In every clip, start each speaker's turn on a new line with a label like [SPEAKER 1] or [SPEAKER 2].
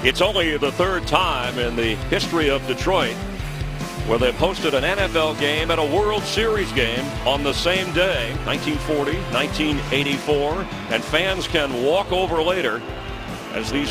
[SPEAKER 1] It's only the third time in the history of Detroit where they've hosted an NFL game and a World Series game on the same day, 1940, 1984, and fans can walk over later as these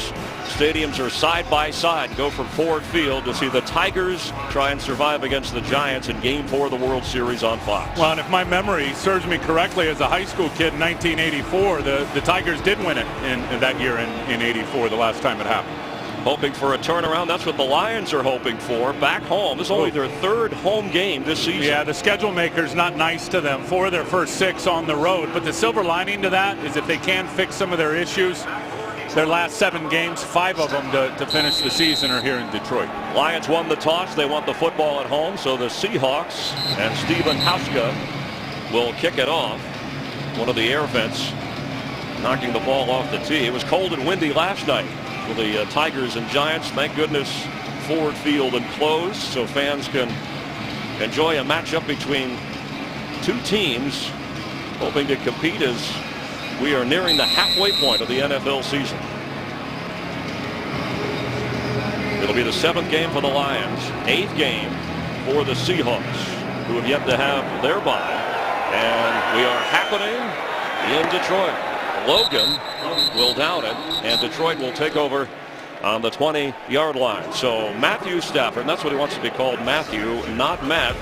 [SPEAKER 1] stadiums are side by side and go from Ford Field to see the Tigers try and survive against the Giants in Game 4 of the World Series on Fox.
[SPEAKER 2] Well, and if my memory serves me correctly, as a high school kid in 1984, the Tigers did win it in that year in 84, the last time it happened.
[SPEAKER 1] Hoping for a turnaround. That's what the Lions are hoping for. Back home. This is only their third home game this season.
[SPEAKER 2] Yeah, the schedule maker's not nice to them. 4 of their first 6 on the road. But the silver lining to that is if they can fix some of their issues, their last 7 games, 5 of them to finish the season are here in Detroit.
[SPEAKER 1] Lions won the toss. They want the football at home. So the Seahawks and Steven Hauska will kick it off. One of the air vents knocking the ball off the tee. It was cold and windy last night for the Tigers and Giants. Thank goodness Ford Field enclosed so fans can enjoy a matchup between two teams hoping to compete as we are nearing the halfway point of the NFL season. It'll be the 7th game for the Lions, 8th game for the Seahawks, who have yet to have their bye. And we are happening in Detroit. Logan will down it, and Detroit will take over on the 20-yard line. So Matthew Stafford, and that's what he wants to be called, Matthew, not Matt.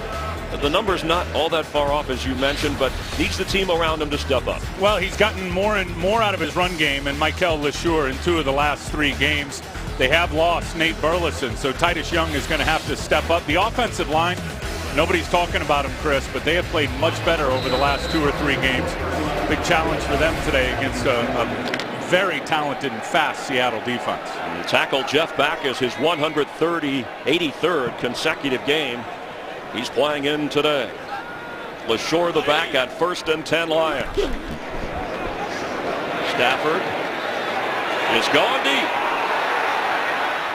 [SPEAKER 1] The number's not all that far off, as you mentioned, but needs the team around him to step up.
[SPEAKER 2] Well, he's gotten more and more out of his run game, and Michael LeSure in 2 of the last 3 games. They have lost Nate Burleson, so Titus Young is going to have to step up. The offensive line, nobody's talking about him, Chris, but they have played much better over the last 2 or 3 games. Big challenge for them today against a very talented and fast Seattle defense.
[SPEAKER 1] And tackle Jeff Backus, his 183rd consecutive game. He's playing in today. LeSure the back at 1st and 10 Lions. Stafford is gone deep.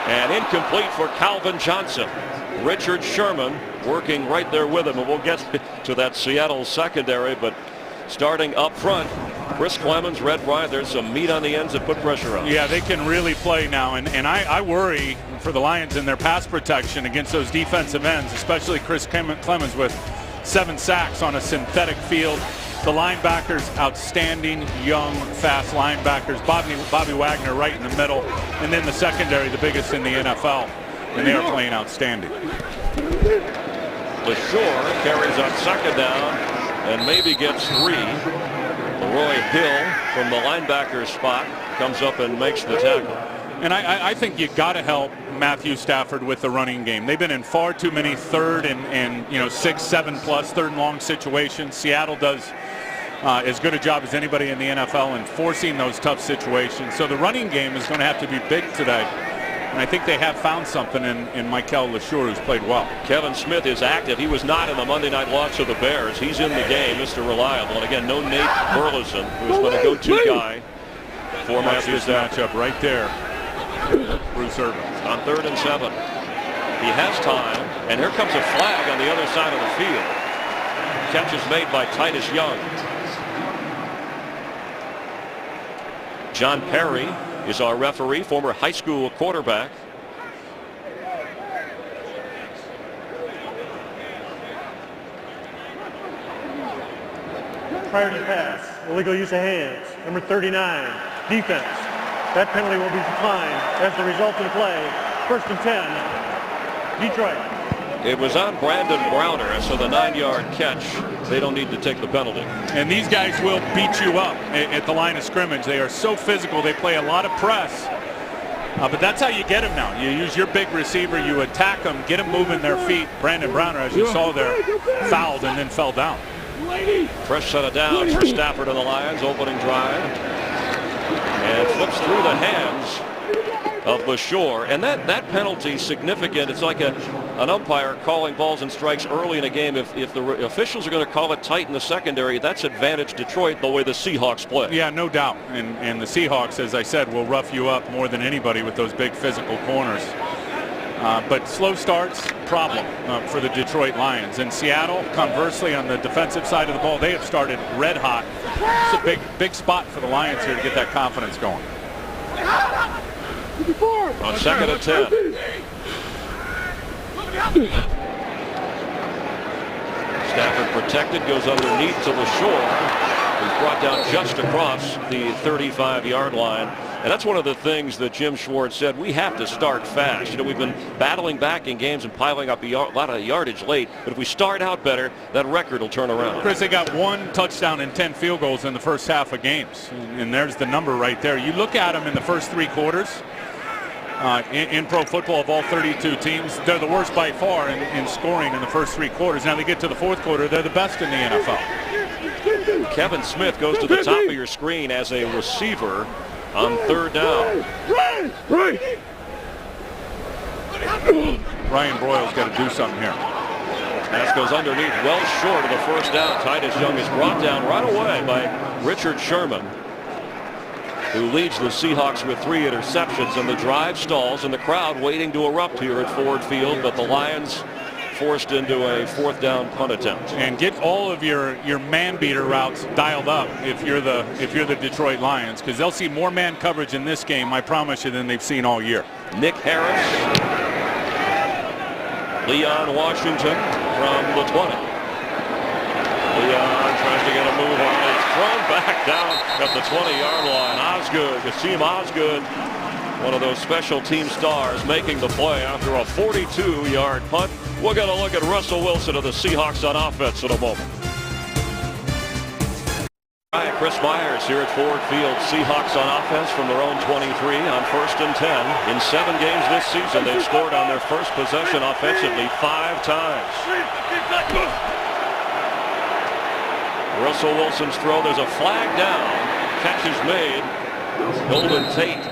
[SPEAKER 1] And incomplete for Calvin Johnson. Richard Sherman working right there with him, and we'll get to that Seattle secondary, but starting up front, Chris Clemens, Red Bryant, there's some meat on the ends that put pressure on.
[SPEAKER 2] Yeah, they can really play now, and I worry for the Lions in their pass protection against those defensive ends, especially Chris Clemens with 7 sacks on a synthetic field. The linebackers, outstanding, young, fast linebackers. Bobby Wagner right in the middle, and then the secondary, the biggest in the NFL, and they are playing outstanding.
[SPEAKER 1] LeSure carries on 2nd down and maybe gets 3. Roy Hill from the linebacker spot comes up and makes the tackle.
[SPEAKER 2] And I think you got to help Matthew Stafford with the running game. They've been in far too many 3rd and 6, 7 plus 3rd and long situations. Seattle does as good a job as anybody in the NFL in forcing those tough situations. So the running game is going to have to be big today. And I think they have found something in Michael LeSure, who's played well.
[SPEAKER 1] Kevin Smith is active. He was not in the Monday night loss of the Bears. He's in the game, Mr. Reliable. And again, no Nate Burleson, who's been a go-to guy for Matthew
[SPEAKER 2] matchup right there. Bruce Irvin
[SPEAKER 1] on 3rd and 7. He has time, and here comes a flag on the other side of the field. Catch is made by Titus Young. John Perry is our referee, former high school quarterback.
[SPEAKER 3] Priority pass, illegal use of hands, number 39, defense. That penalty will be declined as the resultant play, 1st and 10, Detroit.
[SPEAKER 1] It was on Brandon Browner, so the 9-yard catch, they don't need to take the penalty.
[SPEAKER 2] And these guys will beat you up at the line of scrimmage. They are so physical. They play a lot of press. But that's how you get them now. You use your big receiver, you attack them, get them moving their feet. Brandon Browner, as you saw there, fouled and then fell down.
[SPEAKER 1] Fresh set of downs for Stafford and the Lions, opening drive. And flips through the hands of LeSure. And that penalty significant. It's like an umpire calling balls and strikes early in a game. If the officials are going to call it tight in the secondary, that's advantage Detroit the way the Seahawks play.
[SPEAKER 2] Yeah, no doubt. And the Seahawks, as I said, will rough you up more than anybody with those big physical corners. But slow starts, problem for the Detroit Lions. And Seattle, conversely, on the defensive side of the ball, they have started red hot. It's a big spot for the Lions here to get that confidence going.
[SPEAKER 1] On 2nd and 10. Stafford protected, goes underneath to the shore. He's brought down just across the 35-yard line. And that's one of the things that Jim Schwartz said. We have to start fast. You know, we've been battling back in games and piling up a lot of yardage late. But if we start out better, that record will turn around.
[SPEAKER 2] Chris, they got 1 touchdown and 10 field goals in the first half of games. And there's the number right there. You look at them in the first 3 quarters. In pro football, of all 32 teams, they're the worst by far in scoring in the first 3 quarters. Now they get to the 4th quarter, they're the best in the NFL.
[SPEAKER 1] Kevin Smith goes to the top of your screen as a receiver on 3rd down.
[SPEAKER 2] Ryan Broyles got to do something here.
[SPEAKER 1] Pass goes underneath, well short of the 1st down. Titus Young is brought down right away by Richard Sherman, who leads the Seahawks with 3 interceptions, and the drive stalls, and the crowd waiting to erupt here at Ford Field, but the Lions forced into a 4th down punt attempt.
[SPEAKER 2] And get all of your man beater routes dialed up if you're the Detroit Lions, because they'll see more man coverage in this game, I promise you, than they've seen all year.
[SPEAKER 1] Nick Harris, Leon Washington from the 20. Leon tries to get a move on it. It's thrown back down at the 20-yard line. Osgood, Kasim Osgood, one of those special team stars, making the play after a 42-yard punt. We're going to look at Russell Wilson of the Seahawks on offense in a moment. All right, Chris Myers here at Ford Field. Seahawks on offense from their own 23 on 1st and 10. In 7 games this season, they've scored on their first possession offensively 5 times. Russell Wilson's throw, there's a flag down. Catch is made. Golden Tate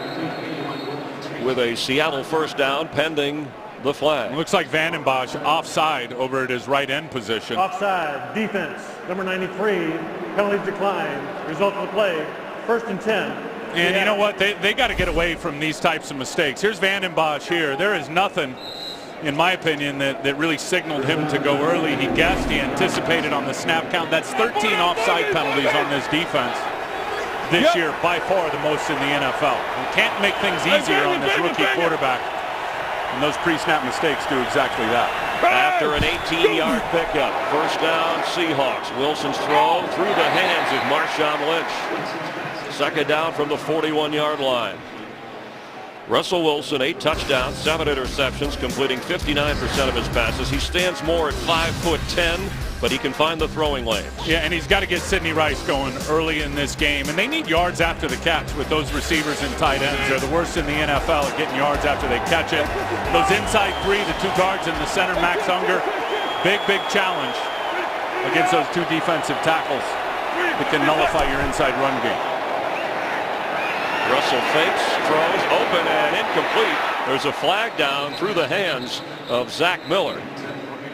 [SPEAKER 1] with a Seattle 1st down pending the flag.
[SPEAKER 2] Looks like Van den Bosch offside over at his right end position.
[SPEAKER 3] Offside, defense, number 93, penalties decline. Result of the play, 1st and 10.
[SPEAKER 2] And you know what? They got to get away from these types of mistakes. Here's Van den Bosch here. There is nothing, in my opinion, that really signaled him to go early. He guessed, he anticipated on the snap count. That's 13 offside penalties on this defense this year, by far the most in the NFL. You can't make things easier on this rookie quarterback. And those pre-snap mistakes do exactly that.
[SPEAKER 1] After an 18-yard pickup, 1st down Seahawks. Wilson's throw through the hands of Marshawn Lynch. 2nd down from the 41-yard line. Russell Wilson, 8 touchdowns, 7 interceptions, completing 59% of his passes. He stands more at 5'10", but he can find the throwing lanes.
[SPEAKER 2] Yeah, and he's got to get Sidney Rice going early in this game. And they need yards after the catch with those receivers and tight ends. They're the worst in the NFL at getting yards after they catch it. Those inside 3, the 2 guards in the center, Max Unger, big challenge against those 2 defensive tackles that can nullify your inside run game.
[SPEAKER 1] Russell fakes, throws, open and incomplete. There's a flag down through the hands of Zach Miller.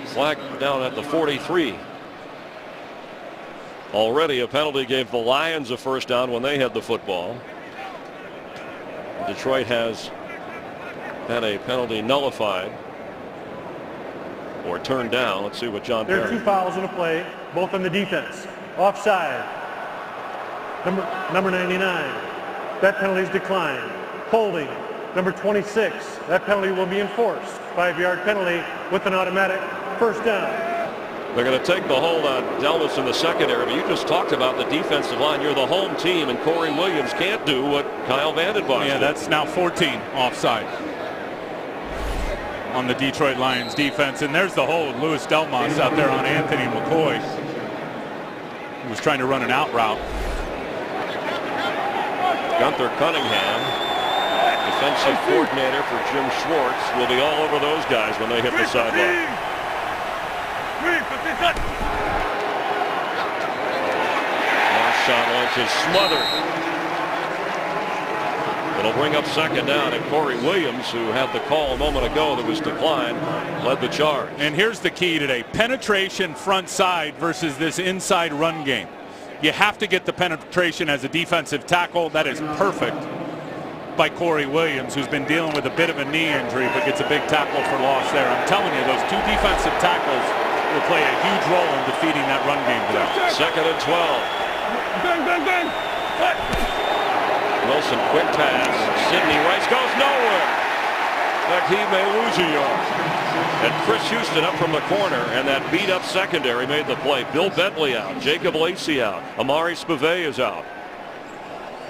[SPEAKER 1] Flag down at the 43. Already a penalty gave the Lions a 1st down when they had the football. Detroit has had a penalty nullified or turned down. Let's see what John Perry.
[SPEAKER 3] There are 2 fouls in the play, both on the defense. Offside, number 99. That penalty is declined. Holding, number 26. That penalty will be enforced. 5-yard penalty with an automatic 1st down.
[SPEAKER 1] They're going to take the hold on Delmas in the secondary, but you just talked about the defensive line. You're the home team, and Corey Williams can't do what Kyle Van den Bosch did.
[SPEAKER 2] Yeah, that's now 14 offside on the Detroit Lions defense. And there's the hold. Louis Delmas out there on Anthony McCoy. He was trying to run an out route.
[SPEAKER 1] Gunther Cunningham, defensive coordinator for Jim Schwartz, will be all over those guys when they hit the sideline. Marshawn Lynch is smothered. It'll bring up 2nd down, and Corey Williams, who had the call a moment ago that was declined, led the charge.
[SPEAKER 2] And here's the key today. Penetration front side versus this inside run game. You have to get the penetration as a defensive tackle. That is perfect by Corey Williams, who's been dealing with a bit of a knee injury, but gets a big tackle for loss there. I'm telling you, those 2 defensive tackles will play a huge role in defeating that run game today.
[SPEAKER 1] 2nd and 12. Wilson, quick pass. Sidney Rice goes nowhere. fact, he may lose a yard. And Chris Houston up from the corner, and that beat-up secondary made the play. Bill Bentley out, Jacob Lacey out, Amari Spivey is out.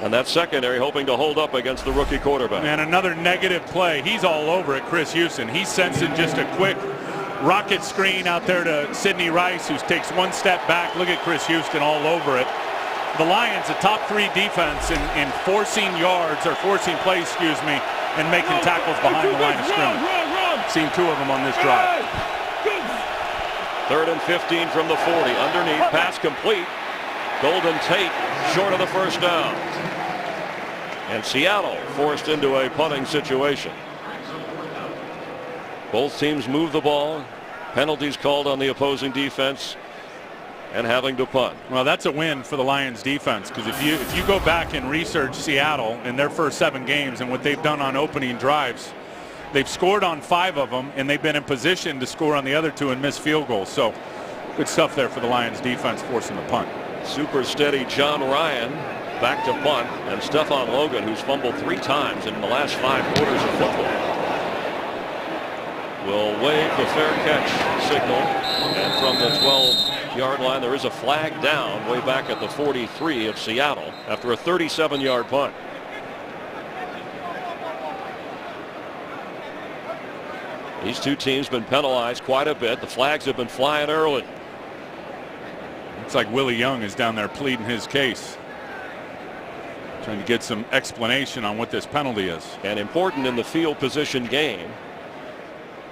[SPEAKER 1] And that secondary hoping to hold up against the rookie quarterback.
[SPEAKER 2] And another negative play. He's all over it, Chris Houston. He's sensing just a quick rocket screen out there to Sidney Rice, who takes one step back. Look at Chris Houston all over it. The Lions, a top 3 defense in forcing yards, or forcing plays, and making tackles behind the line of scrimmage. Seen 2 of them on this drive.
[SPEAKER 1] 3rd and 15 from the 40. Underneath, pass complete. Golden Tate short of the first down. And Seattle forced into a punting situation. Both teams move the ball. Penalties called on the opposing defense, and having to punt.
[SPEAKER 2] Well, that's a win for the Lions defense, because if you go back and research Seattle in their first 7 games and what they've done on opening drives, they've scored on 5 of them, and they've been in position to score on the other 2 and miss field goals. So good stuff there for the Lions defense, forcing the punt.
[SPEAKER 1] Super steady John Ryan back to punt, and Stephon Logan, who's fumbled 3 times in the last 5 quarters of football, will wave the fair catch signal. And from the 12-yard line, there is a flag down way back at the 43 of Seattle after a 37-yard punt. These 2 teams been penalized quite a bit. The flags have been flying early.
[SPEAKER 2] It's like Willie Young is down there pleading his case, trying to get some explanation on what this penalty is.
[SPEAKER 1] And important in the field position game.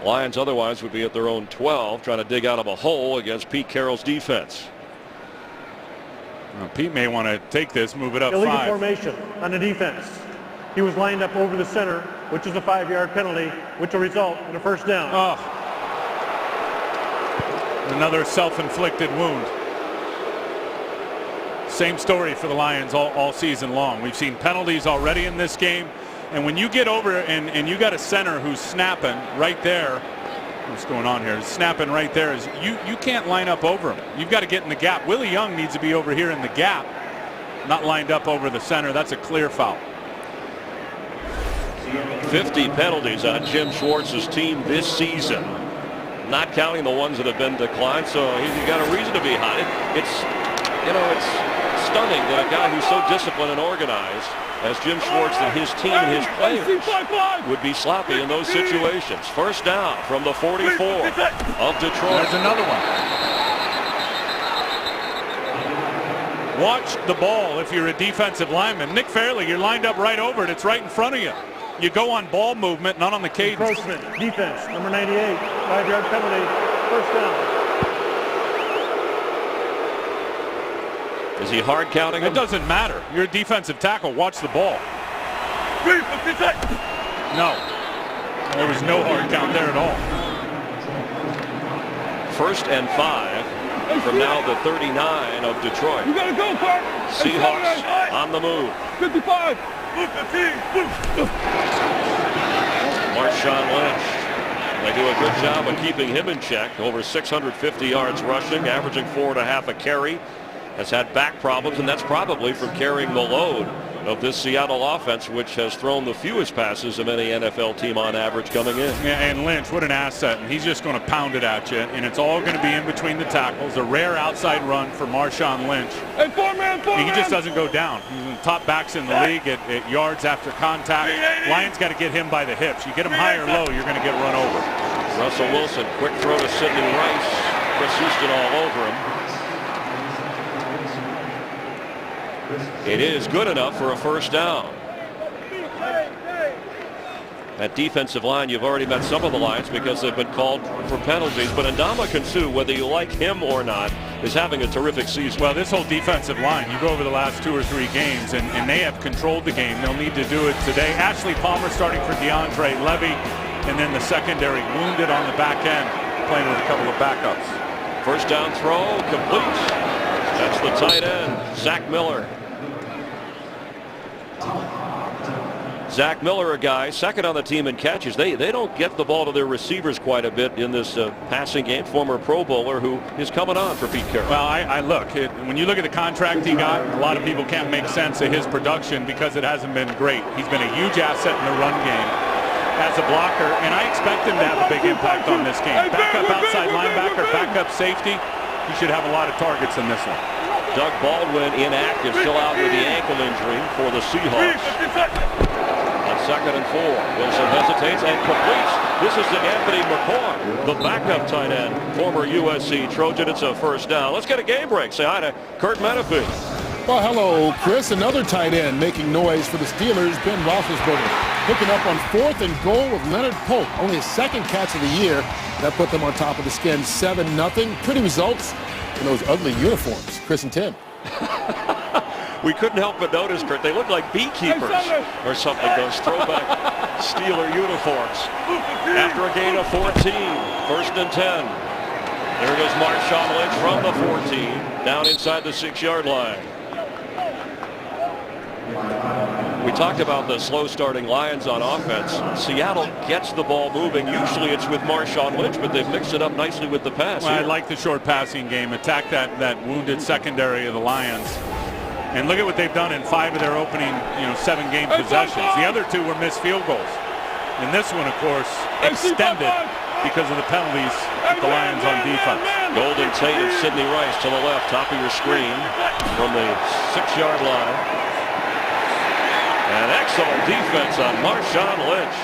[SPEAKER 1] Lions otherwise would be at their own 12, trying to dig out of a hole against Pete Carroll's defense.
[SPEAKER 2] Well, Pete may want to take this, move it up 5.
[SPEAKER 3] Illegal formation on the defense. He was lined up over the center, which is a 5-yard penalty, which will result in a first down.
[SPEAKER 2] Oh. Another self-inflicted wound. Same story for the Lions all season long. We've seen penalties already in this game. And when you get over and you got a center who's snapping right there, what's going on here? Snapping right there is you can't line up over him. You've got to get in the gap. Willie Young needs to be over here in the gap, not lined up over the center. That's a clear foul.
[SPEAKER 1] 50 penalties on Jim Schwartz's team this season, not counting the ones that have been declined. So he's got a reason to be hot. It's stunning that a guy who's so disciplined and organized as Jim Schwartz and his team and his players would be sloppy in those situations. First down from the 44 of Detroit.
[SPEAKER 2] There's another one. Watch the ball if you're a defensive lineman. Nick Fairley, you're lined up right over it. It's right in front of you. You go on ball movement, not on the cadence.
[SPEAKER 3] Encroachment, defense, number 98, 5-yard penalty, first down.
[SPEAKER 1] Is he hard counting him?
[SPEAKER 2] It doesn't matter. You're a defensive tackle. Watch the ball. No. There was no hard count there at all.
[SPEAKER 1] 1st and 5 from now the 39 of Detroit.
[SPEAKER 4] You gotta go, Clark.
[SPEAKER 1] Seahawks on the move.
[SPEAKER 4] 55.
[SPEAKER 1] Marshawn Lynch. They do a good job of keeping him in check. Over 650 yards rushing, averaging 4.5 a carry. Has had back problems, and that's probably from carrying the load of this Seattle offense, which has thrown the fewest passes of any NFL team on average coming in.
[SPEAKER 2] Yeah, and Lynch, what an asset. And he's just going to pound it at you, and it's all going to be in between the tackles. A rare outside run for Marshawn Lynch.
[SPEAKER 4] Hey, four-man.
[SPEAKER 2] He just doesn't go down. He's one of the top backs in the league at yards after contact. Lions got to get him by the hips. You get him high or low, you're going to get run over.
[SPEAKER 1] Russell Wilson, quick throw to Sidney Rice. Chris Houston all over him. It is good enough for a first down. That defensive line, you've already met some of the Lions because they've been called for penalties. But Ndamukong Suh, whether you like him or not, is having a terrific season.
[SPEAKER 2] Well, this whole defensive line, you go over the last 2 or 3 games, and they have controlled the game. They'll need to do it today. Ashley Palmer starting for DeAndre Levy, and then the secondary wounded on the back end, playing with a couple of backups.
[SPEAKER 1] First down throw, complete. That's the tight end, Zach Miller. Zach Miller, a guy second on the team in catches. They don't get the ball to their receivers quite a bit in this passing game. Former Pro Bowler who is coming on for Pete Carroll.
[SPEAKER 2] Well, I look, when you look at the contract he got, a lot of people can't make sense of his production because it hasn't been great. He's been a huge asset in the run game. as a blocker, and I expect him to have a big impact on this game. Backup outside linebacker, backup safety. He should have a lot of targets in this one.
[SPEAKER 1] Doug Baldwin inactive, still out with the ankle injury for the Seahawks. On 2nd and 4, Wilson hesitates and completes. This is to Anthony McCoy, the backup tight end, former USC Trojan. It's a first down. Let's get a game break. Say hi to Kurt Menefee.
[SPEAKER 5] Well, hello, Chris. Another tight end making noise for the Steelers, Ben Roethlisberger, picking up on 4th and goal with Leonard Pope. Only his 2nd catch of the year. That put them on top of the Skins 7-0. Pretty results in those ugly uniforms. Chris and Tim.
[SPEAKER 1] We couldn't help but notice, Kurt, they look like beekeepers or something, those throwback Steeler uniforms. After a gain of 14, 1st and 10. There goes Marshawn Lynch from the 14, down inside the 6-yard line. We talked about the slow starting Lions on offense. Seattle gets the ball moving. Usually it's with Marshawn Lynch, but they've mixed it up nicely with the pass.
[SPEAKER 2] Well, I like the short passing game. Attack that wounded secondary of the Lions. And look at what they've done in 5 of their opening 7-game possessions. The other 2 were missed field goals. And this one, of course, extended because of the penalties with the Lions on defense.
[SPEAKER 1] Golden Tate and Sidney Rice to the left, top of your screen from the 6-yard line. An excellent defense on Marshawn Lynch.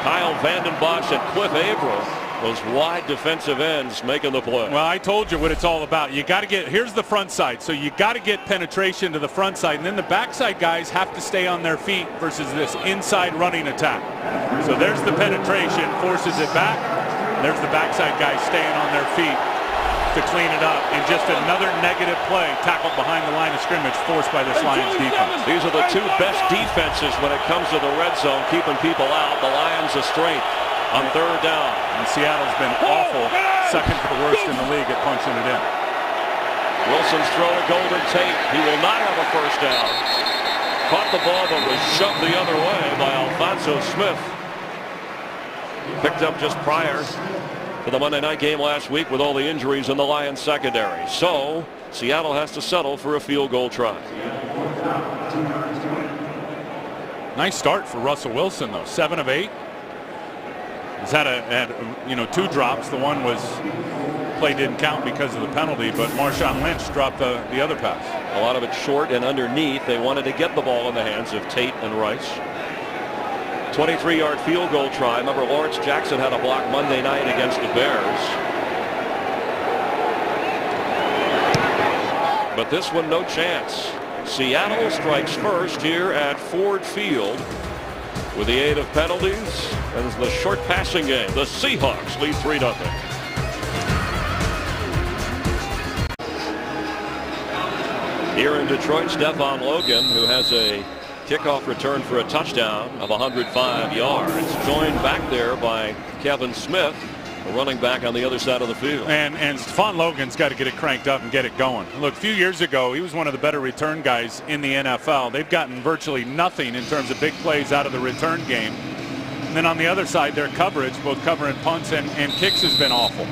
[SPEAKER 1] Kyle Vanden Bosch and Cliff Averill, those wide defensive ends, making the play.
[SPEAKER 2] Well, I told you what it's all about. You got to get, here's the front side, so you got to get penetration to the front side, and then the backside guys have to stay on their feet versus this inside running attack. So there's the penetration, forces it back. There's the backside guys staying on their feet to clean it up, and just another negative play tackled behind the line of scrimmage forced by this Lions defense.
[SPEAKER 1] These are the 2 best defenses when it comes to the red zone, keeping people out. The Lions a strength on 3rd down.
[SPEAKER 2] And Seattle's been awful, 2nd to the worst in the league at punching it in.
[SPEAKER 1] Wilson's throw to Golden Tate. He will not have a first down. Caught the ball but was shoved the other way by Alphonso Smith. Picked up just prior to the Monday night game last week with all the injuries in the Lions secondary. So Seattle has to settle for a field goal try.
[SPEAKER 2] Nice start for Russell Wilson, though. 7 of 8. He's had 2 drops. The one was play didn't count because of the penalty, but Marshawn Lynch dropped the other pass.
[SPEAKER 1] A lot of it short and underneath. They wanted to get the ball in the hands of Tate and Rice. 23-yard field goal try. Remember, Lawrence Jackson had a block Monday night against the Bears. But this one, no chance. Seattle strikes first here at Ford Field with the aid of penalties and the short passing game. The Seahawks lead 3-0. Here in Detroit, Stephon Logan, who has a kickoff return for a touchdown of 105 yards, joined back there by Kevin Smith, a running back on the other side of the field.
[SPEAKER 2] And Stephon Logan's got to get it cranked up and get it going. Look, a few years ago, he was one of the better return guys in the NFL. They've gotten virtually nothing in terms of big plays out of the return game. And then on the other side, their coverage, both covering punts and kicks, has been awful.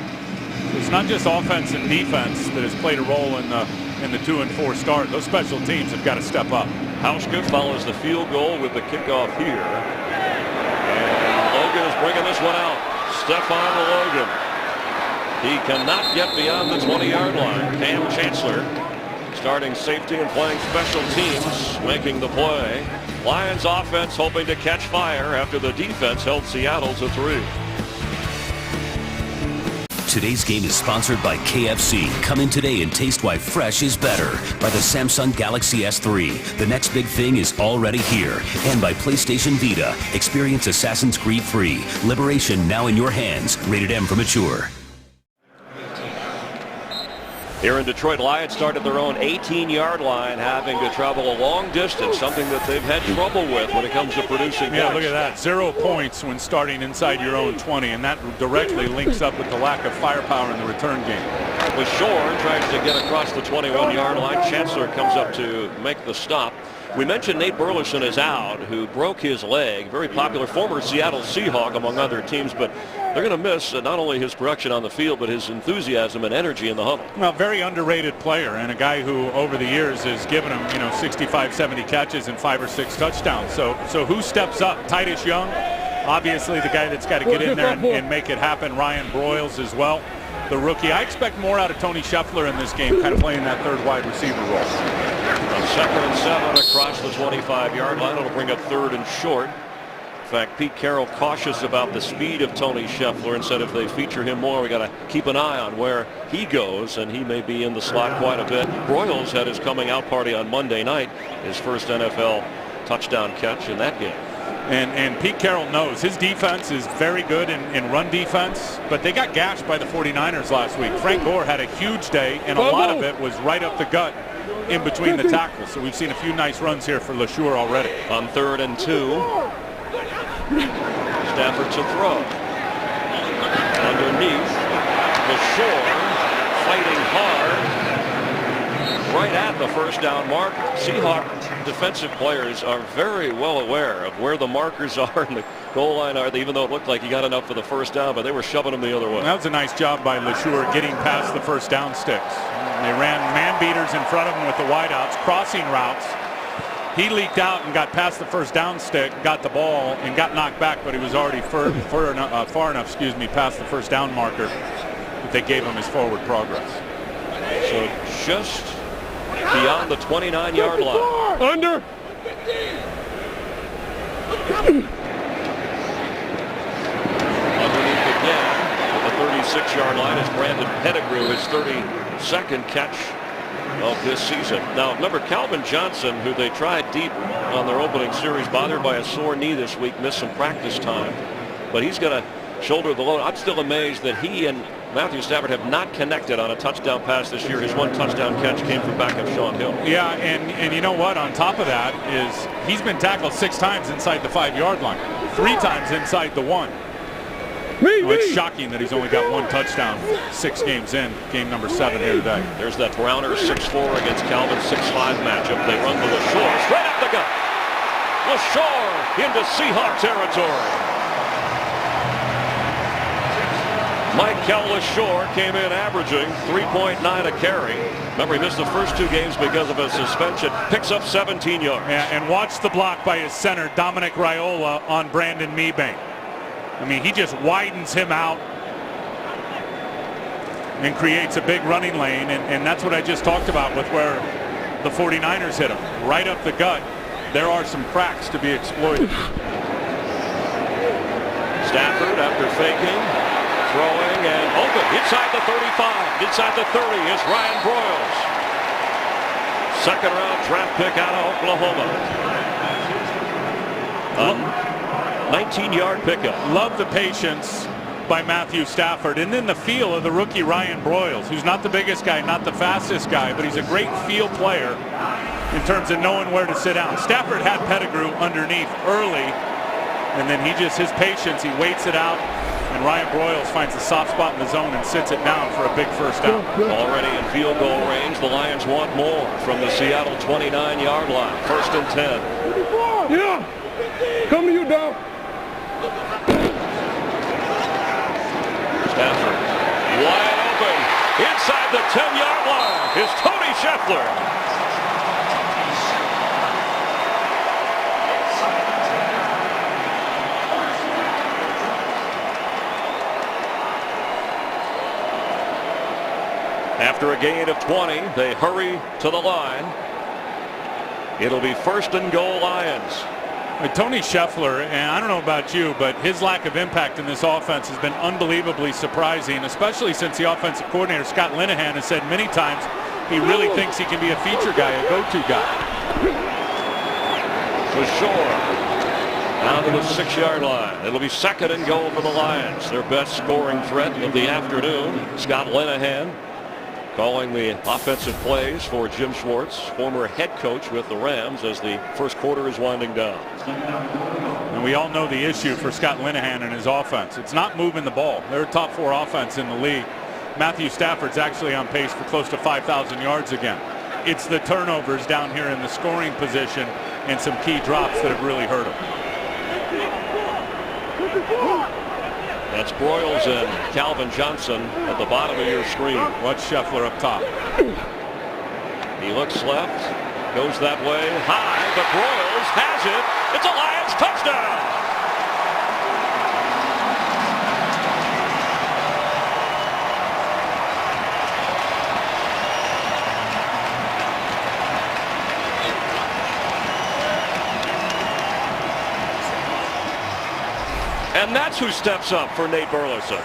[SPEAKER 2] It's not just offense and defense that has played a role in the 2 and 4 start. Those special teams have got to step up.
[SPEAKER 1] Hauschka follows the field goal with the kickoff here. And Logan is bringing this one out. Stephon Logan. He cannot get beyond the 20-yard line. Cam Chancellor, starting safety and playing special teams, making the play. Lions offense hoping to catch fire after the defense held Seattle to 3.
[SPEAKER 6] Today's game is sponsored by KFC. Come in today and taste why fresh is better. By the Samsung Galaxy S3. The next big thing is already here. And by PlayStation Vita. Experience Assassin's Creed free. Liberation now in your hands. Rated M for mature.
[SPEAKER 1] Here in Detroit, Lions started their own 18-yard line, having to travel a long distance, something that they've had trouble with when it comes to producing points.
[SPEAKER 2] Yeah, look at that. 0 points when starting inside your own 20, and that directly links up with the lack of firepower in the return game.
[SPEAKER 1] With Shore tries to get across the 21-yard line. Chancellor comes up to make the stop. We mentioned Nate Burleson is out, who broke his leg. Very popular former Seattle Seahawk among other teams, but they're going to miss not only his production on the field, but his enthusiasm and energy in the huddle.
[SPEAKER 2] Well, very underrated player, and a guy who over the years has given him, 65, 70 catches and 5 or 6 touchdowns. So who steps up? Titus Young, Obviously, the guy that's got to get in there and make it happen, Ryan Broyles as well, the rookie. I expect more out of Tony Scheffler in this game, kind of playing that third wide receiver role.
[SPEAKER 1] On 2nd and 7 across the 25-yard line. It'll bring up 3rd and short. In fact, Pete Carroll cautious about the speed of Tony Scheffler and said if they feature him more, we got to keep an eye on where he goes, and he may be in the slot quite a bit. Broyles had his coming out party on Monday night, his first NFL touchdown catch in that game.
[SPEAKER 2] And Pete Carroll knows his defense is very good in run defense, but they got gashed by the 49ers last week. Frank Gore had a huge day, and a lot of it was right up the gut in between the tackles. So we've seen a few nice runs here for LeSure already.
[SPEAKER 1] On 3rd and 2. Stafford to throw. Underneath, LeSure fighting hard right at the first down marker. Seahawks defensive players are very well aware of where the markers are in the goal line are, even though it looked like he got enough for the first down, but they were shoving him the other way.
[SPEAKER 2] That was a nice job by LeSure getting past the first down sticks. They ran man beaters in front of him with the wideouts, crossing routes. He leaked out and got past the first down stick, got the ball, and got knocked back, but he was already far enough, past the first down marker that they gave him his forward progress.
[SPEAKER 1] So just beyond the 29-yard line.
[SPEAKER 4] Under.
[SPEAKER 1] Underneath again at the 36-yard line is Brandon Pettigrew, his 32nd catch of this season. Now remember, Calvin Johnson, who they tried deep on their opening series, bothered by a sore knee this week, missed some practice time, but he's going to shoulder the load. I'm still amazed that he and Matthew Stafford have not connected on a touchdown pass this year. His one touchdown catch came from back of Sean Hill.
[SPEAKER 2] Yeah, and you know what? On top of that is he's been tackled 6 times inside the 5-yard line, 3 times inside the 1. It's shocking that he's only got 1 touchdown 6 games in, game number 7 here today.
[SPEAKER 1] There's that Browner 6'4" against Calvin 6'5" matchup. They run to LeSure, straight up the gut. LeSure into Seahawks territory. Michael LeSure came in averaging 3.9 a carry. Remember, he missed the first 2 games because of a suspension. Picks up 17 yards.
[SPEAKER 2] Yeah, and watch the block by his center, Dominic Raiola, on Brandon Meebank. I mean, he just widens him out and creates a big running lane, and that's what I just talked about with where the 49ers hit him. Right up the gut. There are some cracks to be exploited.
[SPEAKER 1] Stafford, after faking, throwing, and open inside the 35, inside the 30 is Ryan Broyles. 2nd round draft pick out of Oklahoma. 19-yard pickup.
[SPEAKER 2] Love the patience by Matthew Stafford, and then the feel of the rookie Ryan Broyles, who's not the biggest guy, not the fastest guy, but he's a great field player in terms of knowing where to sit down. Stafford had Pettigrew underneath early, and then his patience, he waits it out, and Ryan Broyles finds a soft spot in the zone and sits it down for a big first down.
[SPEAKER 1] Already in field goal range, the Lions want more from the Seattle 29-yard line. 1st and 10.
[SPEAKER 4] Yeah. Come to you, dog.
[SPEAKER 1] Stafford wide open inside the 10-yard line is Tony Scheffler. After a gain of 20, they hurry to the line. It'll be 1st and goal Lions.
[SPEAKER 2] Tony Scheffler, and I don't know about you, but his lack of impact in this offense has been unbelievably surprising, especially since the offensive coordinator, Scott Linehan, has said many times he really thinks he can be a feature guy, a go-to guy.
[SPEAKER 1] LeSure down to the 6-yard line. It'll be 2nd and goal for the Lions. Their best scoring threat of the afternoon. Scott Linehan calling the offensive plays for Jim Schwartz, former head coach with the Rams, as the first quarter is winding down.
[SPEAKER 2] And we all know the issue for Scott Linehan and his offense. It's not moving the ball. They're a top 4 offense in the league. Matthew Stafford's actually on pace for close to 5,000 yards again. It's the turnovers down here in the scoring position and some key drops that have really hurt him.
[SPEAKER 1] That's Broyles and Calvin Johnson at the bottom of your screen.
[SPEAKER 2] Watch Scheffler up top.
[SPEAKER 1] He looks left, goes that way, high, but Broyles has it. It's a Lions touchdown. And that's who steps up for Nate Burleson.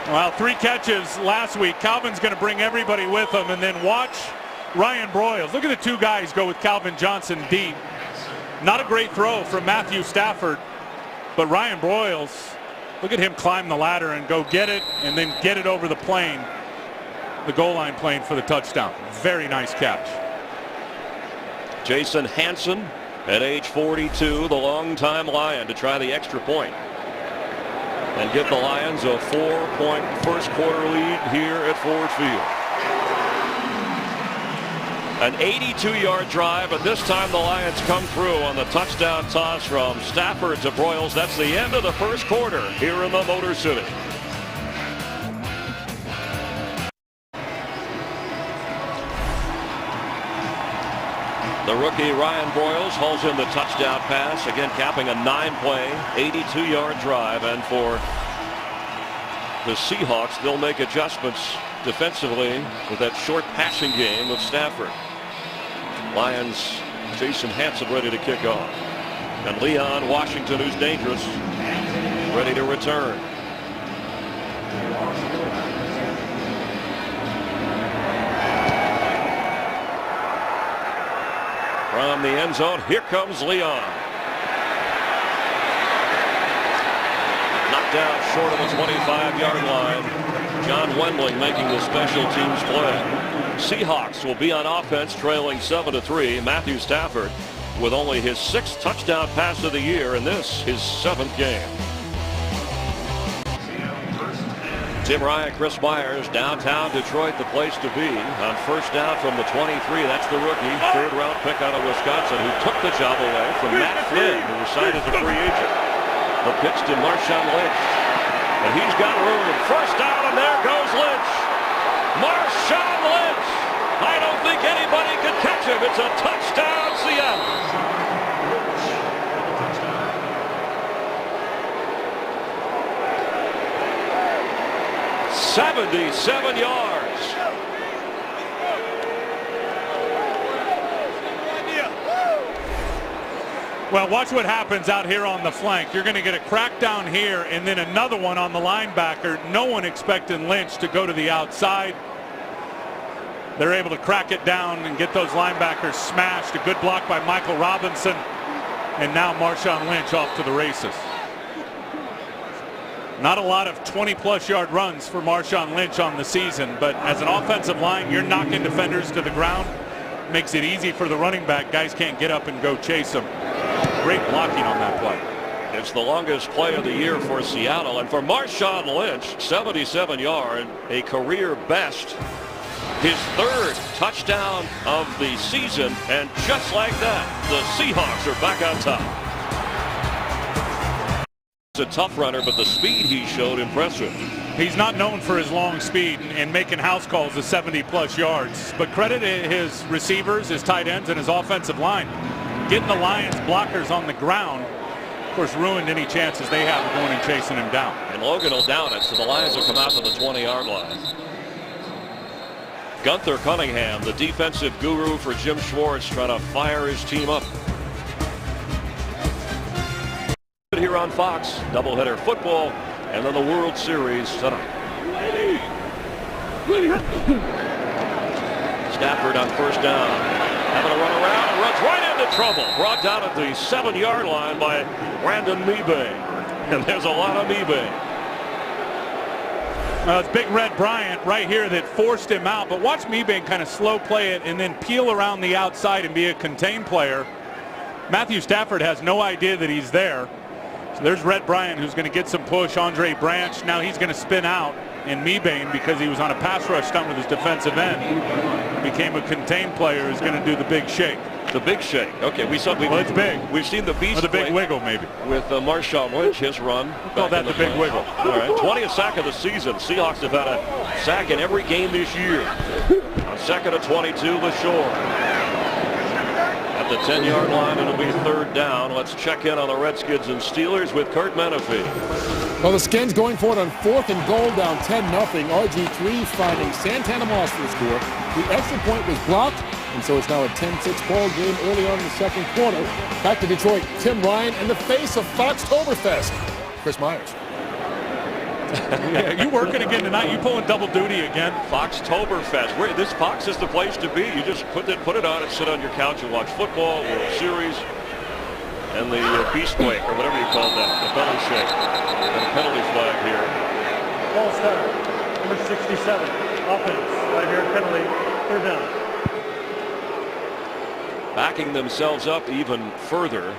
[SPEAKER 2] Well, 3 catches last week. Calvin's going to bring everybody with him, and then watch Ryan Broyles. Look at the 2 guys go with Calvin Johnson deep. Not a great throw from Matthew Stafford, but Ryan Broyles, look at him climb the ladder and go get it, and then get it over the plane, the goal line plane for the touchdown. Very nice catch.
[SPEAKER 1] Jason Hanson at age 42, the longtime Lion, to try the extra point and give the Lions a 4-point first quarter lead here at Ford Field. An 82-yard drive, but this time the Lions come through on the touchdown toss from Stafford to Broyles. That's the end of the first quarter here in the Motor City. The rookie Ryan Broyles hauls in the touchdown pass, again capping a 9-play, 82-yard drive. And for the Seahawks, they'll make adjustments defensively with that short passing game of Stafford. Lions, Jason Hanson ready to kick off. And Leon Washington, who's dangerous, ready to return. From the end zone, here comes Leon. Knocked down short of the 25-yard line. John Wendling making the special teams play. Seahawks will be on offense, trailing 7-3. Matthew Stafford with only his 6th touchdown pass of the year, and this his 7th game. Tim Ryan, Chris Myers, downtown Detroit, the place to be. On first down from the 23, that's the rookie, 3rd-round pick out of Wisconsin, who took the job away from Matt Flynn, who was signed as a free agent. The pitch to Marshawn Lynch, and he's got room. First down, and there goes Lynch. Marshawn Lynch. I don't think anybody could catch him. It's a touchdown, Seattle. 77 yards.
[SPEAKER 2] Well, watch what happens out here on the flank. You're going to get a crack down here and then another one on the linebacker. No one expecting Lynch to go to the outside. They're able to crack it down and get those linebackers smashed. A good block by Michael Robinson. And now Marshawn Lynch off to the races. Not a lot of 20-plus yard runs for Marshawn Lynch on the season, but as an offensive line, you're knocking defenders to the ground. Makes it easy for the running back. Guys can't get up and go chase them. Great blocking on that play.
[SPEAKER 1] It's the longest play of the year for Seattle, and for Marshawn Lynch, 77 yards, a career best. His 3rd touchdown of the season, and just like that, the Seahawks are back on top. A tough runner, but the speed he showed impressive.
[SPEAKER 2] He's not known for his long speed and making house calls of 70-plus yards, but credit his receivers, his tight ends, and his offensive line. Getting the Lions blockers on the ground, of course, ruined any chances they have of going and chasing him down.
[SPEAKER 1] And Logan will down it, so the Lions will come out to the 20-yard line. Gunther Cunningham, the defensive guru for Jim Schwartz, trying to fire his team up. Here on Fox, doubleheader football, and then the World Series setup. Stafford on first down, having to run around and runs right into trouble. Brought down at the 7-yard line by Brandon Mebane, and there's a lot of Mebane.
[SPEAKER 2] It's Big Red Bryant right here that forced him out, but watch Mebane kind of slow play it and then peel around the outside and be a contained player. Matthew Stafford has no idea that he's there. So there's Red Bryant, who's going to get some push. Andre Branch, now he's going to spin out. And Mebane, because he was on a pass rush stunt with his defensive end, became a contained player, is going to do the big shake.
[SPEAKER 1] The big shake. Okay,
[SPEAKER 2] well, it's big.
[SPEAKER 1] We've seen the beast.
[SPEAKER 2] Or the big wiggle, maybe.
[SPEAKER 1] With Marshawn Lynch, his run.
[SPEAKER 2] Call that the big wiggle.
[SPEAKER 1] All right, 20th sack of the season. Seahawks have had a sack in every game this year. On 2nd and 22, LaShore. At the 10-yard line, it'll be 3rd down. Let's check in on the Redskins and Steelers with Kurt Menefee.
[SPEAKER 5] Well, the Skins going for it on 4th and goal, down 10-0. RG3 finding Santana Moss for the score. The extra point was blocked, and so it's now a 10-6 ball game early on in the 2nd quarter. Back to Detroit, Tim Ryan and the face of Foxtoberfest. Chris Myers.
[SPEAKER 2] Yeah, you working again tonight? You pulling double duty again?
[SPEAKER 1] Foxtoberfest. This Fox is the place to be. You just put it on and sit on your couch and watch football, World Series, and the Beast Quake, or whatever you call that, the belly shake, and a penalty flag here.
[SPEAKER 3] Ball start, number 67, offense, right here, penalty, third down.
[SPEAKER 1] Backing themselves up even further.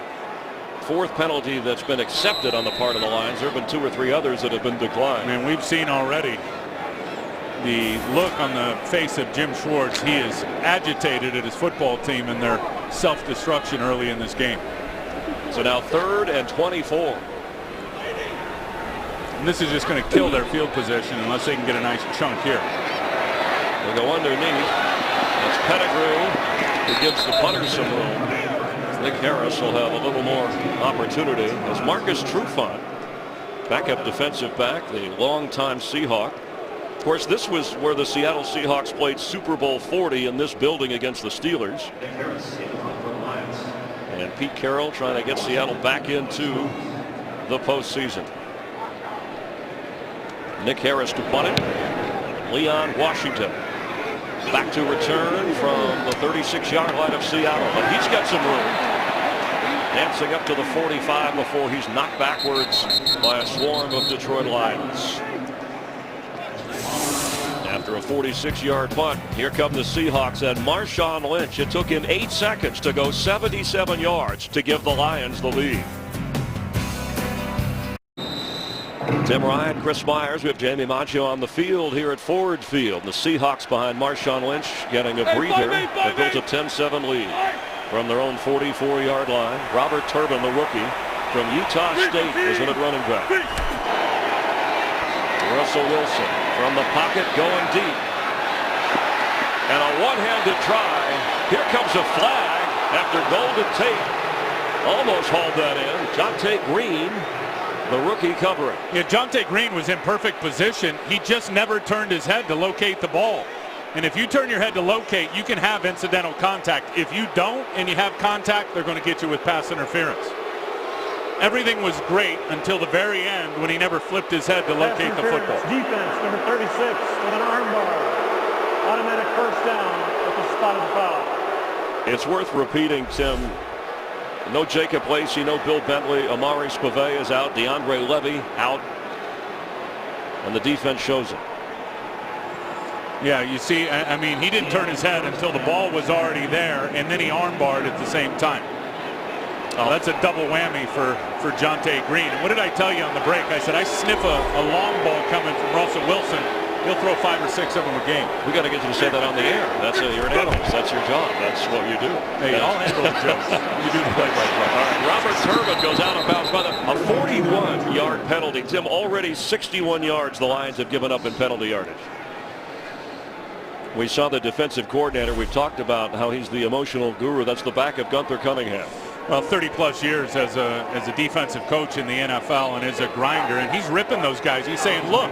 [SPEAKER 1] Fourth penalty that's been accepted on the part of the Lions. There have been 2 or 3 others that have been declined.
[SPEAKER 2] And we've seen already the look on the face of Jim Schwartz. He is agitated at his football team and their self-destruction early in this game.
[SPEAKER 1] So now 3rd and 24.
[SPEAKER 2] And this is just going to kill their field position unless they can get a nice chunk here.
[SPEAKER 1] They go underneath. It's Pettigrew who gives the punter some room. Nick Harris will have a little more opportunity as Marcus Trufant, backup defensive back, the longtime Seahawk. Of course, this was where the Seattle Seahawks played Super Bowl 40 in this building against the Steelers. And Pete Carroll trying to get Seattle back into the postseason. Nick Harris to punt it. Leon Washington back to return from the 36-yard line of Seattle, but he's got some room. Dancing up to the 45 before he's knocked backwards by a swarm of Detroit Lions. After a 46-yard punt, here come the Seahawks and Marshawn Lynch. It took him 8 seconds to go 77 yards to give the Lions the lead. Tim Ryan, Chris Myers, we have Jamie Maggio on the field here at Ford Field. The Seahawks behind Marshawn Lynch getting a breather. They built a 10-7 lead from their own 44-yard line. Robert Turbin, the rookie from Utah State, is in at running back. Russell Wilson from the pocket going deep. And a one-handed try. Here comes a flag after Golden Tate almost hauled that in. Jonte Green, the rookie, covering.
[SPEAKER 2] Yeah, Jonte Green was in perfect position. He just never turned his head to locate the ball. And if you turn your head to locate, you can have incidental contact. If you don't and you have contact, they're going to get you with pass interference. Everything was great until the very end when he never flipped his head to locate the football.
[SPEAKER 3] Defense, number 36, with an arm bar. Automatic first down at the spot of the foul.
[SPEAKER 1] It's worth repeating, Tim. No Jacob Lacey, no Bill Bentley. Amari Spivey is out. DeAndre Levy out. And the defense shows it.
[SPEAKER 2] Yeah, you see, I mean, he didn't turn his head until the ball was already there, and then he armbarred at the same time. Oh, that's a double whammy for Jonte Green. And what did I tell you on the break? I said I sniff a long ball coming from Russell Wilson. He'll throw 5 or 6 of them a game.
[SPEAKER 1] We got to get you to say that on the air. You're an analyst. That's your job. That's what you do.
[SPEAKER 2] Hey, I'll handle the jokes. You do the play-by-play.
[SPEAKER 1] All right, Robert Turbin goes out of bounds by a 41-yard penalty. Tim, already 61 yards the Lions have given up in penalty yardage. We saw the defensive coordinator. We've talked about how he's the emotional guru. That's the back of Gunther Cunningham.
[SPEAKER 2] Well, 30-plus years as a defensive coach in the NFL and as a grinder, and he's ripping those guys. He's saying, look,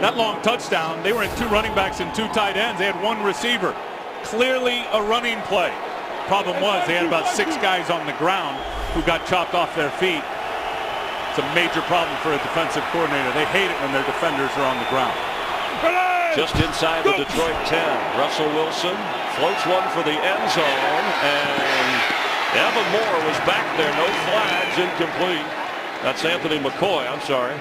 [SPEAKER 2] that long touchdown, they were in 2 running backs and 2 tight ends. They had 1 receiver. Clearly a running play. Problem was they had about 6 guys on the ground who got chopped off their feet. It's a major problem for a defensive coordinator. They hate it when their defenders are on the ground.
[SPEAKER 1] Just inside the Detroit 10, Russell Wilson floats one for the end zone, and Evan Moore was back there. No flags, incomplete. That's Anthony McCoy. I'm sorry.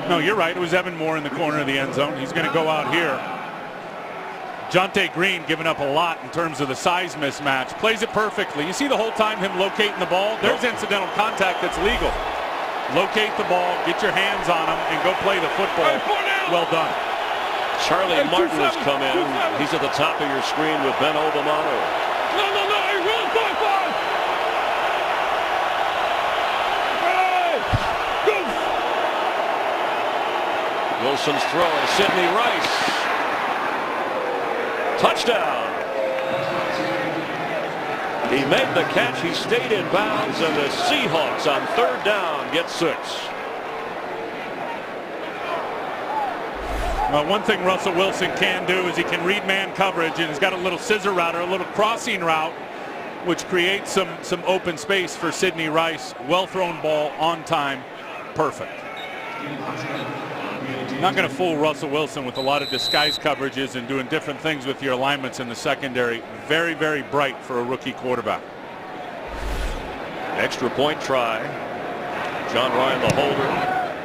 [SPEAKER 2] No, you're right. It was Evan Moore in the corner of the end zone. He's going to go out here. Jonte Green giving up a lot in terms of the size mismatch. Plays it perfectly. You see the whole time him locating the ball. There's incidental contact that's legal. Locate the ball, get your hands on him, and go play the football. Well done.
[SPEAKER 1] Charlie Martin has come in. He's at the top of your screen with Ben Obamano.
[SPEAKER 4] No, he will go for
[SPEAKER 1] Wilson's throw, Sidney Rice. Touchdown. He made the catch. He stayed in bounds, and the Seahawks on 3rd down get 6.
[SPEAKER 2] Well, one thing Russell Wilson can do is he can read man coverage, and he's got a little scissor route or a little crossing route which creates some open space for Sidney Rice. Well thrown ball on time, perfect. Not going to fool Russell Wilson with a lot of disguise coverages and doing different things with your alignments in the secondary. Very, very bright for a rookie quarterback.
[SPEAKER 1] Extra point try. John Ryan, the holder,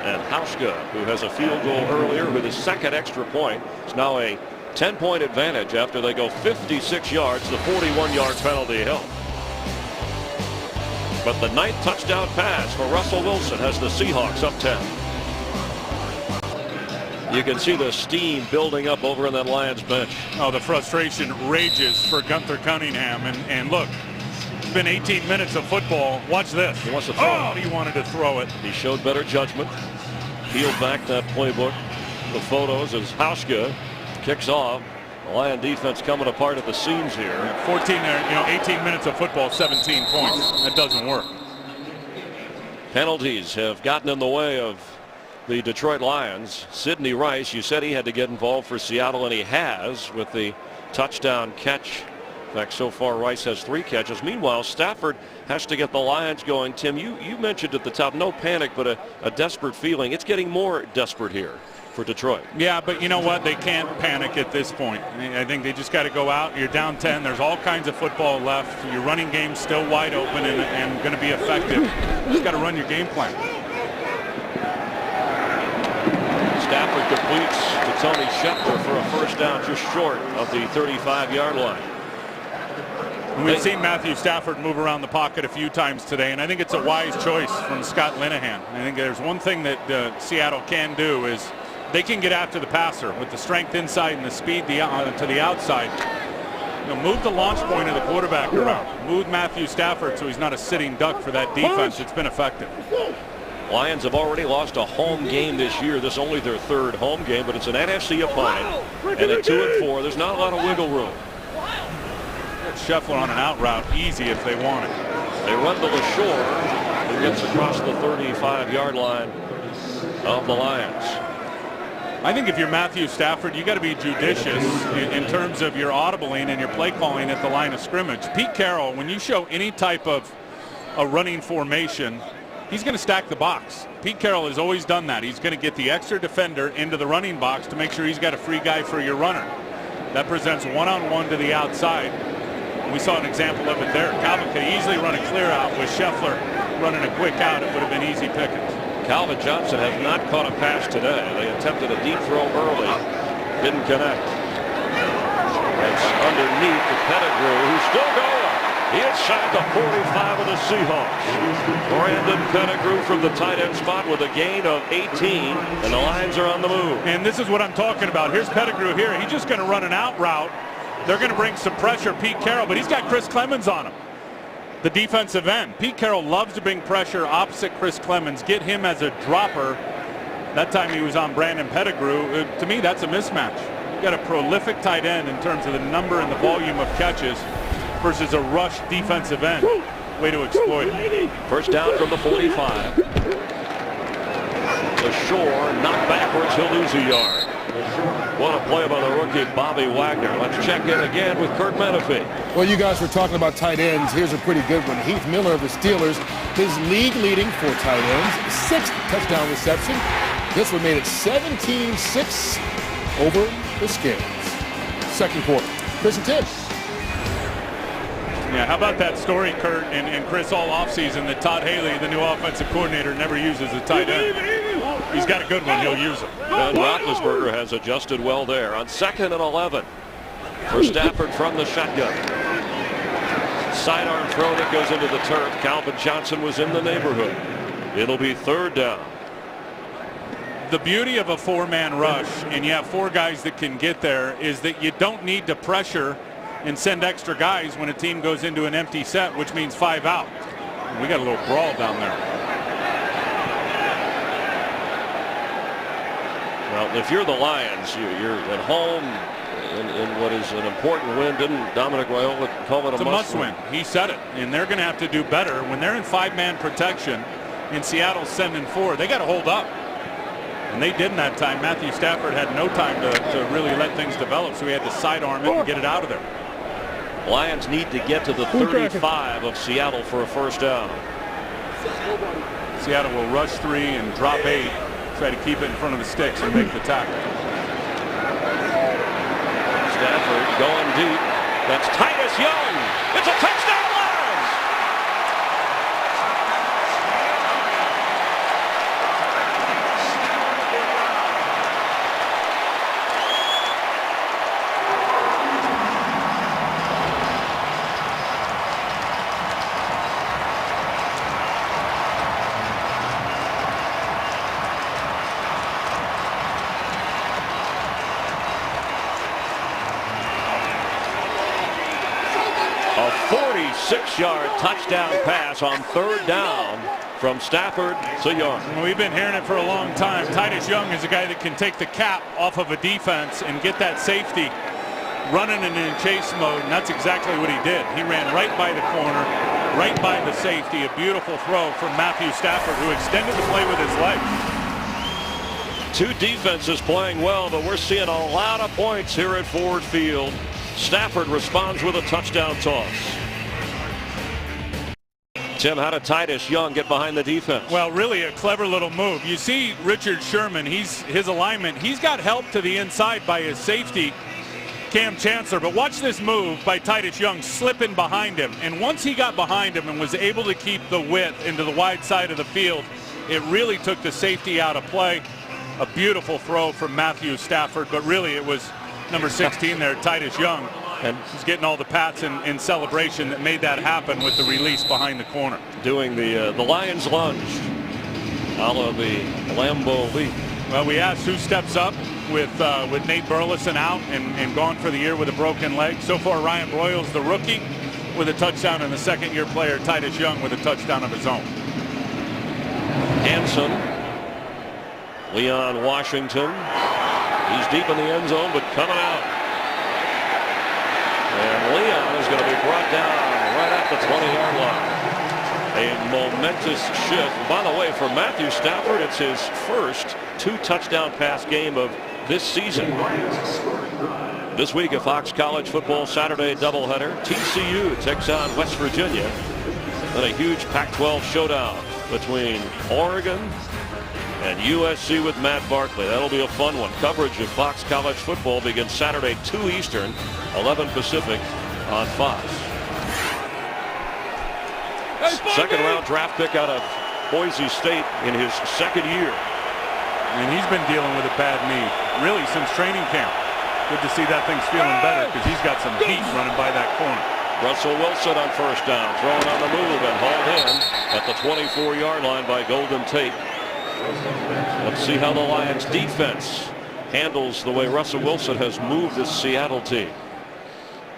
[SPEAKER 1] and Hauschka, who has a field goal earlier with his second extra point. It's now a 10-point advantage after they go 56 yards. The 41-yard penalty help. But the 9th touchdown pass for Russell Wilson has the Seahawks up 10. You can see the steam building up over in that Lions bench.
[SPEAKER 2] Oh, the frustration rages for Gunther Cunningham. And look, it's been 18 minutes of football. Watch this.
[SPEAKER 1] He wants to throw.
[SPEAKER 2] Oh, he wanted to throw it.
[SPEAKER 1] He showed better judgment. Peeled back that playbook. The photos as Hauschka kicks off. The Lion defense coming apart at the seams here.
[SPEAKER 2] 18 minutes of football, 17 points. That doesn't work.
[SPEAKER 1] Penalties have gotten in the way of the Detroit Lions. Sidney Rice, you said he had to get involved for Seattle, and he has with the touchdown catch. In fact, so far Rice has 3 catches. Meanwhile, Stafford has to get the Lions going. Tim, you mentioned at the top, no panic, but a desperate feeling. It's getting more desperate here for Detroit.
[SPEAKER 2] Yeah, but you know what? They can't panic at this point. I think they just got to go out. You're down 10. There's all kinds of football left. Your running game's still wide open and going to be effective. You just got to run your game plan.
[SPEAKER 1] Stafford completes to Tony Shepler for a first down just short of the 35-yard line.
[SPEAKER 2] We've seen Matthew Stafford move around the pocket a few times today, and I think it's a wise choice from Scott Linehan. I think there's one thing that Seattle can do is they can get after the passer with the strength inside and the speed to the outside. Move the launch point of the quarterback around. Move Matthew Stafford so he's not a sitting duck for that defense. It's been effective.
[SPEAKER 1] Lions have already lost a home game this year. This is only their 3rd home game, but it's an NFC opponent. And at 2-4, there's not a lot of wiggle room.
[SPEAKER 2] Scheffler on an out route, easy if they want it.
[SPEAKER 1] They run to LaShore, who gets across the 35-yard line of the Lions.
[SPEAKER 2] I think if you're Matthew Stafford, you got to be judicious in terms of your audibling and your play calling at the line of scrimmage. Pete Carroll, when you show any type of a running formation, he's going to stack the box. Pete Carroll has always done that. He's going to get the extra defender into the running box to make sure he's got a free guy for your runner. That presents one-on-one to the outside. We saw an example of it there. Calvin could easily run a clear out with Scheffler running a quick out. It would have been easy pickings. Calvin
[SPEAKER 1] Johnson has not caught a pass today. They attempted a deep throw early. Didn't connect. It's underneath to Pettigrew, who's still going. He inside the 45 of the Seahawks. Brandon Pettigrew from the tight end spot with a gain of 18, and the Lions are on the move.
[SPEAKER 2] And this is what I'm talking about. Here's Pettigrew here. He's just going to run an out route. They're going to bring some pressure, Pete Carroll, but he's got Chris Clemens on him, the defensive end. Pete Carroll loves to bring pressure opposite Chris Clemens, get him as a dropper. That time he was on Brandon Pettigrew. To me, that's a mismatch. You've got a prolific tight end in terms of the number and the volume of catches versus a rush defensive end. Way to exploit it.
[SPEAKER 1] First down from the 45. LaShore knocked backwards. He'll lose a yard. What a play by the rookie, Bobby Wagner. Let's check in again with Kurt Menefee.
[SPEAKER 5] Well, you guys were talking about tight ends. Here's a pretty good one. Heath Miller of the Steelers, his league-leading 4 tight ends, 6th touchdown reception. This one made it 17-6 over the Skins. Second quarter. Chris and Tim.
[SPEAKER 2] Yeah, how about that story, Kurt and Chris, all offseason that Todd Haley, the new offensive coordinator, never uses a tight end. He's got a good one. He'll use it.
[SPEAKER 1] And Roethlisberger has adjusted well there on 2nd and 11 for Stafford from the shotgun. Sidearm throw that goes into the turf. Calvin Johnson was in the neighborhood. It'll be 3rd down.
[SPEAKER 2] The beauty of a 4-man rush, and you have 4 guys that can get there, is that you don't need to pressure and send extra guys when a team goes into an empty set, which means 5 out. We got a little brawl down there.
[SPEAKER 1] Well, if you're the Lions, you're at home in what is an important win. Didn't Dominic Raiola call it a must-win?
[SPEAKER 2] He said it, and they're going to have to do better. When they're in 5-man protection and Seattle's sending 4, they got to hold up. And they didn't that time. Matthew Stafford had no time to really let things develop, so he had to sidearm it and get it out of there.
[SPEAKER 1] Lions need to get to the 35 of Seattle for a first down.
[SPEAKER 2] Seattle will rush 3 and drop 8. Try to keep it in front of the sticks and make the tackle.
[SPEAKER 1] Stafford going deep. That's Titus Young. It's a touchdown, Lions! A 46-yard touchdown pass on third down from Stafford to Young.
[SPEAKER 2] We've been hearing it for a long time. Titus Young is a guy that can take the cap off of a defense and get that safety running in chase mode, and that's exactly what he did. He ran right by the corner, right by the safety. A beautiful throw from Matthew Stafford, who extended the play with his legs.
[SPEAKER 1] Two defenses playing well, but we're seeing a lot of points here at Ford Field. Stafford responds with a touchdown toss. Tim, how did Titus Young get behind the defense?
[SPEAKER 2] Well, really a clever little move. You see Richard Sherman, his alignment, he's got help to the inside by his safety, Cam Chancellor. But watch this move by Titus Young slipping behind him. And once he got behind him and was able to keep the width into the wide side of the field, it really took the safety out of play. A beautiful throw from Matthew Stafford, but really it was number 16 there, Titus Young. And he's getting all the pats in celebration that made that happen with the release behind the corner.
[SPEAKER 1] Doing the Lions lunge, a la the Lambeau Leap.
[SPEAKER 2] Well, we asked who steps up with Nate Burleson out and gone for the year with a broken leg. So far, Ryan Broyles, the rookie, with a touchdown, and the second-year player, Titus Young, with a touchdown of his own.
[SPEAKER 1] Hanson, Leon Washington. He's deep in the end zone, but coming out. And Leon is going to be brought down right at the 20-yard line. A momentous shift. By the way, for Matthew Stafford, it's his first 2-touchdown pass game of this season. This week, a Fox College football Saturday doubleheader. TCU takes on West Virginia. Then a huge Pac-12 showdown between Oregon and USC with Matt Barkley. That'll be a fun one. Coverage of Fox College football begins Saturday 2 Eastern, 11 Pacific on Fox. Second round draft pick out of Boise State in his second year.
[SPEAKER 2] And he's been dealing with a bad knee really since training camp. Good to see that thing's feeling better because he's got some heat running by that corner.
[SPEAKER 1] Russell Wilson on first down, throwing on the move and hauled in at the 24-yard line by Golden Tate. Let's see how the Lions defense handles the way Russell Wilson has moved this Seattle team.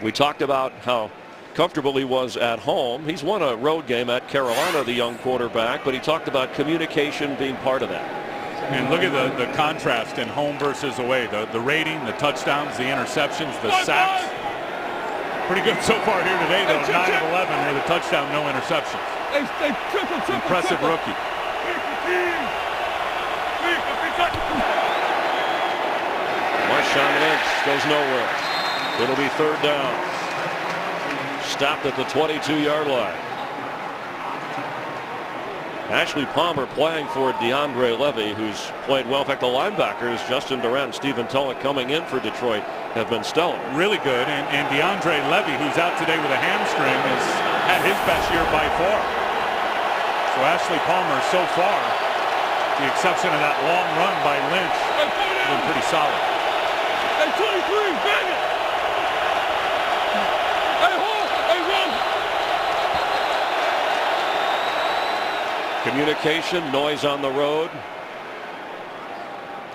[SPEAKER 1] We talked about how comfortable he was at home. He's won a road game at Carolina, the young quarterback, but he talked about communication being part of that.
[SPEAKER 2] And look at the contrast in home versus away. The rating, the touchdowns, the interceptions, the sacks. Pretty good so far here today, though. 9 of 11 with a touchdown, no interceptions. Impressive rookie.
[SPEAKER 1] Marshawn Lynch goes nowhere. It'll be third down. Stopped at the 22-yard line. Ashley Palmer playing for DeAndre Levy, who's played well. In fact, the linebackers, Justin Durant and Stephen Tulloch, coming in for Detroit, have been stellar.
[SPEAKER 2] Really good. And DeAndre Levy, who's out today with a hamstring, has had his best year by far. So Ashley Palmer, so far, the exception of that long run by Lynch, has been pretty solid.
[SPEAKER 4] Hey, 23, bang it! Hey, hold! Hey, run!
[SPEAKER 1] Communication, noise on the road.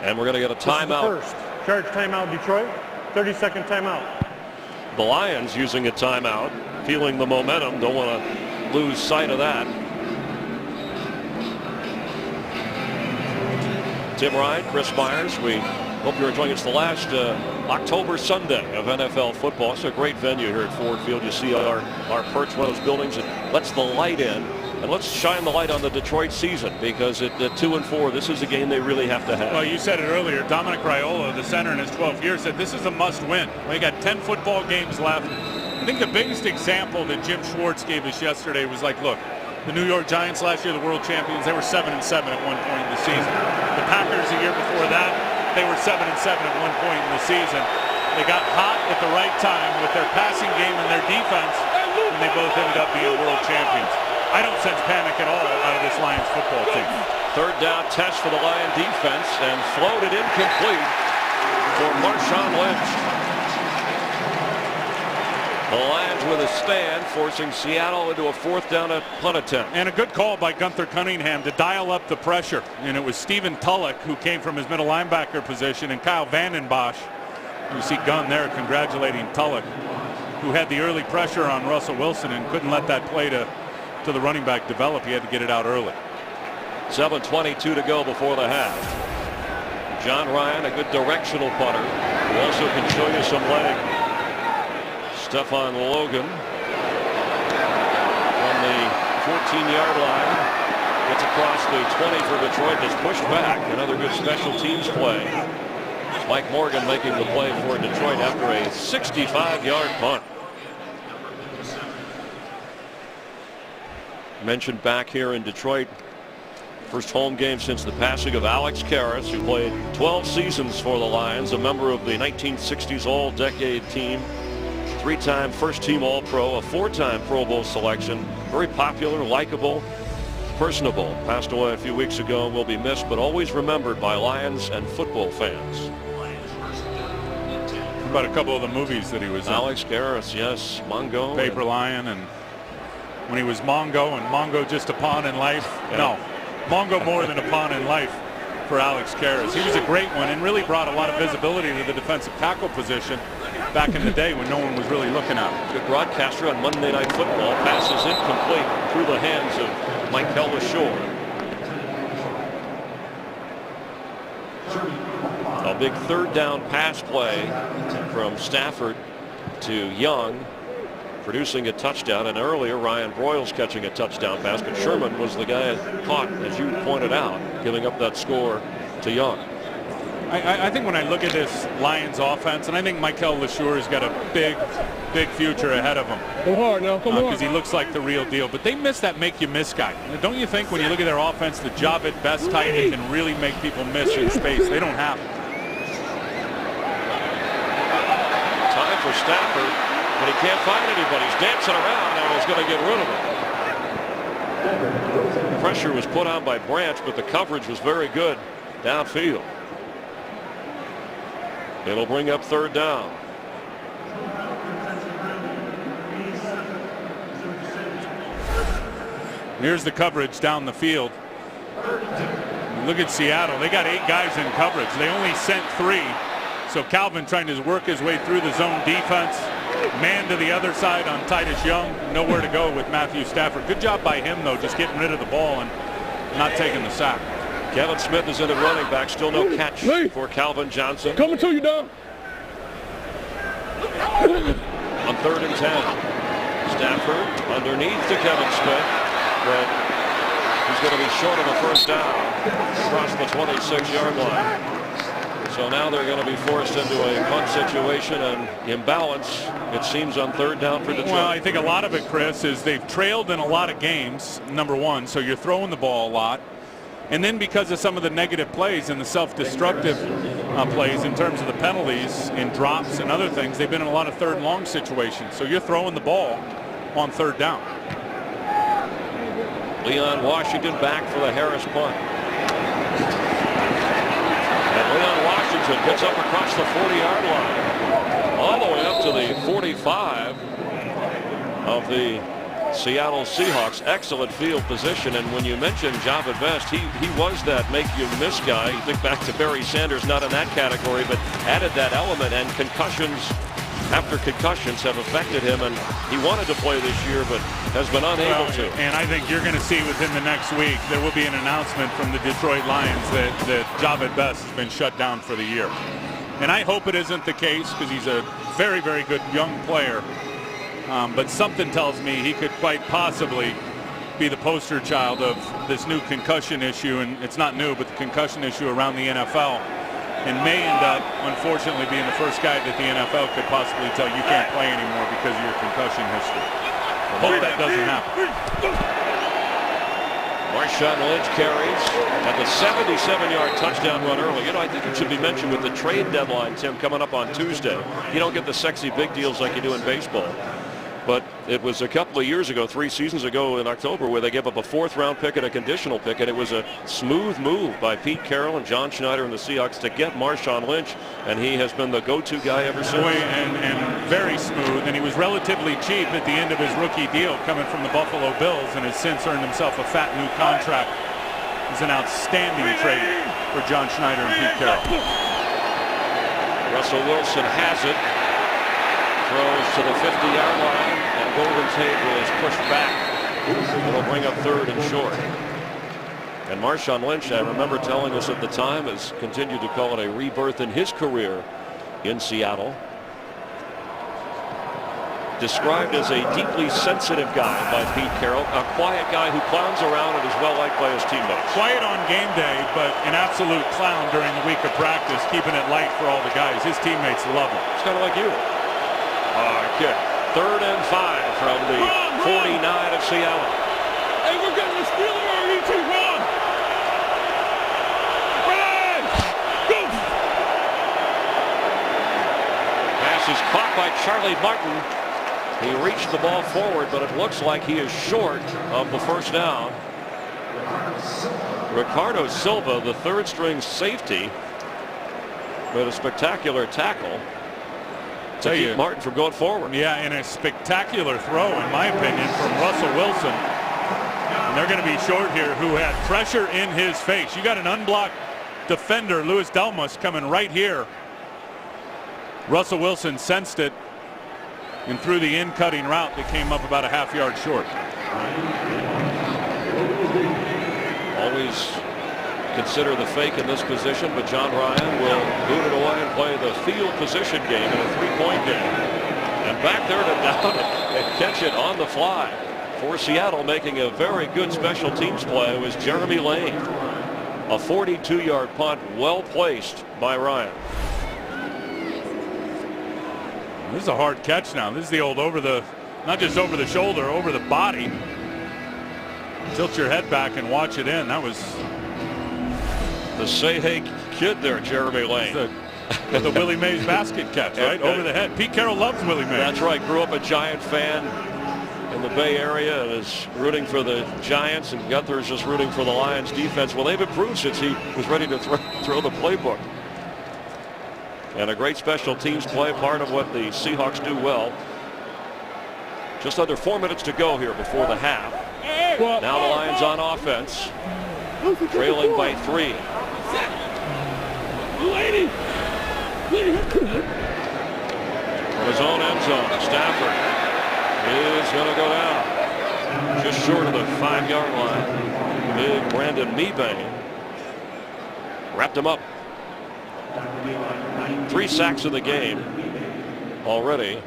[SPEAKER 1] And we're going to get a timeout.
[SPEAKER 3] First charge timeout, Detroit. 30-second timeout.
[SPEAKER 1] The Lions using a timeout, feeling the momentum. Don't want to lose sight of that. Tim Ryan, Chris Myers, we hope you're enjoying. It's the last October Sunday of NFL football. It's a great venue here at Ford Field. You see our perch, one of those buildings that lets the light in. And let's shine the light on the Detroit season, because at 2-4, this is a game they really have to have.
[SPEAKER 2] Well, you said it earlier. Dominic Raiola, the center in his 12th year, said this is a must-win. We got 10 football games left. I think the biggest example that Jim Schwartz gave us yesterday was like, look, the New York Giants last year, the world champions, they were 7-7 at one point in the season. The Packers the year before that, they were 7-7 at one point in the season. They got hot at the right time with their passing game and their defense, and they both ended up being world champions. I don't sense panic at all out of this Lions football team.
[SPEAKER 1] Third down test for the Lion defense, and floated incomplete for Marshawn Lynch. The Lions with a stand, forcing Seattle into a fourth down at punt attempt.
[SPEAKER 2] And a good call by Gunther Cunningham to dial up the pressure. And it was Stephen Tulloch who came from his middle linebacker position, and Kyle Vandenbosch. You see Gunn there congratulating Tulloch, who had the early pressure on Russell Wilson and couldn't let that play to the running back develop. He had to get it out early.
[SPEAKER 1] 7:22 to go before the half. John Ryan, a good directional punter, who also can show you some leg. Stephon Logan from the 14-yard line gets across the 20 for Detroit. Is pushed back. Another good special teams play. Mike Morgan making the play for Detroit after a 65-yard punt. Mentioned back here in Detroit, first home game since the passing of Alex Karras, who played 12 seasons for the Lions, a member of the 1960s All-Decade team, 3-time first-team All-Pro, a 4-time Pro Bowl selection, very popular, likable, personable. Passed away a few weeks ago and will be missed, but always remembered by Lions and football fans.
[SPEAKER 2] About a couple of the movies that he was in.
[SPEAKER 1] Alex Karras, yes, Mongo.
[SPEAKER 2] Paper Lion, and when he was Mongo, and Mongo just a pawn in life. Yeah. No, Mongo more than a pawn in life for Alex Karras. He was a great one and really brought a lot of visibility to the defensive tackle position back in the day when no one was really looking at him. Good
[SPEAKER 1] broadcaster on Monday Night Football. Passes incomplete through the hands of Michael LaShore. A big third down pass play from Stafford to Young, producing a touchdown. And earlier Ryan Broyles catching a touchdown pass, but Sherman was the guy caught, as you pointed out, giving up that score to Young.
[SPEAKER 2] I think when I look at this Lions offense, and I think Michael LaShore has got a big future ahead of him.
[SPEAKER 4] Come hard now, come on.
[SPEAKER 2] Because he looks like the real deal. But they miss that make you miss guy. Don't you think when you look at their offense, the Javed Best type that can really make people miss in space? They don't have it.
[SPEAKER 1] Time for Stafford, but he can't find anybody. He's dancing around and he's going to get rid of it. Pressure was put on by Branch, but the coverage was very good downfield. It'll bring up third down.
[SPEAKER 2] Here's the coverage down the field. Look at Seattle. They got 8 guys in coverage. They only sent 3. So Calvin trying to work his way through the zone defense. Man to the other side on Titus Young. Nowhere to go with Matthew Stafford. Good job by him, though, just getting rid of the ball and not taking the sack.
[SPEAKER 1] Kevin Smith is in at running back. Still no catch for Calvin Johnson.
[SPEAKER 4] Coming to you, Dom.
[SPEAKER 1] On 3rd and 10. Stafford underneath to Kevin Smith, but he's going to be short of the first down across the 26-yard line. So now they're going to be forced into a punt situation and imbalance, it seems, on third down for Detroit.
[SPEAKER 2] Well, I think a lot of it, Chris, is they've trailed in a lot of games, number one, so you're throwing the ball a lot. And then because of some of the negative plays and the self-destructive plays in terms of the penalties and drops and other things, they've been in a lot of third and long situations. So you're throwing the ball on third down.
[SPEAKER 1] Leon Washington back for the Harris punt. And Leon Washington gets up across the 40-yard line, all the way up to the 45 of the Seattle Seahawks. Excellent field position. And when you mentioned Javed Best, he was that make you miss guy. You think back to Barry Sanders, not in that category, but added that element, and concussions after concussions have affected him, and he wanted to play this year but has been unable to.
[SPEAKER 2] And I think you're going to see within the next week there will be an announcement from the Detroit Lions that Javed Best has been shut down for the year. And I hope it isn't the case, because he's a very, very good young player. But something tells me he could quite possibly be the poster child of this new concussion issue. And it's not new, but the concussion issue around the NFL. and may end up, unfortunately, being the first guy that the NFL could possibly tell you can't play anymore because of your concussion history. I hope that doesn't happen.
[SPEAKER 1] Marshawn Lynch carries at the 77-yard touchdown run early. You know, I think it should be mentioned with the trade deadline, Tim, coming up on Tuesday. You don't get the sexy big deals like you do in baseball. But it was a couple of years ago, 3 seasons ago in October, where they gave up a 4th-round pick and a conditional pick, and it was a smooth move by Pete Carroll and John Schneider and the Seahawks to get Marshawn Lynch, and he has been the go-to guy ever since.
[SPEAKER 2] And very smooth, and he was relatively cheap at the end of his rookie deal coming from the Buffalo Bills, and has since earned himself a fat new contract. It's an outstanding trade for John Schneider and Pete Carroll.
[SPEAKER 1] Russell Wilson has it. Throws to the 50-yard line, and Golden Tate is pushed back. It'll bring up 3rd and short. And Marshawn Lynch, I remember telling us at the time, has continued to call it a rebirth in his career in Seattle. Described as a deeply sensitive guy by Pete Carroll, a quiet guy who clowns around and is well liked by his teammates.
[SPEAKER 2] Quiet on game day, but an absolute clown during the week of practice, keeping it light for all the guys. His teammates love him.
[SPEAKER 1] It's kind of like you. Kick. 3rd and 5 from the 49 of Seattle.
[SPEAKER 4] Hey, we're getting the Steeler RET wrong. Run! Go!
[SPEAKER 1] Pass is caught by Charlie Martin. He reached the ball forward, but it looks like he is short of the first down. Ricardo Silva, the 3rd-string safety, made a spectacular tackle to keep Martin from going forward.
[SPEAKER 2] Yeah, and a spectacular throw, in my opinion, from Russell Wilson. And they're going to be short here, who had pressure in his face. You got an unblocked defender, Louis Delmas, coming right here. Russell Wilson sensed it and threw the in-cutting route that came up about a half-yard short.
[SPEAKER 1] Always consider the fake in this position, but John Ryan will boot it away and play the field position game in a 3-point game. And back there to down and catch it on the fly for Seattle, making a very good special teams play, was Jeremy Lane. A 42-yard punt, well placed by Ryan.
[SPEAKER 2] This is a hard catch now. This is the old not just over the shoulder, over the body. Tilt your head back and watch it in. That was
[SPEAKER 1] the say-hey kid there, Jeremy Lane.
[SPEAKER 2] The Willie Mays basket catch, right? Over the head. Pete Carroll loves Willie Mays.
[SPEAKER 1] That's right. Grew up a Giant fan in the Bay Area and is rooting for the Giants, and Gunther is just rooting for the Lions defense. Well, they've improved since he was ready to throw the playbook. And a great special teams play, part of what the Seahawks do well. Just under 4 minutes to go here before the half. Now the Lions on offense, trailing by 3. From his own end zone, Stafford is going to go down just short of the 5-yard line. Big Brandon Mebane wrapped him up. 3 sacks in the game already.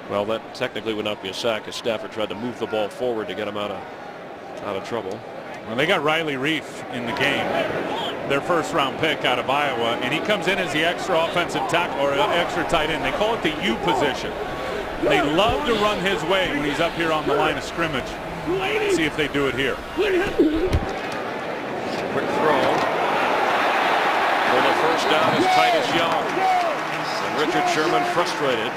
[SPEAKER 1] Well, that technically would not be a sack, as Stafford tried to move the ball forward to get him out of trouble.
[SPEAKER 2] Well, they got Riley Reif in the game, their 1st-round pick out of Iowa, and he comes in as the extra offensive tackle, or extra tight end. They call it the U position. They love to run his way when he's up here on the line of scrimmage. Let's see if they do it here.
[SPEAKER 1] Quick throw for the first down is Titus Young. And Richard Sherman frustrated.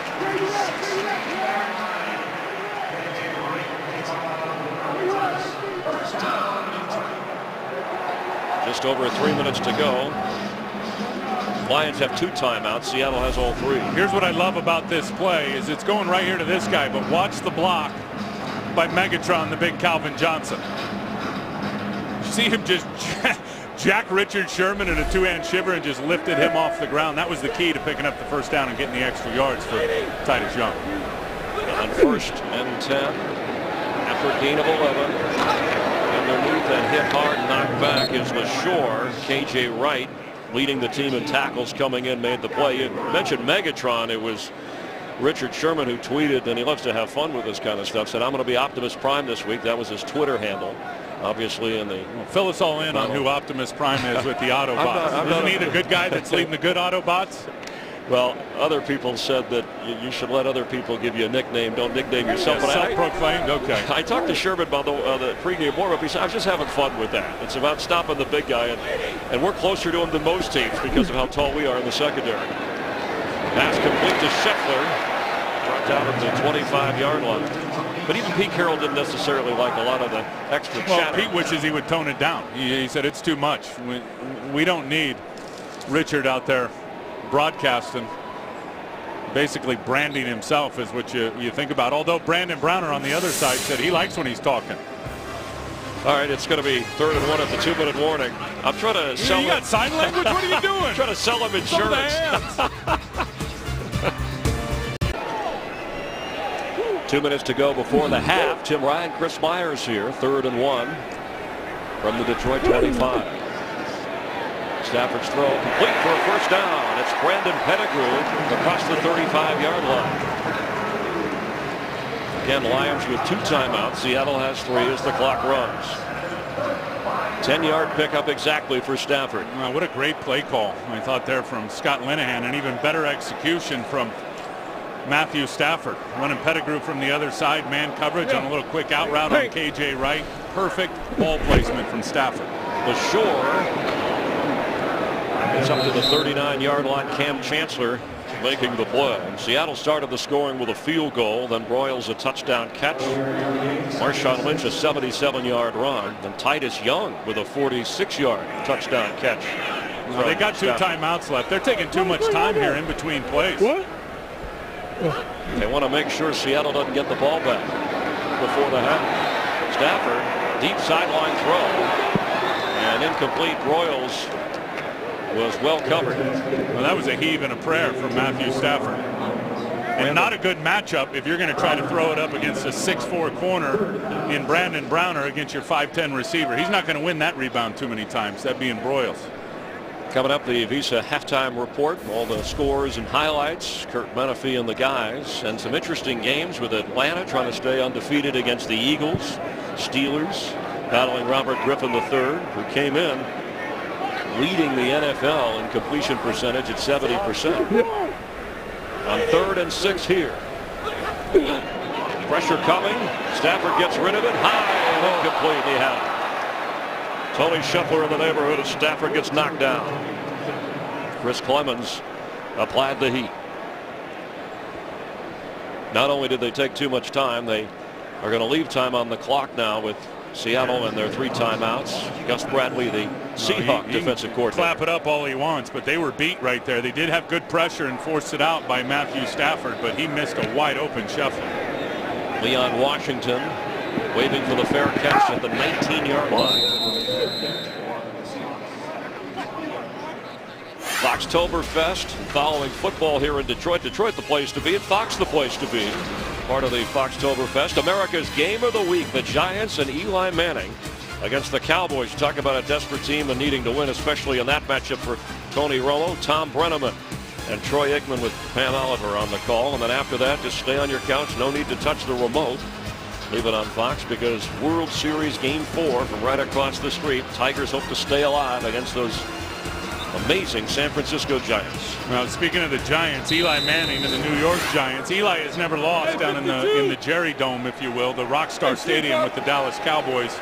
[SPEAKER 1] Just over 3 minutes to go. Lions have 2 timeouts. Seattle has all 3.
[SPEAKER 2] Here's what I love about this play is it's going right here to this guy, but watch the block by Megatron, the big Calvin Johnson. See him just jack Richard Sherman in a 2-hand shiver and just lifted him off the ground. That was the key to picking up the first down and getting the extra yards for Titus Young.
[SPEAKER 1] On 1st and 10, after gain of 11. Underneath and hit hard, knocked back is LaShore. KJ Wright leading the team in tackles, coming in, made the play. You mentioned Megatron. It was Richard Sherman, who tweeted, and he loves to have fun with this kind of stuff, said, "I'm going to be Optimus Prime this week." That was his Twitter handle. Obviously, in the
[SPEAKER 2] fill us all in on who Optimus Prime is with the Autobots. Isn't he the good guy that's leading the good Autobots?
[SPEAKER 1] Well, other people said that you should let other people give you a nickname. Don't nickname yourself.
[SPEAKER 2] Yeah, self-proclaimed. Okay.
[SPEAKER 1] I talked to Sherman about the pregame warm-up. He said, "I was just having fun with that. It's about stopping the big guy, and we're closer to him than most teams because of how tall we are in the secondary." Pass complete to Scheffler. Dropped out at the 25-yard line. But even Pete Carroll didn't necessarily like a lot of the extra chatter.
[SPEAKER 2] Pete wishes he would tone it down. He said it's too much. We don't need Richard out there broadcasting, basically branding himself is what you think about. Although Brandon Browner on the other side said he likes when he's talking.
[SPEAKER 1] All right, it's going to be 3rd and 1 at the 2-minute warning. I'm trying to sell
[SPEAKER 2] You got sign language? What are you doing?
[SPEAKER 1] I'm trying to sell him insurance. 2 minutes to go before the half. Tim Ryan, Chris Myers here. 3rd and 1 from the Detroit 25. Stafford's throw complete for a first down. It's Brandon Pettigrew across the 35-yard line. Again, Lions with 2 timeouts. Seattle has 3 as the clock runs. 10-yard pickup exactly for Stafford.
[SPEAKER 2] Well, what a great play call, I thought, there from Scott Linehan, and even better execution from Matthew Stafford. Running Pettigrew from the other side, man coverage on a little quick out route on KJ Wright. Perfect ball placement from Stafford.
[SPEAKER 1] The shore. It's up to the 39-yard line. Cam Chancellor making the play. Seattle started the scoring with a field goal, then Broyles a touchdown catch. Marshawn Lynch a 77-yard run, and Titus Young with a 46-yard touchdown catch.
[SPEAKER 2] Well, they got 2 timeouts left. They're taking too much time here in between plays.
[SPEAKER 3] What?
[SPEAKER 1] They want to make sure Seattle doesn't get the ball back before the half. Stafford, deep sideline throw, and incomplete. Broyles was well covered.
[SPEAKER 2] Well, that was a heave and a prayer from Matthew Stafford. And not a good matchup if you're going to try to throw it up against a 6'4" corner in Brandon Browner against your 5'10" receiver. He's not going to win that rebound too many times, that being Broyles.
[SPEAKER 1] Coming up, the Visa halftime report, all the scores and highlights. Kurt Menefee and the guys, and some interesting games with Atlanta trying to stay undefeated against the Eagles. Steelers battling Robert Griffin III, who came in leading the NFL in completion percentage at 70%. On 3rd and 6 here. Pressure coming. Stafford gets rid of it. High and incomplete. He had it. Tony Scheffler in the neighborhood as Stafford gets knocked down. Chris Clemens applied the heat. Not only did they take too much time, they are going to leave time on the clock now with Seattle and their 3 timeouts. Gus Bradley, the Seahawks defensive coordinator.
[SPEAKER 2] Clap it up all he wants, but they were beat right there. They did have good pressure and forced it out by Matthew Stafford, but he missed a wide open Scheffler.
[SPEAKER 1] Leon Washington waving for the fair catch at the 19-yard line. Foxtoberfest following football here in Detroit. Detroit the place to be, and Fox the place to be. Part of the Foxtoberfest. America's game of the week, the Giants and Eli Manning against the Cowboys. Talk about a desperate team and needing to win, especially in that matchup for Tony Romo, Tom Brenneman, and Troy Aikman with Pam Oliver on the call. And then after that, just stay on your couch. No need to touch the remote. Leave it on Fox because World Series Game 4 from right across the street. Tigers hope to stay alive against those amazing San Francisco Giants.
[SPEAKER 2] Well, speaking of the Giants, Eli Manning and the New York Giants. Eli has never lost down in the Jerry Dome, if you will, the Rockstar Stadium with the Dallas Cowboys.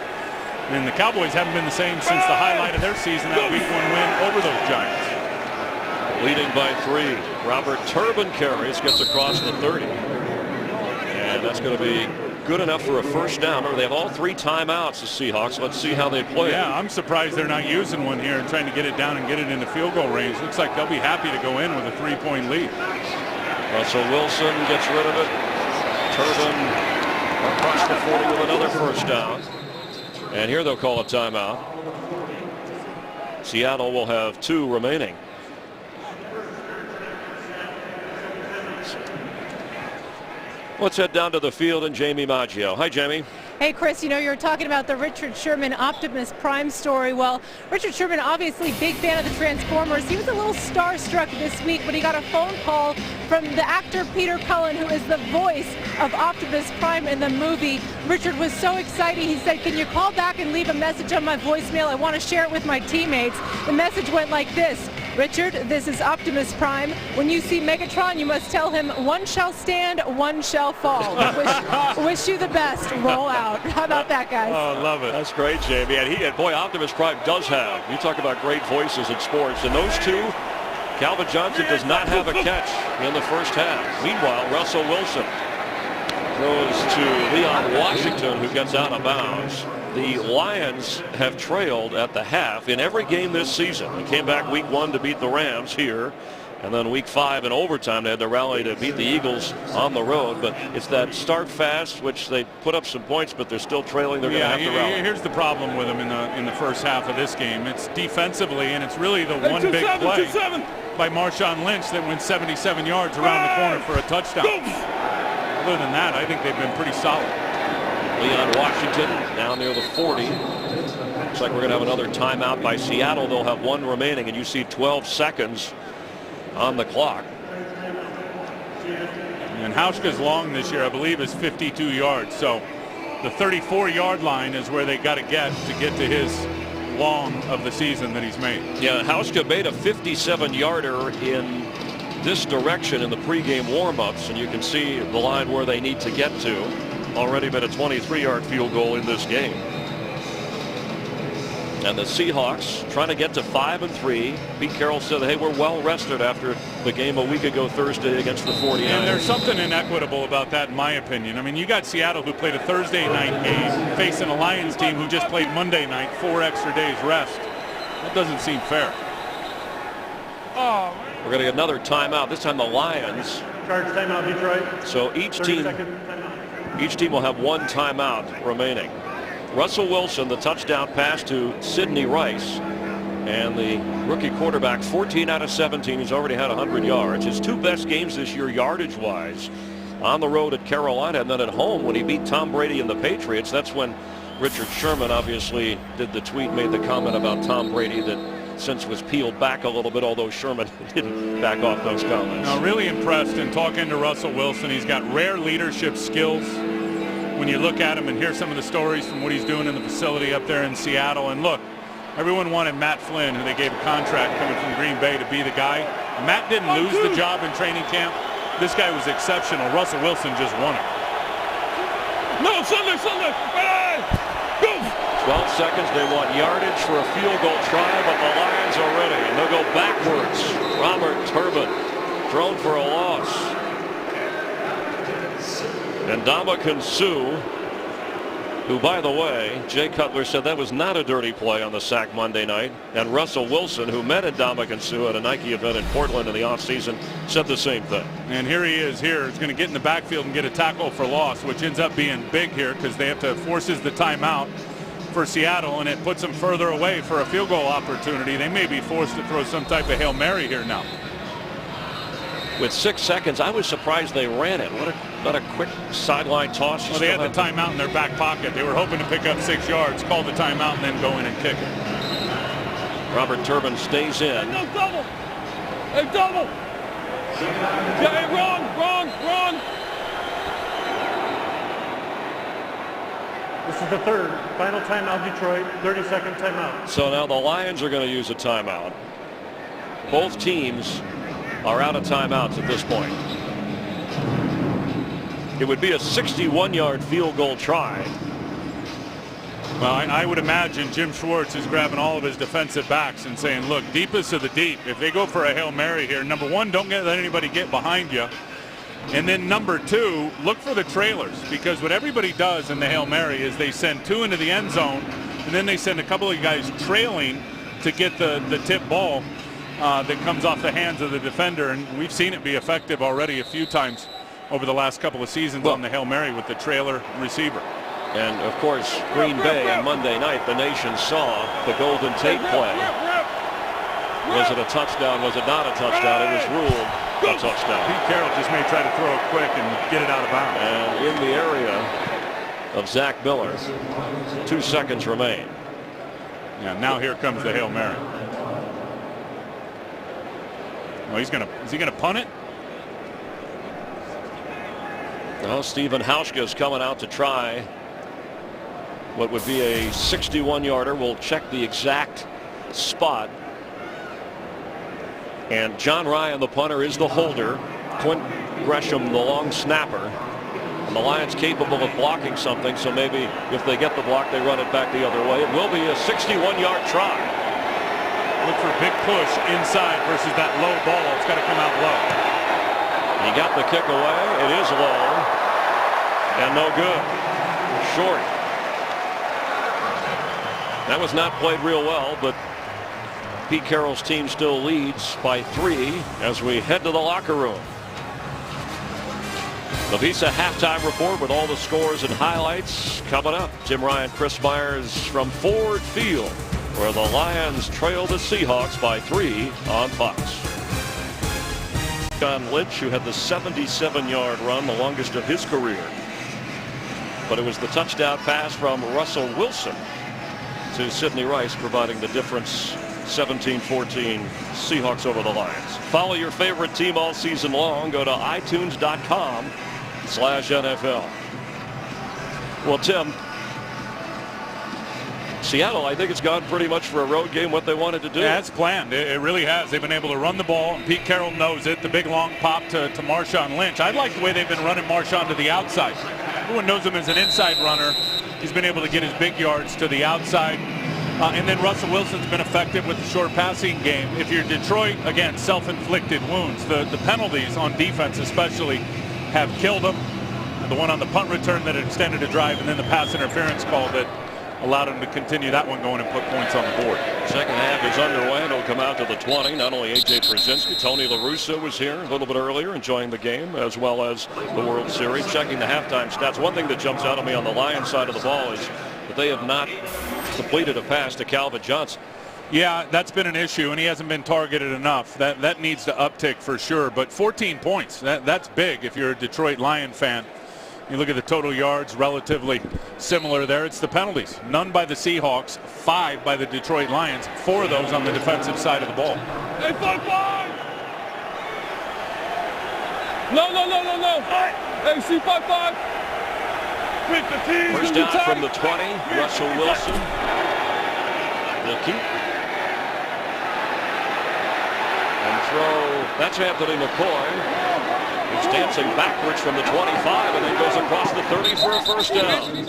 [SPEAKER 2] And the Cowboys haven't been the same since the highlight of their season, that Week 1 win over those Giants.
[SPEAKER 1] Leading by 3. Robert Turbin carries, gets across the 30. And that's going to be good enough for a first down. Remember, they have all 3 timeouts, the Seahawks. Let's see how they play.
[SPEAKER 2] Yeah, I'm surprised they're not using one here and trying to get it down and get it into field goal range. Looks like they'll be happy to go in with a 3-point lead.
[SPEAKER 1] Russell Wilson gets rid of it. Turbin across the 40 with another first down. And here they'll call a timeout. Seattle will have 2 remaining. Let's head down to the field and Jamie Maggio. Hi, Jamie.
[SPEAKER 7] Hey, Chris, you know, you were talking about the Richard Sherman Optimus Prime story. Well, Richard Sherman, obviously big fan of the Transformers. He was a little starstruck this week when he got a phone call from the actor Peter Cullen, who is the voice of Optimus Prime in the movie. Richard was so excited. He said, "Can you call back and leave a message on my voicemail? I want to share it with my teammates." The message went like this: "Richard, this is Optimus Prime. When you see Megatron, you must tell him, one shall stand, one shall fall. Wish you the best. Roll out." How about that, guys?
[SPEAKER 2] Oh, love it.
[SPEAKER 1] That's great, Jamie. And boy, Optimus Prime does have, you talk about great voices in sports, and those two, Calvin Johnson does not have a catch in the first half. Meanwhile, Russell Wilson throws to Leon Washington, who gets out of bounds. The Lions have trailed at the half in every game this season. They came back week 1 to beat the Rams here. And then week 5 in overtime, they had to rally to beat the Eagles on the road. But it's that start fast, which they put up some points, but they're still trailing. They're going to have to rally.
[SPEAKER 2] Here's the problem with them in the first half of this game. It's defensively, and it's really the one big play by Marshawn Lynch that went 77 yards around the corner for a touchdown. Other than that, I think they've been pretty solid.
[SPEAKER 1] Leon Washington down near the 40. Looks like we're going to have another timeout by Seattle. They'll have 1 remaining, and you see 12 seconds on the clock.
[SPEAKER 2] And Hauschka's long this year, I believe, is 52 yards. So the 34-yard line is where they got to get to his long of the season that he's made.
[SPEAKER 1] Yeah, Hauschka made a 57-yarder in this direction in the pregame warm-ups, and you can see the line where they need to get to. Already been a 23-yard field goal in this game. And the Seahawks trying to get to 5-3. Pete Carroll said, hey, we're well rested after the game a week ago Thursday against the 49ers.
[SPEAKER 2] And there's something inequitable about that, in my opinion. I mean, you got Seattle, who played a Thursday night game, facing a Lions team who just played Monday night, 4 extra days rest. That doesn't seem fair.
[SPEAKER 1] We're going to get another timeout. This time the Lions.
[SPEAKER 3] Charge timeout, Detroit.
[SPEAKER 1] So each team will have 1 timeout remaining. Russell Wilson, the touchdown pass to Sidney Rice, and the rookie quarterback, 14 out of 17. He's already had 100 yards. His 2 best games this year yardage-wise, on the road at Carolina and then at home when he beat Tom Brady and the Patriots. That's when Richard Sherman obviously did the tweet, made the comment about Tom Brady that since was peeled back a little bit, although Sherman didn't back off those comments.
[SPEAKER 2] Now, really impressed in talking to Russell Wilson. He's got rare leadership skills. When you look at him and hear some of the stories from what he's doing in the facility up there in Seattle. And look, everyone wanted Matt Flynn, who they gave a contract coming from Green Bay, to be the guy. Matt didn't lose the job in training camp. This guy was exceptional. Russell Wilson just won it.
[SPEAKER 4] No, Sunday.
[SPEAKER 1] 12 seconds. They want yardage for a field goal try, but the Lions are ready. And they'll go backwards. Robert Turbin thrown for a loss. And Ndamukong Suh, who, by the way, Jay Cutler said that was not a dirty play on the sack Monday night. And Russell Wilson, who met Ndamukong Suh at a Nike event in Portland in the offseason, said the same thing.
[SPEAKER 2] And here he is here. He's going to get in the backfield and get a tackle for loss, which ends up being big here because they have to forces the timeout for Seattle, and it puts them further away for a field goal opportunity. They may be forced to throw some type of Hail Mary here now.
[SPEAKER 1] With 6 seconds, I was surprised they ran it. What a quick sideline toss.
[SPEAKER 2] Well, they had the timeout in their back pocket. They were hoping to pick up 6 yards, call the timeout, and then go in and kick it.
[SPEAKER 1] Robert Turbin stays in.
[SPEAKER 4] No, double. Hey, double. Yeah, wrong.
[SPEAKER 3] This is the 3rd final timeout, Detroit. 30-second timeout.
[SPEAKER 1] So now the Lions are going to use a timeout. Both teams are out of timeouts at this point. It would be a 61-yard field goal try.
[SPEAKER 2] Well, I would imagine Jim Schwartz is grabbing all of his defensive backs and saying, look, deepest of the deep. If they go for a Hail Mary here, number 1, don't let anybody get behind you. And then number 2, look for the trailers, because what everybody does in the Hail Mary is they send 2 into the end zone, and then they send a couple of guys trailing to get the tip ball that comes off the hands of the defender. And we've seen it be effective already a few times over the last couple of seasons on the Hail Mary with the trailer receiver.
[SPEAKER 1] And, of course, Green Bay on Monday night, the nation saw the Golden Tate play. Was it a touchdown? Was it not a touchdown? It was ruled a touchdown.
[SPEAKER 2] Pete Carroll just may try to throw it quick and get it out of bounds.
[SPEAKER 1] And in the area of Zach Miller. 2 seconds remain.
[SPEAKER 2] Yeah, now here comes the Hail Mary. Well, is he gonna punt it?
[SPEAKER 1] Well, Stephen Hauschka is coming out to try what would be a 61-yarder. We'll check the exact spot. And John Ryan, the punter, is the holder. Clint Gresham, the long snapper. And the Lions capable of blocking something, so maybe if they get the block, they run it back the other way. It will be a 61-yard try.
[SPEAKER 2] Look for a big push inside versus that low ball. It's got to come out low.
[SPEAKER 1] He got the kick away. It is low. And no good. Short. That was not played real well, but Pete Carroll's team still leads by 3 as we head to the locker room. The Visa halftime report with all the scores and highlights coming up. Jim Ryan, Chris Myers from Ford Field, where the Lions trail the Seahawks by 3 on Fox. John Lynch, who had the 77-yard run, the longest of his career. But it was the touchdown pass from Russell Wilson to Sidney Rice, providing the difference. 17-14 Seahawks over the Lions. Follow your favorite team all season long. Go to itunes.com/NFL. Well, Tim, Seattle, I think it's gone pretty much for a road game what they wanted to do.
[SPEAKER 2] Yeah, it's planned. It really has. They've been able to run the ball. Pete Carroll knows it. The big long pop to Marshawn Lynch. I like the way they've been running Marshawn to the outside. Everyone knows him as an inside runner. He's been able to get his big yards to the outside. And then Russell Wilson's been effective with the short passing game. If you're Detroit, again, self-inflicted wounds. The penalties on defense especially have killed them. The one on the punt return that extended a drive, and then the pass interference call that allowed him to continue that one going and put points on the board.
[SPEAKER 1] Second half is underway, and it'll come out to the 20. Not only A.J. Brzezinski, Tony La Russa was here a little bit earlier enjoying the game, as well as the World Series. Checking the halftime stats. One thing that jumps out at me on the Lions side of the ball is that they have not completed a pass to Calvin Johnson.
[SPEAKER 2] Yeah, that's been an issue, and he hasn't been targeted enough. That needs to uptick for sure. But 14 points, that's big if you're a Detroit Lion fan. You look at the total yards, relatively similar there. It's the penalties. None by the Seahawks, 5 by the Detroit Lions, 4 of those on the defensive side of the ball.
[SPEAKER 4] Hey, 5-5! No. Hey, C-5-5!
[SPEAKER 1] First down from the 20, Russell Wilson. They'll keep. And throw. That's Anthony McCoy. He's dancing backwards from the 25 and then goes across the 30 for a first down.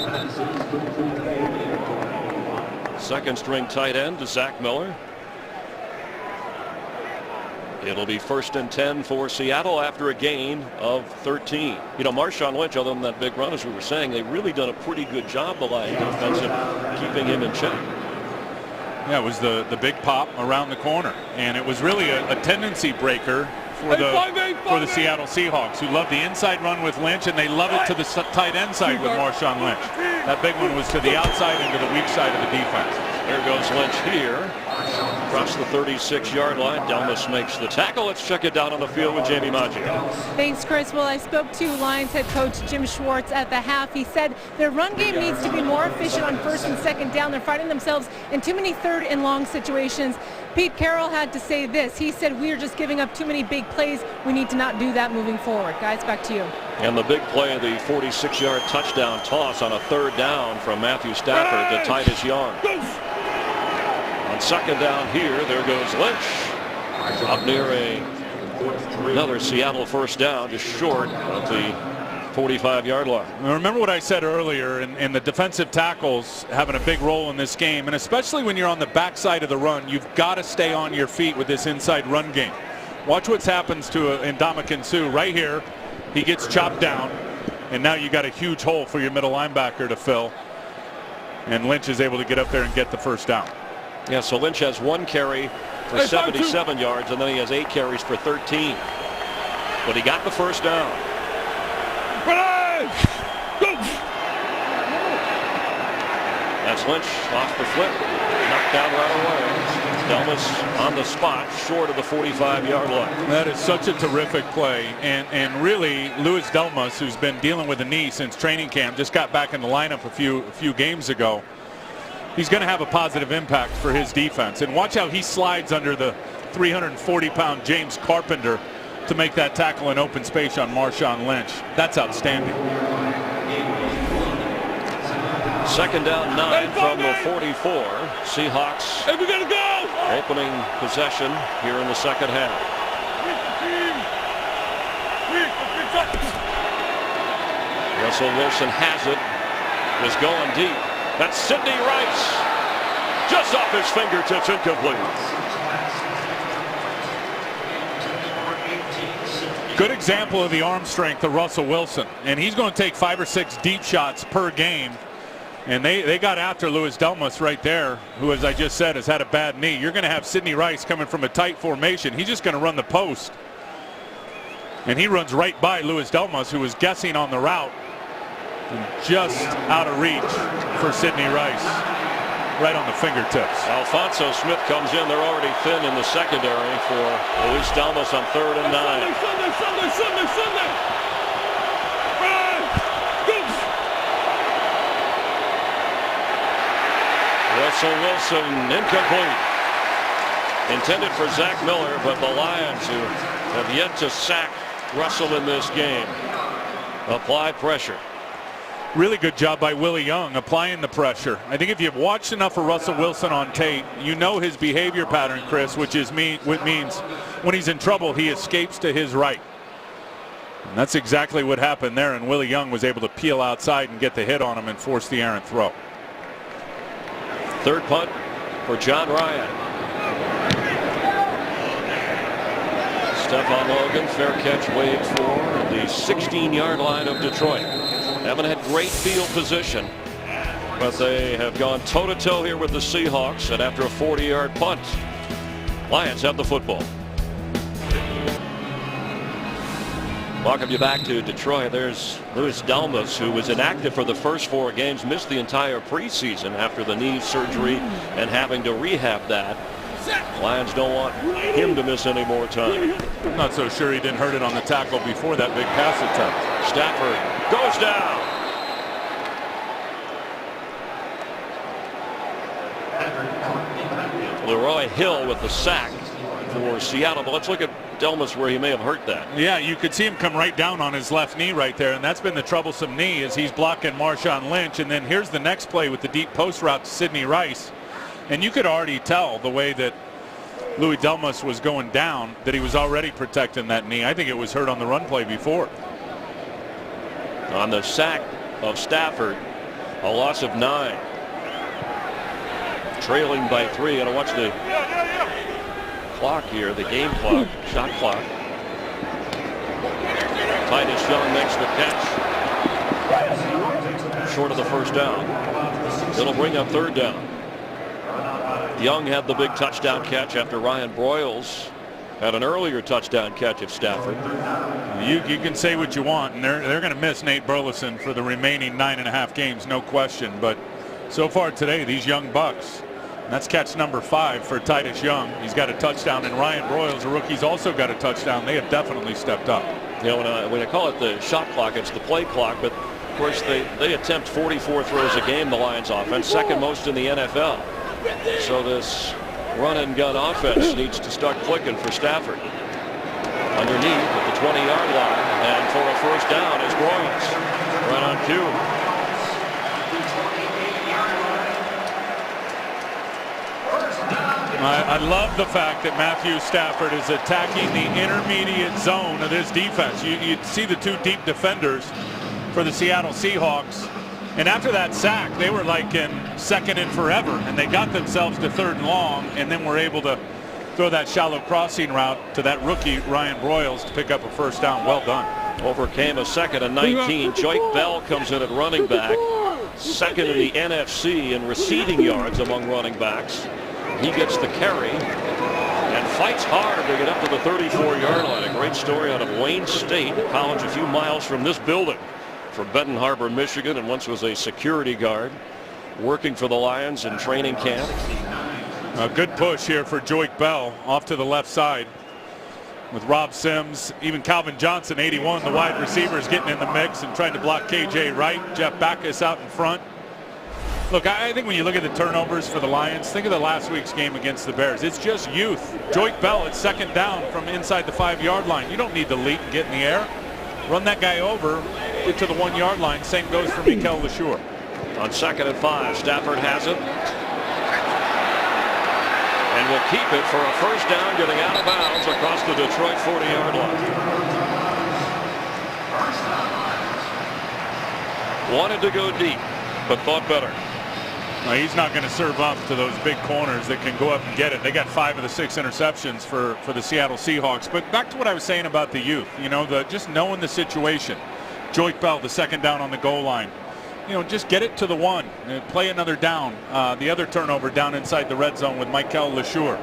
[SPEAKER 1] Second string tight end to Zach Miller. It'll be 1st and 10 for Seattle after a gain of 13. You know, Marshawn Lynch, other than that big run, as we were saying, they've really done a pretty good job, the Lions defense, of keeping him in check.
[SPEAKER 2] Yeah, it was the big pop around the corner, and it was really a tendency breaker for the Seattle Seahawks, who love the inside run with Lynch, and they love it to the tight end side with Marshawn Lynch. That big one was to the outside and to the weak side of the defense.
[SPEAKER 1] There goes Lynch here. Across the 36-yard line. Delmas makes the tackle. Let's check it down on the field with Jamie Maggio.
[SPEAKER 7] Thanks, Chris. Well, I spoke to Lions head coach Jim Schwartz at the half. He said their run game needs to be more efficient on 1st and 2nd down. They're finding themselves in too many 3rd and long situations. Pete Carroll had to say this. He said, we are just giving up too many big plays. We need to not do that moving forward. Guys, back to you.
[SPEAKER 1] And the big play, the 46-yard touchdown toss on a 3rd down from Matthew Stafford to Titus Young. On 2nd down here, there goes Lynch. Up near another Seattle first down, just short of the 45-yard line.
[SPEAKER 2] Remember what I said earlier, in the defensive tackles having a big role in this game, and especially when you're on the backside of the run, you've got to stay on your feet with this inside run game. Watch what happens to Ndamukong Suh right here. He gets chopped down, and now you got a huge hole for your middle linebacker to fill. And Lynch is able to get up there and get the first down.
[SPEAKER 1] Yeah, so Lynch has 1 carry for 77 yards, and then he has 8 carries for 13. But he got the first down. That's Lynch off the flip. Knocked down right away. Delmas on the spot, short of the 45-yard line.
[SPEAKER 2] That is such a terrific play. And really, Louis Delmas, who's been dealing with a knee since training camp, just got back in the lineup a few games ago. He's going to have a positive impact for his defense. And watch how he slides under the 340-pound James Carpenter to make that tackle in open space on Marshawn Lynch. That's outstanding.
[SPEAKER 1] Second down 9 from the 44. Seahawks
[SPEAKER 4] Hey, we gotta go!
[SPEAKER 1] opening possession here in the second half. Russell Wilson has it. Is going deep. That's Sidney Rice. Just off his fingertips, incomplete.
[SPEAKER 2] Good example of the arm strength of Russell Wilson. And he's going to take 5 or 6 deep shots per game. And they got after Louis Delmas right there, who, as I just said, has had a bad knee. You're going to have Sidney Rice coming from a tight formation. He's just going to run the post. And he runs right by Louis Delmas, who was guessing on the route. And just out of reach for Sidney Rice. Right on the fingertips.
[SPEAKER 1] Alfonso Smith comes in. They're already thin in the secondary for Louis Delmas on 3rd and 9.
[SPEAKER 4] Sunday!
[SPEAKER 1] Russell Wilson incomplete. Intended for Zach Miller, but the Lions, who have yet to sack Russell in this game, apply pressure.
[SPEAKER 2] Really good job by Willie Young applying the pressure. I think if you've watched enough of Russell Wilson on tape, you know his behavior pattern, Chris, which means when he's in trouble, he escapes to his right. And that's exactly what happened there, and Willie Young was able to peel outside and get the hit on him and force the errant throw.
[SPEAKER 1] Third punt for John Ryan. Stephon Logan, fair catch waved for the 16-yard line of Detroit. Haven't had great field position, but they have gone toe-to-toe here with the Seahawks, and after a 40-yard punt, Lions have the football. Welcome you back to Detroit. There's Louis Delmas, who was inactive for the first 4 games, missed the entire preseason after the knee surgery and having to rehab that. Lions don't want him to miss any more time.
[SPEAKER 2] I'm not so sure he didn't hurt it on the tackle before that big pass attempt.
[SPEAKER 1] Stafford goes down. Leroy Hill with the sack for Seattle, but let's look at Delmas where he may have hurt that.
[SPEAKER 2] Yeah, you could see him come right down on his left knee right there, and that's been the troublesome knee as he's blocking Marshawn Lynch. And then here's the next play with the deep post route to Sidney Rice. And you could already tell the way that Louis Delmas was going down that he was already protecting that knee. I think it was hurt on the run play before.
[SPEAKER 1] On the sack of Stafford, a loss of 9. Trailing by 3. And watch the clock here, the game clock, shot clock. Titus Young makes the catch. Short of the first down. It'll bring up 3rd down. Young had the big touchdown catch after Ryan Broyles had an earlier touchdown catch of Stafford.
[SPEAKER 2] You can say what you want, and they're going to miss Nate Burleson for the remaining 9.5 games, no question. But so far today, these young Bucks, and that's catch number 5 for Titus Young. He's got a touchdown, and Ryan Broyles, a rookie's also got a touchdown. They have definitely stepped up.
[SPEAKER 1] You know, when I call it the shot clock, it's the play clock, but of course they attempt 44 throws a game, the Lions offense, second most in the NFL. So this run and gun offense needs to start clicking for Stafford. Underneath at the 20-yard line, and for a first down is Broyles. Right on cue.
[SPEAKER 2] I love the fact that Matthew Stafford is attacking the intermediate zone of this defense. You see the 2 deep defenders for the Seattle Seahawks. And after that sack, they were like in second and forever, and they got themselves to 3rd and long, and then were able to throw that shallow crossing route to that rookie Ryan Broyles to pick up a first down. Well done.
[SPEAKER 1] Overcame a 2nd and 19. Joyke Bell comes in at running back, second in the NFC in receiving yards among running backs. He gets the carry and fights hard to get up to the 34-yard line. A great story out of Wayne State, a college a few miles from this building, from Benton Harbor, Michigan, and once was a security guard working for the Lions in training camp.
[SPEAKER 2] A good push here for Joique Bell off to the left side with Rob Sims, even Calvin Johnson, 81, the wide receivers getting in the mix and trying to block KJ Wright. Jeff Backus out in front. Look, I think when you look at the turnovers for the Lions, think of the last week's game against the Bears. It's just youth. Joique Bell, it's second down from inside the 5-yard line. You don't need to leap and get in the air. Run that guy over, get to the 1-yard line. Same goes for Mikel LeSure.
[SPEAKER 1] On 2nd and 5, Stafford has it. And will keep it for a first down, getting out of bounds across the Detroit 40-yard line. Wanted to go deep, but thought better.
[SPEAKER 2] Now, he's not going to serve up to those big corners that can go up and get it. They got 5 of the 6 interceptions for the Seattle Seahawks. But back to what I was saying about the youth, you know, just knowing the situation. Joique Bell, the second down on the goal line. You know, just get it to the 1 and play another down. The other turnover down inside the red zone with Mikel LeSure.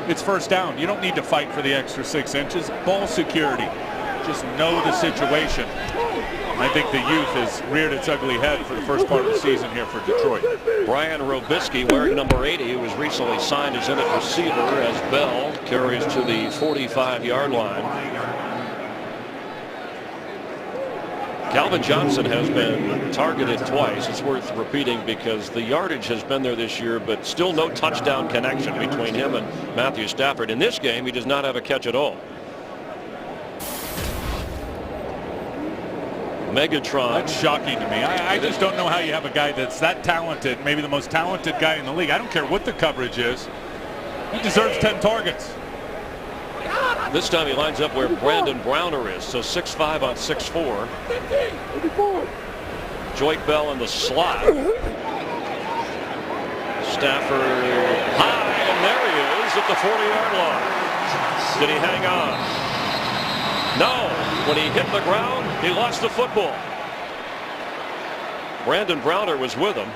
[SPEAKER 2] It's first down. You don't need to fight for the extra 6 inches. Ball security. Just know the situation. I think the youth has reared its ugly head for the first part of the season here for Detroit.
[SPEAKER 1] Brian Robisky, wearing number 80, who was recently signed as in at receiver as Bell carries to the 45-yard line. Calvin Johnson has been targeted twice. It's worth repeating because the yardage has been there this year, but still no touchdown connection between him and Matthew Stafford. In this game, he does not have a catch at all. Megatron.
[SPEAKER 2] That's shocking to me. I just don't know how you have a guy that's that talented, maybe the most talented guy in the league. I don't care what the coverage is. He deserves 10 targets.
[SPEAKER 1] This time he lines up where Brandon Browner is, so 6'5" on 6'4". Joique Bell in the slot. Stafford high, and there he is at the 40-yard line. Did he hang on? No. When he hit the ground, he lost the football. Brandon Browner was with him.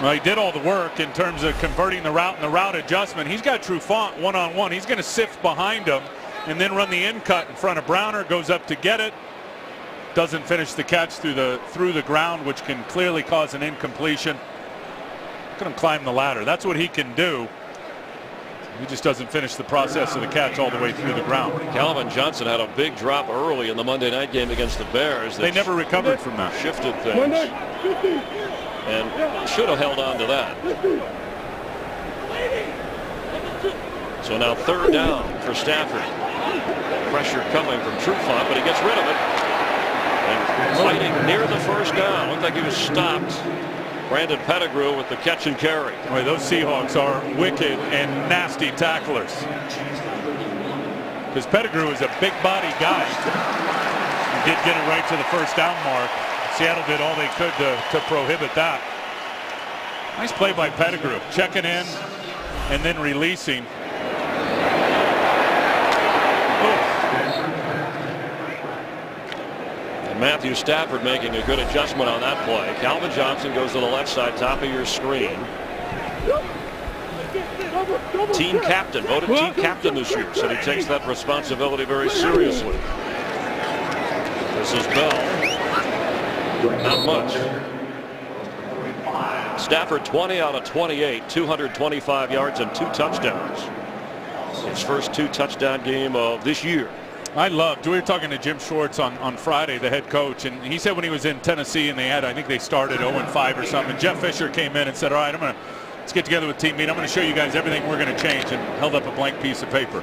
[SPEAKER 2] Well, he did all the work in terms of converting the route and the route adjustment. He's got Trufant one-on-one. He's going to sift behind him and then run the in cut in front of Browner. Goes up to get it. Doesn't finish the catch through the ground, which can clearly cause an incompletion. Couldn't climb the ladder. That's what he can do. He just doesn't finish the process of the catch all the way through the ground.
[SPEAKER 1] Calvin Johnson had a big drop early in the Monday night game against the Bears.
[SPEAKER 2] They never recovered from that.
[SPEAKER 1] Shifted things. And should have held on to that. So now 3rd down for Stafford. Pressure coming from Trufant, but he gets rid of it. And fighting near the first down. Looked like he was stopped. Brandon Pettigrew with the catch and carry.
[SPEAKER 2] Boy, those Seahawks are wicked and nasty tacklers. Because Pettigrew is a big body guy. He did get it right to the first down mark. Seattle did all they could to prohibit that. Nice play by Pettigrew. Checking in and then releasing.
[SPEAKER 1] Matthew Stafford making a good adjustment on that play. Calvin Johnson goes to the left side, top of your screen. Team captain, voted team captain this year, so he takes that responsibility very seriously. This is Bell. Not much. Stafford 20 out of 28, 225 yards and 2 touchdowns. His first 2 touchdown game of this year.
[SPEAKER 2] We were talking to Jim Schwartz on Friday, the head coach, and he said when he was in Tennessee and I think they started 0-5 or something, and Jeff Fisher came in and said, all right, let's get together with team meet. I'm going to show you guys everything we're going to change, and held up a blank piece of paper.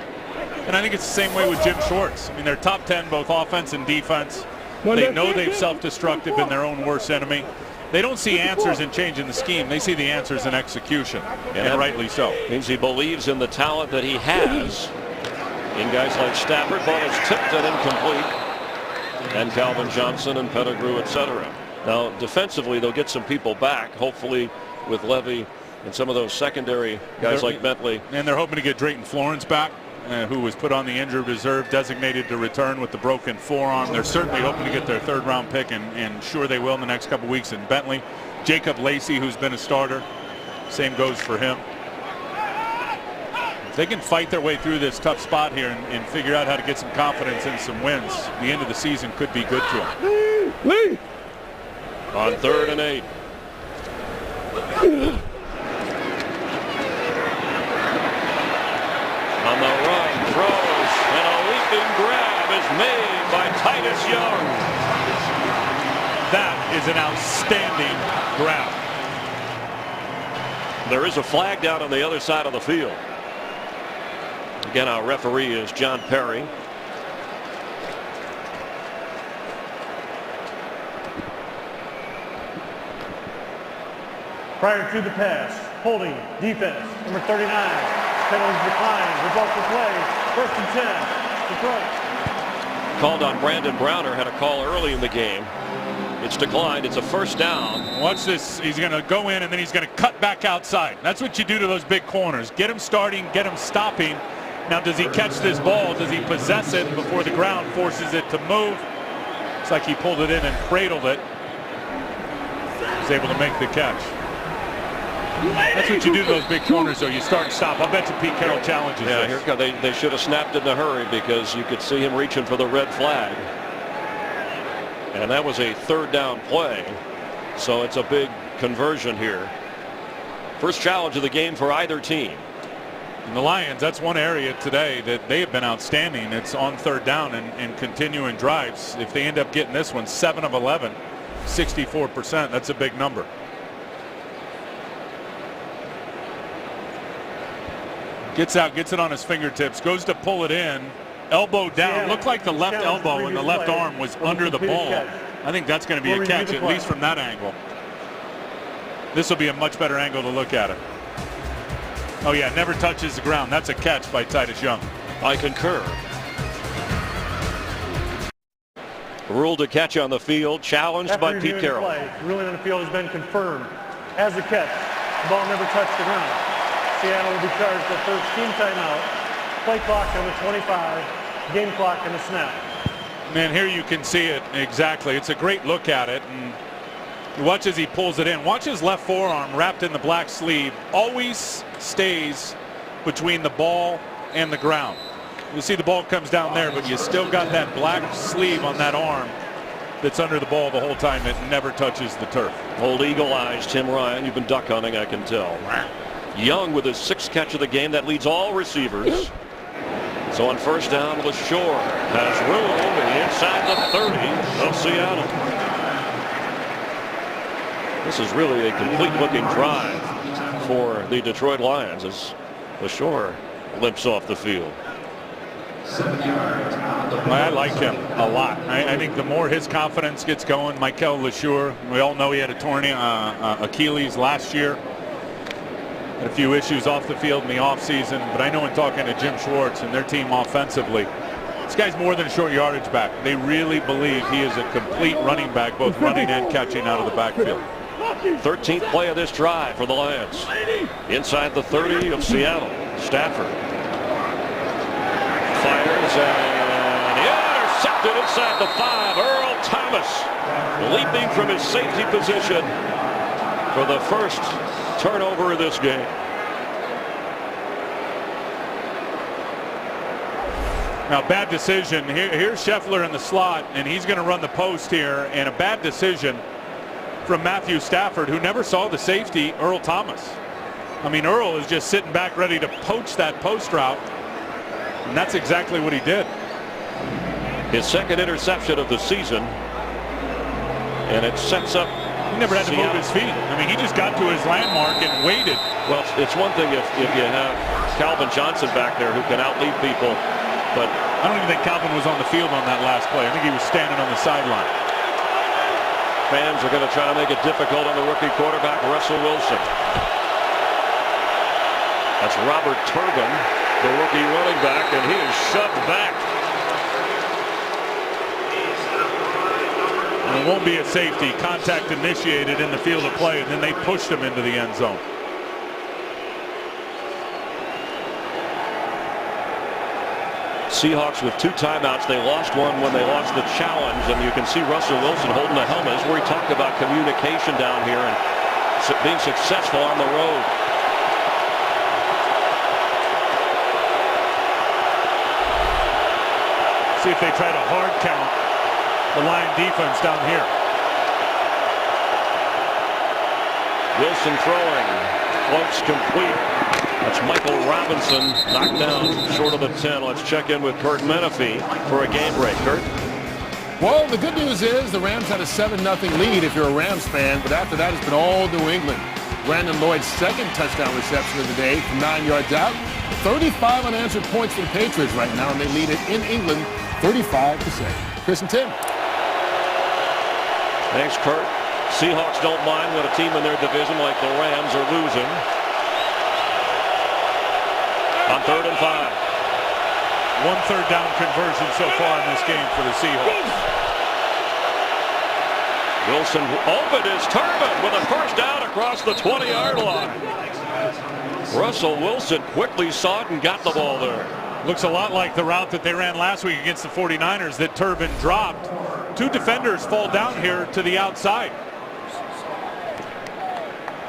[SPEAKER 2] And I think it's the same way with Jim Schwartz. I mean, they're top 10, both offense and defense. They know they've self-destructed, been their own worst enemy. They don't see answers in changing the scheme. They see the answers in execution, and rightly so.
[SPEAKER 1] Means he believes in the talent that he has in guys like Stafford. Ball is tipped and incomplete. And Calvin Johnson and Pettigrew, etc. Now, defensively, they'll get some people back, hopefully with Levy and some of those secondary guys like Bentley.
[SPEAKER 2] And they're hoping to get Drayton Florence back, who was put on the injured reserve, designated to return with the broken forearm. They're certainly hoping to get their 3rd-round pick, and sure they will in the next couple weeks in Bentley. Jacob Lacey, who's been a starter, same goes for him. If they can fight their way through this tough spot here and figure out how to get some confidence and some wins, the end of the season could be good to them.
[SPEAKER 1] On 3rd and 8. On the run, throws, and a leaping grab is made by Titus Young.
[SPEAKER 2] That is an outstanding grab.
[SPEAKER 1] There is a flag down on the other side of the field. Again, our referee is John Perry.
[SPEAKER 3] Prior to the pass, holding, defense, number 39. Penalties declined. Result of play, 1st and 10. Detroit.
[SPEAKER 1] Called on Brandon Browner, had a call early in the game. It's declined. It's a 1st down.
[SPEAKER 2] Watch this. He's going to go in and then he's going to cut back outside. That's what you do to those big corners. Get him starting, get him stopping. Now, does he catch this ball? Does he possess it before the ground forces it to move? It's like he pulled it in and cradled it. He's able to make the catch. That's what you do to those big corners, though. You start and stop. I'll bet you Pete Carroll challenges
[SPEAKER 1] Yeah,
[SPEAKER 2] this.
[SPEAKER 1] here they should have snapped it in a hurry because you could see him reaching for the red flag. And that was a 3rd down play. So it's a big conversion here. First challenge of the game for either team.
[SPEAKER 2] And the Lions, that's one area today that they have been outstanding. It's on 3rd down and continuing drives. If they end up getting this one, 7 of 11, 64%, that's a big number. Gets out, gets it on his fingertips, goes to pull it in, elbow down. Looked like the left elbow and the left arm was under the ball. I think that's going to be a catch, at least from that angle. This will be a much better angle to look at it. Oh yeah, never touches the ground. That's a catch by Titus Young.
[SPEAKER 1] I concur. Ruled a catch on the field, challenged by Pete Carroll.
[SPEAKER 3] Ruling on the field has been confirmed as a catch. The ball never touched the ground. Seattle will be charged at 1st team timeout. Play clock on the 25, game clock on the snap.
[SPEAKER 2] Man, here you can see it exactly. It's a great look at it. And watch as he pulls it in. Watch his left forearm wrapped in the black sleeve. Always stays between the ball and the ground. You see the ball comes down there, but you still got that black sleeve on that arm that's under the ball the whole time. It never touches the turf.
[SPEAKER 1] Old eagle eyes, Tim Ryan. You've been duck hunting, I can tell. Young with his 6th catch of the game. That leads all receivers. So on 1st down, LaShore has room inside the 30 of Seattle. This is really a complete looking drive for the Detroit Lions as LaShore limps off the field.
[SPEAKER 2] I like him a lot. I think the more his confidence gets going, Michael LaShore, we all know he had a torn Achilles last year. Had a few issues off the field in the offseason, but I know in talking to Jim Schwartz and their team offensively, this guy's more than a short yardage back. They really believe he is a complete running back, both running and catching out of the backfield.
[SPEAKER 1] 13th play of this drive for the Lions. Inside the 30 of Seattle. Stafford fires and intercepted inside the 5. Earl Thomas leaping from his safety position for the first turnover of this game.
[SPEAKER 2] Now, bad decision. Here's Scheffler in the slot, and he's going to run the post here. And a bad decision from Matthew Stafford, who never saw the safety, Earl Thomas. I mean, Earl is just sitting back ready to poach that post route, and that's exactly what he did.
[SPEAKER 1] His 2nd interception of the season, and it sets up.
[SPEAKER 2] He never had to move his feet. I mean, he just got to his landmark and waited.
[SPEAKER 1] Well, it's one thing if you have Calvin Johnson back there who can outleap people, but
[SPEAKER 2] I don't even think Calvin was on the field on that last play. I think he was standing on the sideline.
[SPEAKER 1] Fans are going to try to make it difficult on the rookie quarterback, Russell Wilson. That's Robert Turbin, the rookie running back, and he is shoved back.
[SPEAKER 2] And it won't be a safety. Contact initiated in the field of play, and then they pushed him into the end zone.
[SPEAKER 1] Seahawks with 2 timeouts. They lost one when they lost the challenge, and you can see Russell Wilson holding the helmet. This is where he talked about communication down here and being successful on the road.
[SPEAKER 2] See if they try to hard count the Lion defense down here.
[SPEAKER 1] Wilson throwing. Floats complete. That's Michael Robinson knocked down short of the 10. Let's check in with Kurt Menefee for a game break. Kurt?
[SPEAKER 5] Well, the good news is the Rams had a 7-0 lead if you're a Rams fan, but after that it's been all New England. Brandon Lloyd's second touchdown reception of the day from 9 yards out. 35 unanswered points for the Patriots right now, and they lead it in England 35-7. Chris and Tim.
[SPEAKER 1] Thanks, Kurt. Seahawks don't mind when a team in their division like the Rams are losing. On 3rd and 5.
[SPEAKER 2] 1 third down conversion so far in this game for the Seahawks.
[SPEAKER 1] Wilson opened his Turbin with a first down across the 20-yard line. Russell Wilson quickly saw it and got the ball there.
[SPEAKER 2] Looks a lot like the route that they ran last week against the 49ers that Turbin dropped. 2 defenders fall down here to the outside.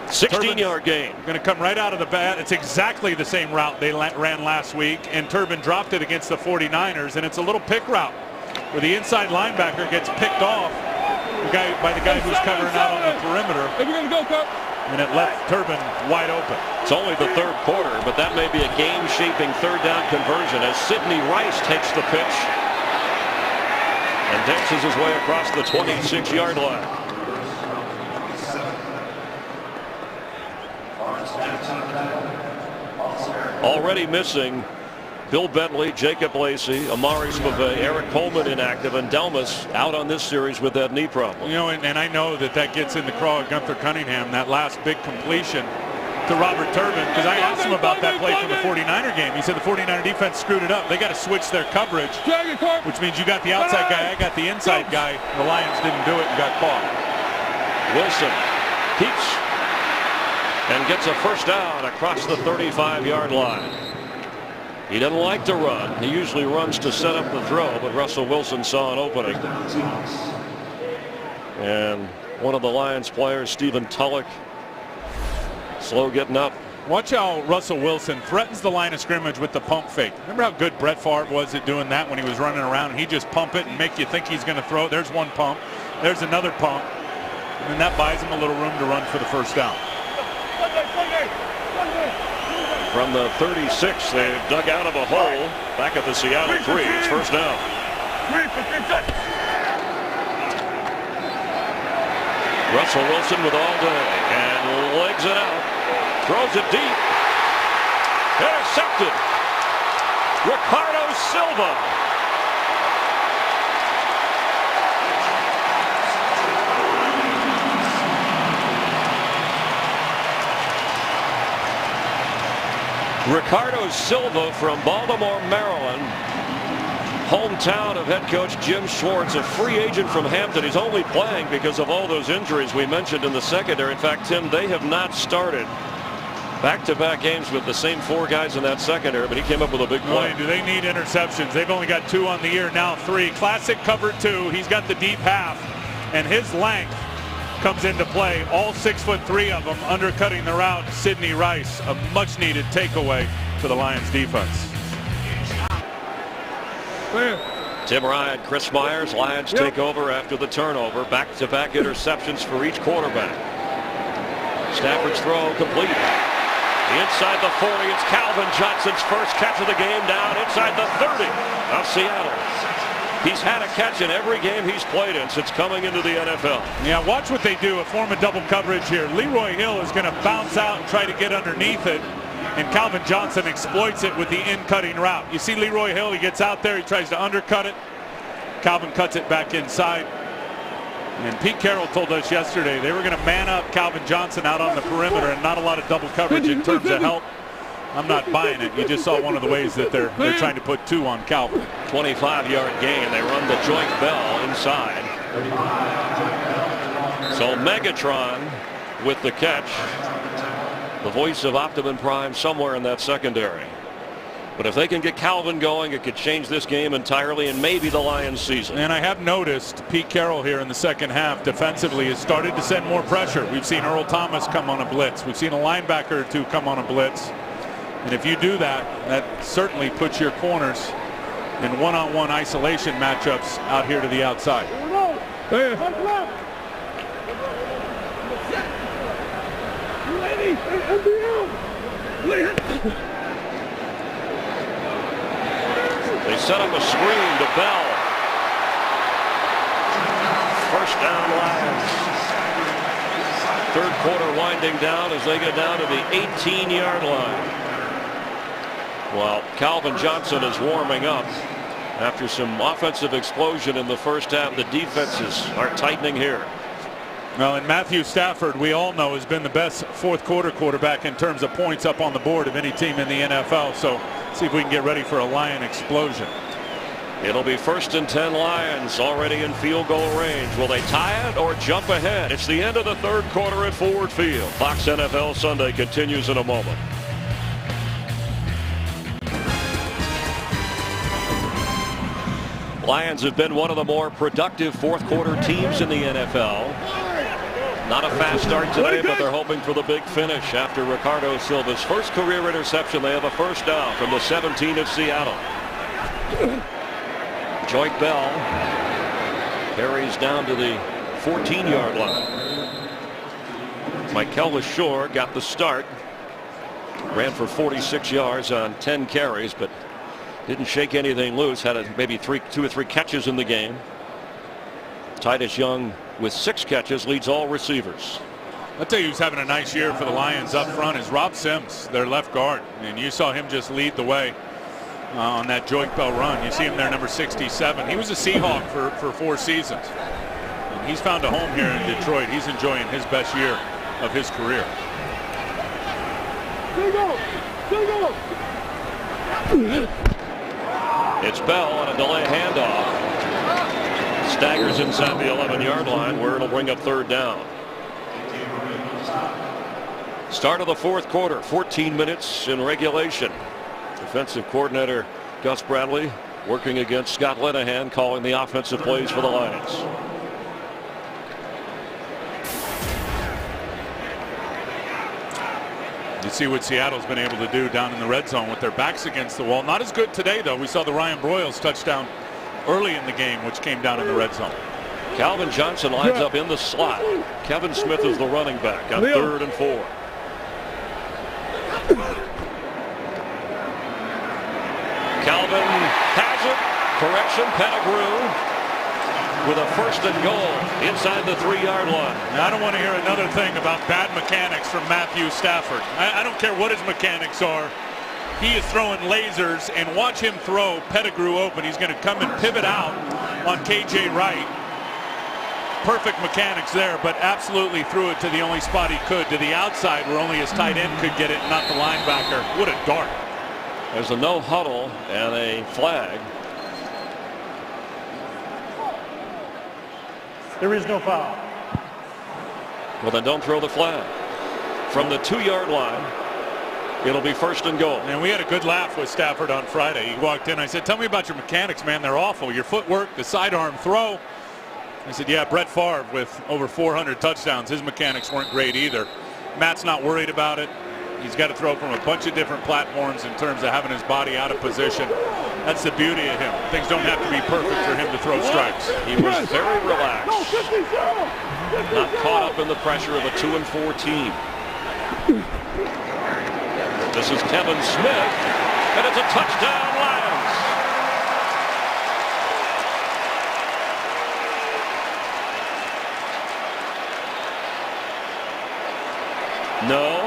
[SPEAKER 1] 16-yard gain.
[SPEAKER 2] Going to come right out of the bat. It's exactly the same route they ran last week, and Turbin dropped it against the 49ers, and it's a little pick route where the inside linebacker gets picked off by the guy who's covering out on the perimeter. And it left Turbin wide open.
[SPEAKER 1] It's only the 3rd quarter, but that may be a game-shaping 3rd down conversion as Sidney Rice takes the pitch and dances his way across the 26-yard line. Already missing Bill Bentley, Jacob Lacey, Amari Spivey, Eric Coleman inactive, and Delmas out on this series with that knee problem.
[SPEAKER 2] You know, and I know that gets in the craw of Gunther Cunningham, that last big completion to Robert Turbin, because I asked him about that play from the 49er game. He said the 49er defense screwed it up. They got to switch their coverage, which means you got the outside guy, I got the inside guy. The Lions didn't do it and got caught.
[SPEAKER 1] Wilson keeps and gets a first down across the 35-yard line. He doesn't like to run. He usually runs to set up the throw, but Russell Wilson saw an opening. And one of the Lions players, Stephen Tulloch, slow getting up.
[SPEAKER 2] Watch how Russell Wilson threatens the line of scrimmage with the pump fake. Remember how good Brett Favre was at doing that when he was running around, and he just pump it and make you think he's going to throw it. There's one pump. There's another pump. And that buys him a little room to run for the first down.
[SPEAKER 1] From the 36, they dug out of a hole back at the Seattle 3. It's first down. Russell Wilson with all day and legs it out. Throws it deep. Intercepted. Ricardo Silva. Ricardo Silva from Baltimore, Maryland, hometown of head coach Jim Schwartz, a free agent from Hampton. He's only playing because of all those injuries we mentioned in the secondary. In fact, Tim, they have not started back-to-back games with the same 4 guys in that secondary, but he came up with a big play.
[SPEAKER 2] Boy, do they need interceptions. They've only got 2 on the year, now 3. Classic cover 2. He's got the deep half, and his length comes into play. All 6'3" of them undercutting the route. Sidney Rice, a much-needed takeaway for the Lions defense.
[SPEAKER 1] Tim Ryan, Chris Myers, Lions take over after the turnover. Back-to-back interceptions for each quarterback. Stafford's throw complete. Inside the 40, it's Calvin Johnson's first catch of the game down inside the 30 of Seattle. He's had a catch in every game he's played in since coming into the NFL.
[SPEAKER 2] Yeah, watch what they do, a form of double coverage here. Leroy Hill is going to bounce out and try to get underneath it, and Calvin Johnson exploits it with the in-cutting route. You see Leroy Hill, he gets out there, he tries to undercut it. Calvin cuts it back inside. And Pete Carroll told us yesterday they were going to man up Calvin Johnson out on the perimeter and not a lot of double coverage in terms of help. I'm not buying it. You just saw one of the ways that they're trying to put 2 on Calvin.
[SPEAKER 1] 25-yard gain. They run the joint bell inside. So Megatron with the catch. The voice of Optimum Prime somewhere in that secondary. But if they can get Calvin going, it could change this game entirely and maybe the Lions season.
[SPEAKER 2] And I have noticed Pete Carroll here in the second half defensively has started to send more pressure. We've seen Earl Thomas come on a blitz. We've seen a linebacker or 2 come on a blitz. And if you do that, that certainly puts your corners in one-on-one isolation matchups out here to the outside.
[SPEAKER 1] They set up a screen to Bell. First down, Lions. Third quarter winding down as they get down to the 18-yard line. Well, Calvin Johnson is warming up. After some offensive explosion in the first half, the defenses are tightening here.
[SPEAKER 2] Well, and Matthew Stafford, we all know, has been the best fourth quarter quarterback in terms of points up on the board of any team in the NFL. So see if we can get ready for a Lion explosion.
[SPEAKER 1] It'll be 1st and 10 Lions already in field goal range. Will they tie it or jump ahead? It's the end of the third quarter at Ford Field. Fox NFL Sunday continues in a moment. Lions have been one of the more productive fourth quarter teams in the NFL. Not a fast start today, but they're hoping for the big finish. After Ricardo Silva's first career interception, they have a first down from the 17 of Seattle. Joyke Bell carries down to the 14-yard line. Mikel LeSure got the start. Ran for 46 yards on 10 carries, but didn't shake anything loose. Had maybe 2 or 3 catches in the game. Titus Young with 6 catches leads all receivers.
[SPEAKER 2] I'll tell you who's having a nice year for the Lions up front is Rob Sims, their left guard. And you saw him just lead the way on that Joyke Bell run. You see him there, number 67. He was a Seahawk for 4 seasons. And he's found a home here in Detroit. He's enjoying his best year of his career.
[SPEAKER 1] It's Bell on a delay handoff. Staggers inside the 11-yard line where it'll bring up third down. Start of the fourth quarter, 14 minutes in regulation. Defensive coordinator Gus Bradley working against Scott Linehan, calling the offensive plays for the Lions.
[SPEAKER 2] You see what Seattle's been able to do down in the red zone with their backs against the wall. Not as good today, though. We saw the Ryan Broyles touchdown early in the game, which came down in the red zone.
[SPEAKER 1] Calvin Johnson lines up in the slot. Kevin Smith is the running back on 3rd and 4. Calvin has it. Correction, Pettigrew with a 1st and goal inside the 3-yard line.
[SPEAKER 2] Now, I don't want to hear another thing about bad mechanics from Matthew Stafford. I don't care what his mechanics are. He is throwing lasers, and watch him throw Pettigrew open. He's going to come and pivot out on KJ Wright. Perfect mechanics there, but absolutely threw it to the only spot he could, to the outside where only his tight end could get it, not the linebacker. What a dart.
[SPEAKER 1] There's a no huddle and a flag.
[SPEAKER 3] There is no foul.
[SPEAKER 1] Well, then don't throw the flag. From the 2-yard line, it'll be 1st and goal.
[SPEAKER 2] And we had a good laugh with Stafford on Friday. He walked in. I said, tell me about your mechanics, man. They're awful. Your footwork, the sidearm throw. I said, yeah, Brett Favre with over 400 touchdowns. His mechanics weren't great either. Matt's not worried about it. He's got to throw from a bunch of different platforms in terms of having his body out of position. That's the beauty of him. Things don't have to be perfect for him to throw strikes.
[SPEAKER 1] He was very relaxed. Not caught up in the pressure of a 2-4 team. This is Kevin Smith, and it's a touchdown, Lions. No.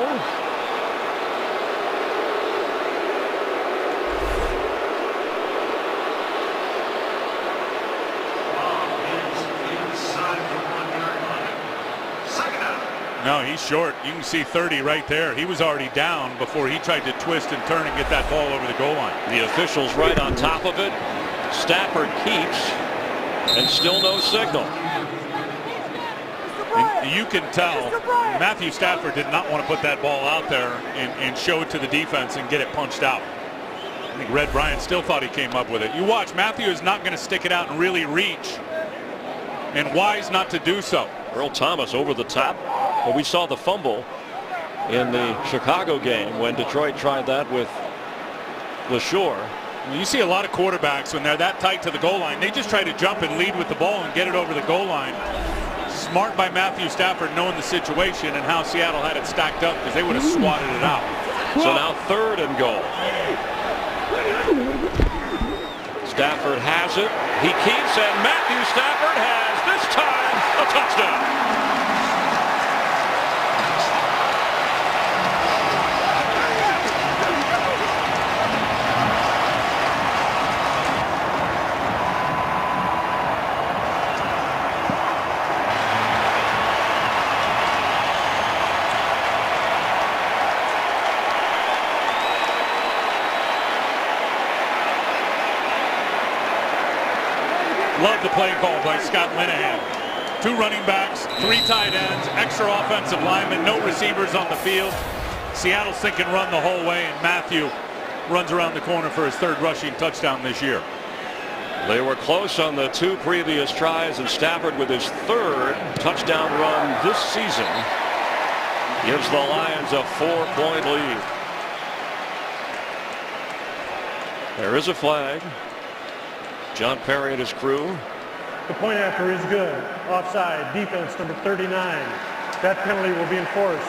[SPEAKER 2] No, he's short. You can see 30 right there. He was already down before he tried to twist and turn and get that ball over the goal line.
[SPEAKER 1] The officials right on top of it. Stafford keeps, and still no signal.
[SPEAKER 2] And you can tell Matthew Stafford did not want to put that ball out there and show it to the defense and get it punched out. I think Red Bryant still thought he came up with it. You watch, Matthew is not going to stick it out and really reach, and wise not to do so.
[SPEAKER 1] Earl Thomas over the top. Well, we saw the fumble in the Chicago game when Detroit tried that with LeSure.
[SPEAKER 2] You see a lot of quarterbacks when they're that tight to the goal line. They just try to jump and lead with the ball and get it over the goal line. smart by Matthew Stafford knowing the situation and how Seattle had it stacked up, because they would have swatted it out.
[SPEAKER 1] So now 3rd and goal. Stafford has it. He keeps, and Matthew Stafford has, this time, a touchdown.
[SPEAKER 2] Love the play call by Scott Linehan. 2 running backs, 3 tight ends, extra offensive linemen, no receivers on the field. Seattle's thinking run the whole way, and Matthew runs around the corner for his 3rd rushing touchdown this year.
[SPEAKER 1] They were close on the 2 previous tries, and Stafford, with his 3rd touchdown run this season, gives the Lions a 4-point lead. There is a flag. John Perry and his crew.
[SPEAKER 3] The point after is good. Offside, defense number 39. That penalty will be enforced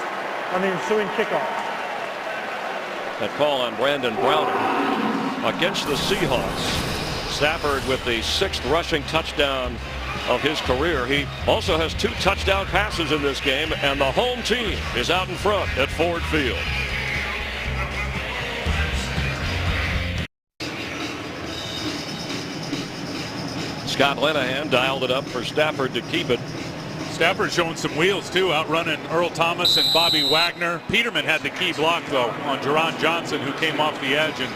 [SPEAKER 3] on the ensuing kickoff.
[SPEAKER 1] That call on Brandon Browner against the Seahawks. Stafford with the 6th rushing touchdown of his career. He also has 2 touchdown passes in this game, and the home team is out in front at Ford Field. Scott Linehan dialed it up for Stafford to keep it.
[SPEAKER 2] Stafford showing some wheels too, outrunning Earl Thomas and Bobby Wagner. Peterman had the key block though on Jerron Johnson, who came off the edge, and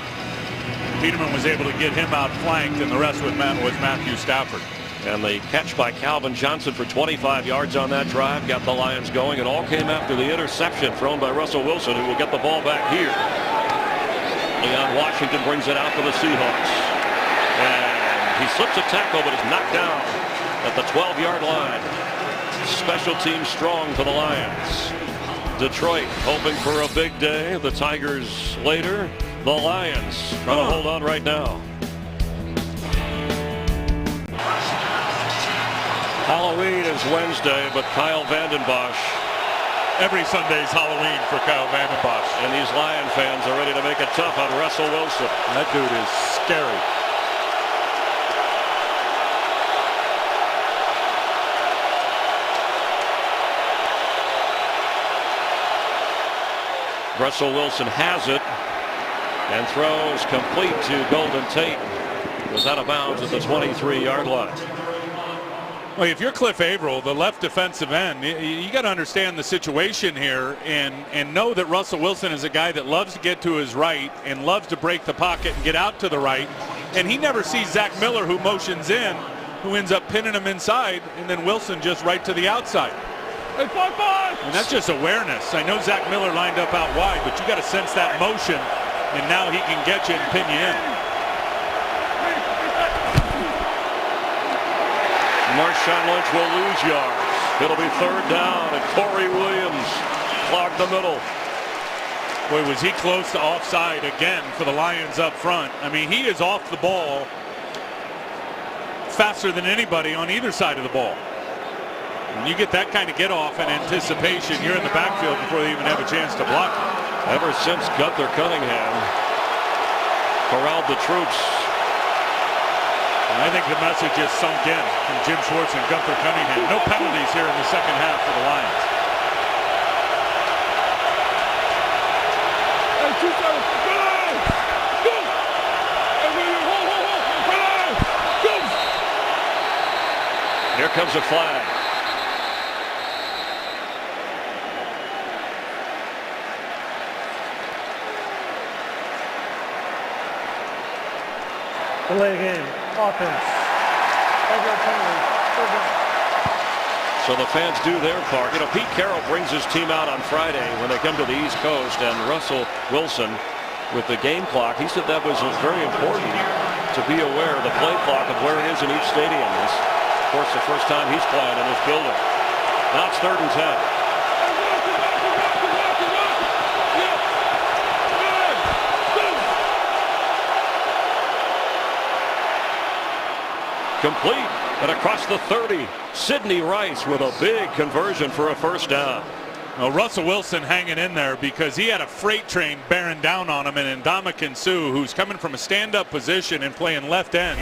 [SPEAKER 2] Peterman was able to get him outflanked, and the rest was Matthew Stafford.
[SPEAKER 1] And the catch by Calvin Johnson for 25 yards on that drive got the Lions going. It all came after the interception thrown by Russell Wilson, who will get the ball back here. Leon Washington brings it out for the Seahawks. And he slips a tackle, but is knocked down at the 12-yard line. Special teams strong for the Lions. Detroit hoping for a big day. The Tigers later. The Lions trying to hold on right now. Halloween is Wednesday, but Kyle Vanden Bosch.
[SPEAKER 2] Every Sunday's Halloween for Kyle Vanden Bosch.
[SPEAKER 1] And these Lion fans are ready to make it tough on Russell Wilson.
[SPEAKER 2] That dude is scary.
[SPEAKER 1] Russell Wilson has it and throws complete to Golden Tate. Was out of bounds at the 23-yard line.
[SPEAKER 2] Well, if you're Cliff Averill, the left defensive end, you got to understand the situation here and know that Russell Wilson is a guy that loves to get to his right and loves to break the pocket and get out to the right. And he never sees Zach Miller, who motions in, who ends up pinning him inside, and then Wilson just right to the outside.
[SPEAKER 4] Hey, 5-5!
[SPEAKER 2] And that's just awareness. I know Zach Miller lined up out wide, but you got to sense that motion, and now he can get you and pin you in.
[SPEAKER 1] Marshawn Lynch will lose yards. It'll be 3rd down, and Corey Williams clogged the middle.
[SPEAKER 2] Boy, was he close to offside again for the Lions up front. I mean, he is off the ball faster than anybody on either side of the ball. When you get that kind of get off and anticipation, you're in the backfield before they even have a chance to block you.
[SPEAKER 1] Ever since Gunther Cunningham corralled the troops.
[SPEAKER 2] And I think the message is sunk in from Jim Schwartz and Gunther Cunningham. No penalties here in the second half for the Lions.
[SPEAKER 4] Hey, 2-7, go! Go! Hey, wait, hold! Go!
[SPEAKER 1] Here comes a flag.
[SPEAKER 3] Delay game. Offense.
[SPEAKER 1] So the fans do their part. You know, Pete Carroll brings his team out on Friday when they come to the East Coast, and Russell Wilson with the game clock. He said that was very important to be aware of the play clock of where it is in each stadium. It's, of course, the first time he's playing in this building. Now it's 3rd and 10. Complete And across the 30, Sidney Rice with a big conversion for a first down.
[SPEAKER 2] Well, Russell Wilson hanging in there because he had a freight train bearing down on him, and Ndamukong Suh, who's coming from a stand-up position and playing left end,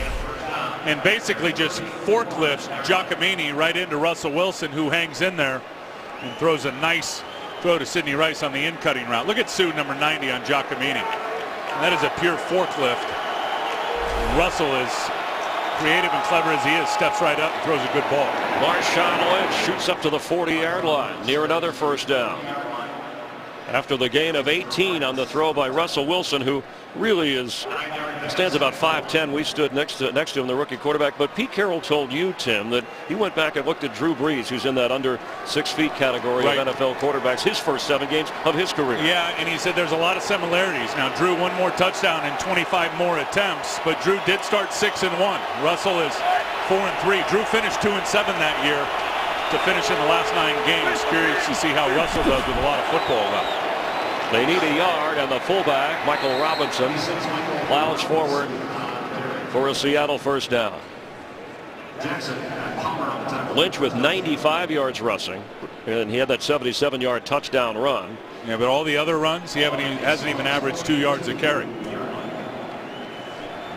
[SPEAKER 2] and basically just forklifts Giacomini right into Russell Wilson, who hangs in there and throws a nice throw to Sidney Rice on the in-cutting route. Look at Suh, number 90 on Giacomini. And that is a pure forklift. Russell is creative and clever as he is, steps right up and throws a good ball.
[SPEAKER 1] Marshawn Lynch shoots up to the 40-yard line near another first down. After the gain of 18 on the throw by Russell Wilson, who really stands about 5'10". We stood next to him, the rookie quarterback. But Pete Carroll told you, Tim, that he went back and looked at Drew Brees, who's in that under 6 feet category of NFL quarterbacks, his first 7 games of his career.
[SPEAKER 2] Yeah, and he said there's a lot of similarities. Now, Drew, 1 more touchdown and 25 more attempts, but Drew did start 6-1. Russell is 4-3. Drew finished 2-7 that year to finish in the last 9 games. Curious to see how Russell does with a lot of football left.
[SPEAKER 1] They need a yard, and the fullback, Michael Robinson, plows forward for a Seattle first down. Lynch with 95 yards rushing, and he had that 77-yard touchdown run.
[SPEAKER 2] Yeah, but all the other runs, he hasn't even averaged 2 yards a carry.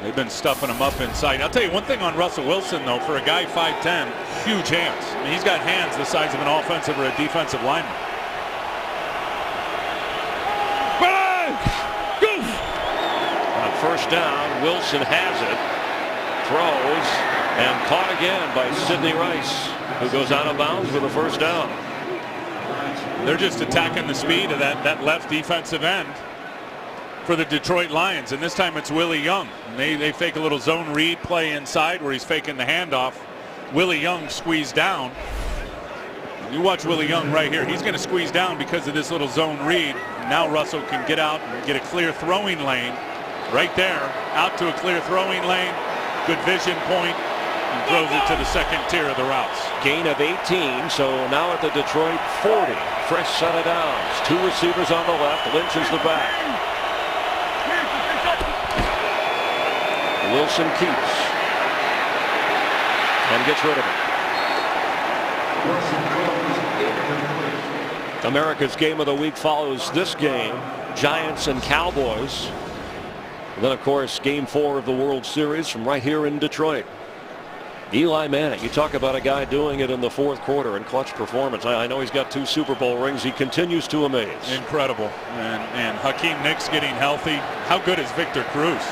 [SPEAKER 2] They've been stuffing him up inside. I'll tell you one thing on Russell Wilson, though, for a guy 5'10", huge hands. I mean, he's got hands the size of an offensive or a defensive lineman.
[SPEAKER 1] On first down, Wilson has it, throws, and caught again by Sidney Rice, who goes out of bounds with a first down.
[SPEAKER 2] They're just attacking the speed of that left defensive end for the Detroit Lions, and this time it's Willie Young. And they fake a little zone read play inside where he's faking the handoff. Willie Young squeezed down. You watch Willie Young right here. He's going to squeeze down because of this little zone read. And now Russell can get out and get a clear throwing lane right there, out to a clear throwing lane, good vision point, and throws it to the second tier of the routes.
[SPEAKER 1] Gain of 18, so now at the Detroit 40. Fresh set of downs. 2 receivers on the left. Lynch is the back. Wilson keeps and gets rid of it. America's Game of the Week follows this game, Giants and Cowboys. And then, of course, Game 4 of the World Series from right here in Detroit. Eli Manning, you talk about a guy doing it in the 4th quarter in clutch performance. I know he's got 2 Super Bowl rings. He continues to amaze.
[SPEAKER 2] Incredible. And Hakeem Nicks getting healthy. How good is Victor Cruz?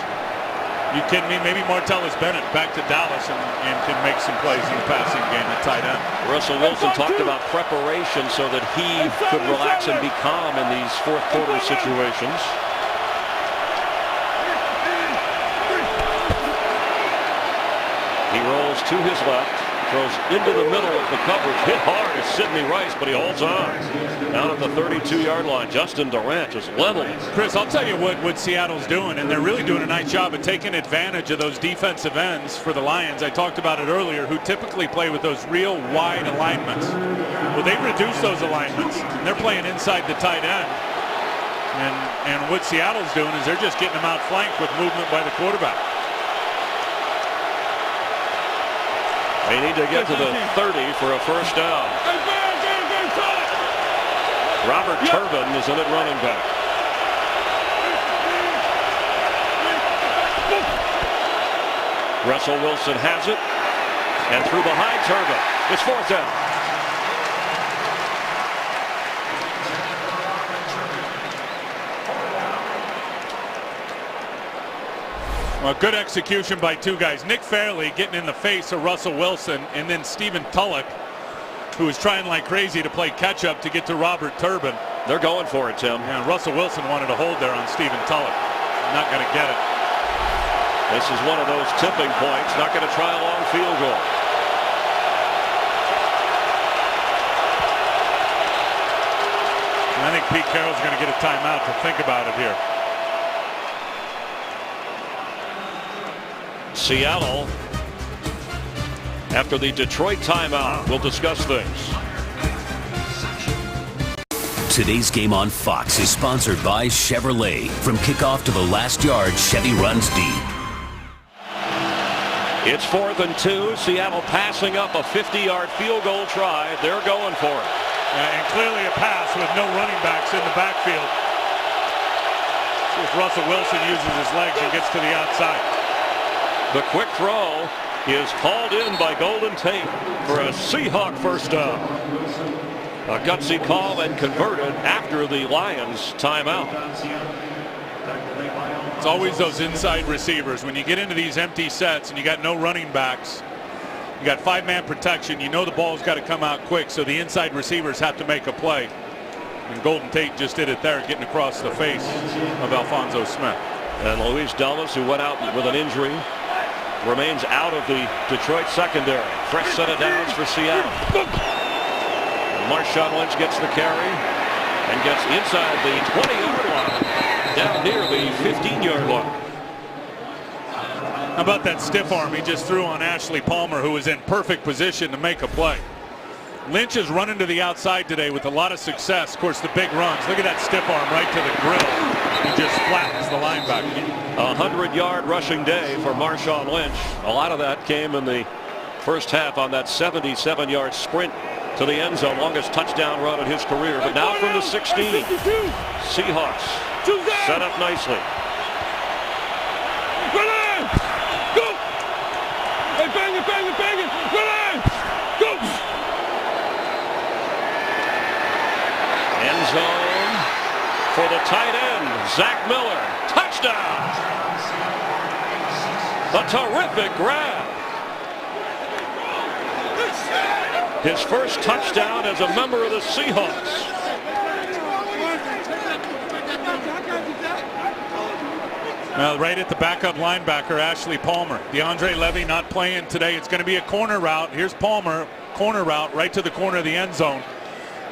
[SPEAKER 2] You kidding me? Maybe Martellus Bennett back to Dallas and can make some plays in the passing game at tight end.
[SPEAKER 1] Russell Wilson talked about preparation so that he could relax and be calm in these 4th quarter situations. He rolls to his left, throws into the middle of the coverage, hit hard is Sidney Rice, but he holds on. Down at the 32-yard line, Justin Durant just leveled.
[SPEAKER 2] Chris, I'll tell you what Seattle's doing, and they're really doing a nice job of taking advantage of those defensive ends for the Lions. I talked about it earlier, who typically play with those real wide alignments. Well, they reduce those alignments, and they're playing inside the tight end. And what Seattle's doing is they're just getting them outflanked with movement by the quarterback.
[SPEAKER 1] They need to get to the 30 for a first down. Robert Turbin is in at running back. Russell Wilson has it, and through behind Turbin. It's 4th down.
[SPEAKER 2] Well, good execution by 2 guys. Nick Fairley getting in the face of Russell Wilson, and then Stephen Tulloch, who was trying like crazy to play catch-up to get to Robert Turbin.
[SPEAKER 1] They're going for it, Tim.
[SPEAKER 2] Yeah, Russell Wilson wanted to hold there on Stephen Tulloch. Not going to get it.
[SPEAKER 1] This is one of those tipping points. Not going to try a long field goal.
[SPEAKER 2] And I think Pete Carroll's going to get a timeout to think about it here.
[SPEAKER 1] Seattle, after the Detroit timeout, will discuss things.
[SPEAKER 6] Today's game on Fox is sponsored by Chevrolet. From kickoff to the last yard, Chevy runs deep.
[SPEAKER 1] It's 4th and 2. Seattle passing up a 50-yard field goal try. They're going for it.
[SPEAKER 2] And clearly a pass with no running backs in the backfield. See if Russell Wilson uses his legs and gets to the outside.
[SPEAKER 1] The quick throw is called in by Golden Tate for a Seahawk first down. A gutsy call and converted after the Lions timeout.
[SPEAKER 2] It's always those inside receivers. When you get into these empty sets and you got no running backs, you got 5-man protection, you know the ball's got to come out quick, so the inside receivers have to make a play. And Golden Tate just did it there, getting across the face of Alphonso Smith.
[SPEAKER 1] And Luis Dallas, who went out with an injury, remains out of the Detroit secondary. Fresh set of downs for Seattle. Marshawn Lynch gets the carry and gets inside the 20-yard line, down near the 15-yard line.
[SPEAKER 2] How about that stiff arm he just threw on Ashley Palmer, who was in perfect position to make a play. Lynch is running to the outside today with a lot of success. Of course, the big runs. Look at that stiff arm right to the grill. He just flattens the linebacker.
[SPEAKER 1] A 100-yard rushing day for Marshawn Lynch. A lot of that came in the first half on that 77-yard sprint to the end zone, longest touchdown run in his career. But now from the 16, Seahawks set up nicely.
[SPEAKER 4] Go! Hey, bang it, bang it, bang it! Go!
[SPEAKER 1] End zone for the tight end, Zach Miller. Touchdown! A terrific grab. His first touchdown as a member of the Seahawks.
[SPEAKER 2] Right at the backup linebacker, Ashley Palmer. DeAndre Levy not playing today. It's going to be a corner route. Here's Palmer, corner route right to the corner of the end zone.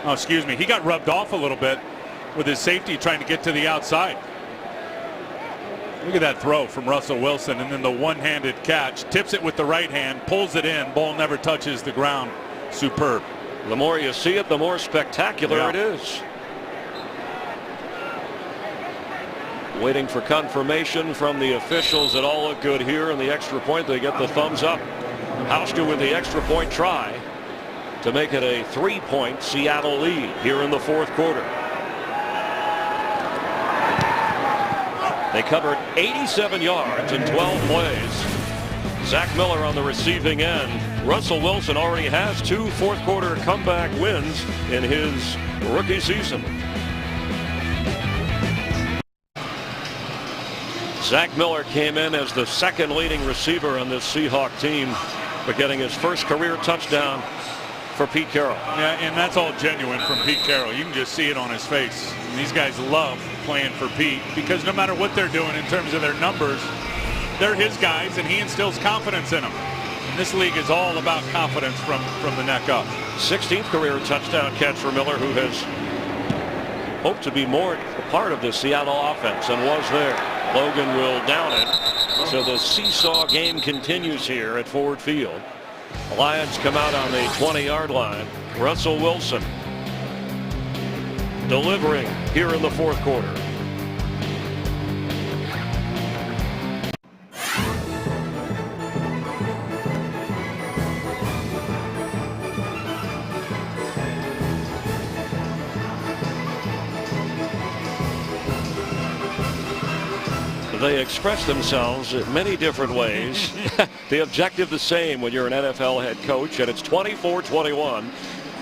[SPEAKER 2] Oh, excuse me. He got rubbed off a little bit with his safety trying to get to the outside. Look at that throw from Russell Wilson, and then the one-handed catch. Tips it with the right hand, pulls it in. Ball never touches the ground. Superb.
[SPEAKER 1] The more you see it, the more spectacular it is. Waiting for confirmation from the officials. It all looked good here, and the extra point, they get the thumbs up. Hauschka with the extra point try to make it a 3-point Seattle lead here in the fourth quarter. They covered 87 yards in 12 plays. Zach Miller on the receiving end. Russell Wilson already has 2 fourth quarter comeback wins in his rookie season. Zach Miller came in as the second leading receiver on this Seahawk team, but getting his first career touchdown for Pete Carroll.
[SPEAKER 2] Yeah, and that's all genuine from Pete Carroll. You can just see it on his face. And these guys love playing for Pete because no matter what they're doing in terms of their numbers, they're his guys, and he instills confidence in them. And this league is all about confidence from the neck up.
[SPEAKER 1] 16th career touchdown catch for Miller, who has hoped to be more a part of the Seattle offense and was there. Logan will down it. So the seesaw game continues here at Ford Field. The Lions come out on the 20-yard line. Russell Wilson delivering here in the fourth quarter. They express themselves in many different ways. The objective the same when you're an NFL head coach, and it's 24-21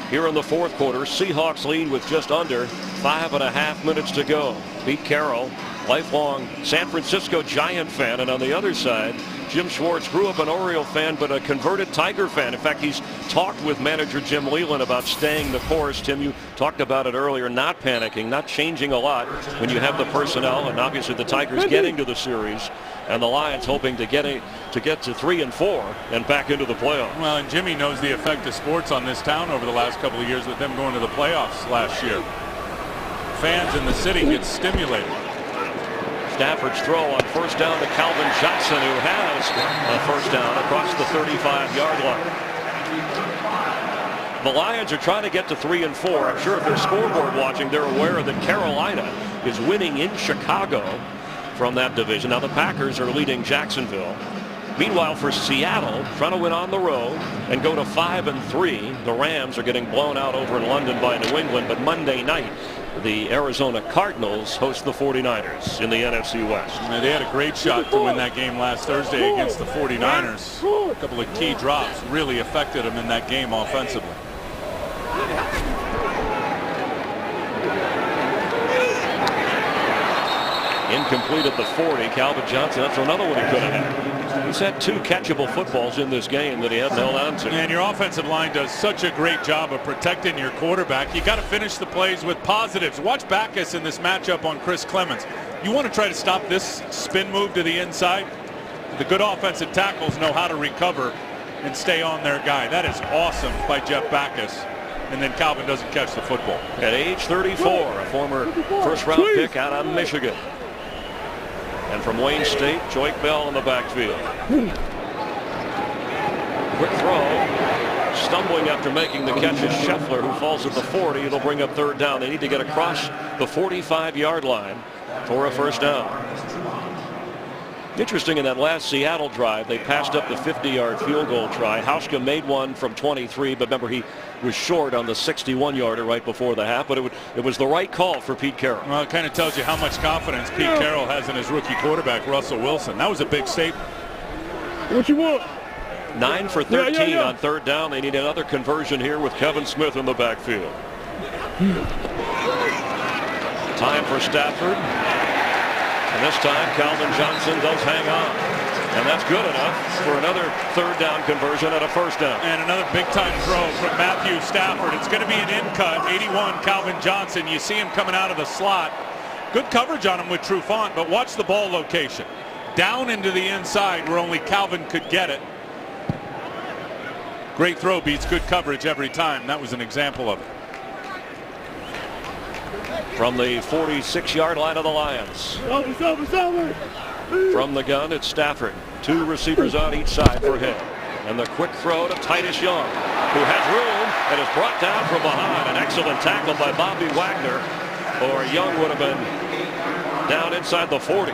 [SPEAKER 1] here in the fourth quarter. Seahawks lead with just under 5.5 minutes to go. Pete Carroll, lifelong San Francisco Giant fan, and on the other side, Jim Schwartz grew up an Oriole fan but a converted Tiger fan. In fact, he's talked with manager Jim Leland about staying the course. Tim, you talked about it earlier, not panicking, not changing a lot when you have the personnel, and obviously the Tigers getting to the series and the Lions hoping to get to 3 and 4 and back into the playoffs.
[SPEAKER 2] Well, and Jimmy knows the effect of sports on this town over the last couple of years with them going to the playoffs last year. Fans in the city get stimulated.
[SPEAKER 1] Stafford's throw on first down to Calvin Johnson, who has a first down across the 35-yard line. The Lions are trying to get to 3 and 4. I'm sure if they're scoreboard watching, they're aware that Carolina is winning in Chicago from that division. Now the Packers are leading Jacksonville Meanwhile, for Seattle, trying to win on the road and go to 5-3. The Rams are getting blown out over in London by New England, but Monday night, the Arizona Cardinals host the 49ers in the NFC West.
[SPEAKER 2] They had a great shot to win that game last Thursday against the 49ers. A couple of key drops really affected them in that game offensively.
[SPEAKER 1] Incomplete at the 40. Calvin Johnson, that's another one he could have had. He's had 2 catchable footballs in this game that he hadn't held on to.
[SPEAKER 2] And your offensive line does such a great job of protecting your quarterback. You got to finish the plays with positives. Watch Backus in this matchup on Chris Clemens. You want to try to stop this spin move to the inside. The good offensive tackles know how to recover and stay on their guy. That is awesome by Jeff Backus. And then Calvin doesn't catch the football.
[SPEAKER 1] At age 34, a former first-round pick out of Michigan. And from Wayne State, Joique Bell in the backfield. Quick throw. Stumbling after making the catch is Scheffler, who falls at the 40. It'll bring up 3rd down. They need to get across the 45-yard line for a first down. Interesting, in that last Seattle drive, they passed up the 50-yard field goal try. Hauschka made one from 23, but remember, he was short on the 61-yarder right before the half, but it was the right call for Pete Carroll.
[SPEAKER 2] Well, it kind of tells you how much confidence Pete Carroll has in his rookie quarterback, Russell Wilson. That was a big statement.
[SPEAKER 4] What you want?
[SPEAKER 1] 9 for 13 on 3rd down. They need another conversion here with Kevin Smith in the backfield. Time for Stafford. And this time, Calvin Johnson does hang on. And that's good enough for another 3rd down conversion at a first down.
[SPEAKER 2] And another big-time throw from Matthew Stafford. It's going to be an in-cut. 81, Calvin Johnson. You see him coming out of the slot. Good coverage on him with Trufant, but watch the ball location. Down into the inside where only Calvin could get it. Great throw beats good coverage every time. That was an example of it.
[SPEAKER 1] From the 46-yard line of the Lions. From the gun, it's Stafford. 2 receivers on each side for him. And the quick throw to Titus Young, who has room and is brought down from behind. An excellent tackle by Bobby Wagner, or Young would have been down inside the 40.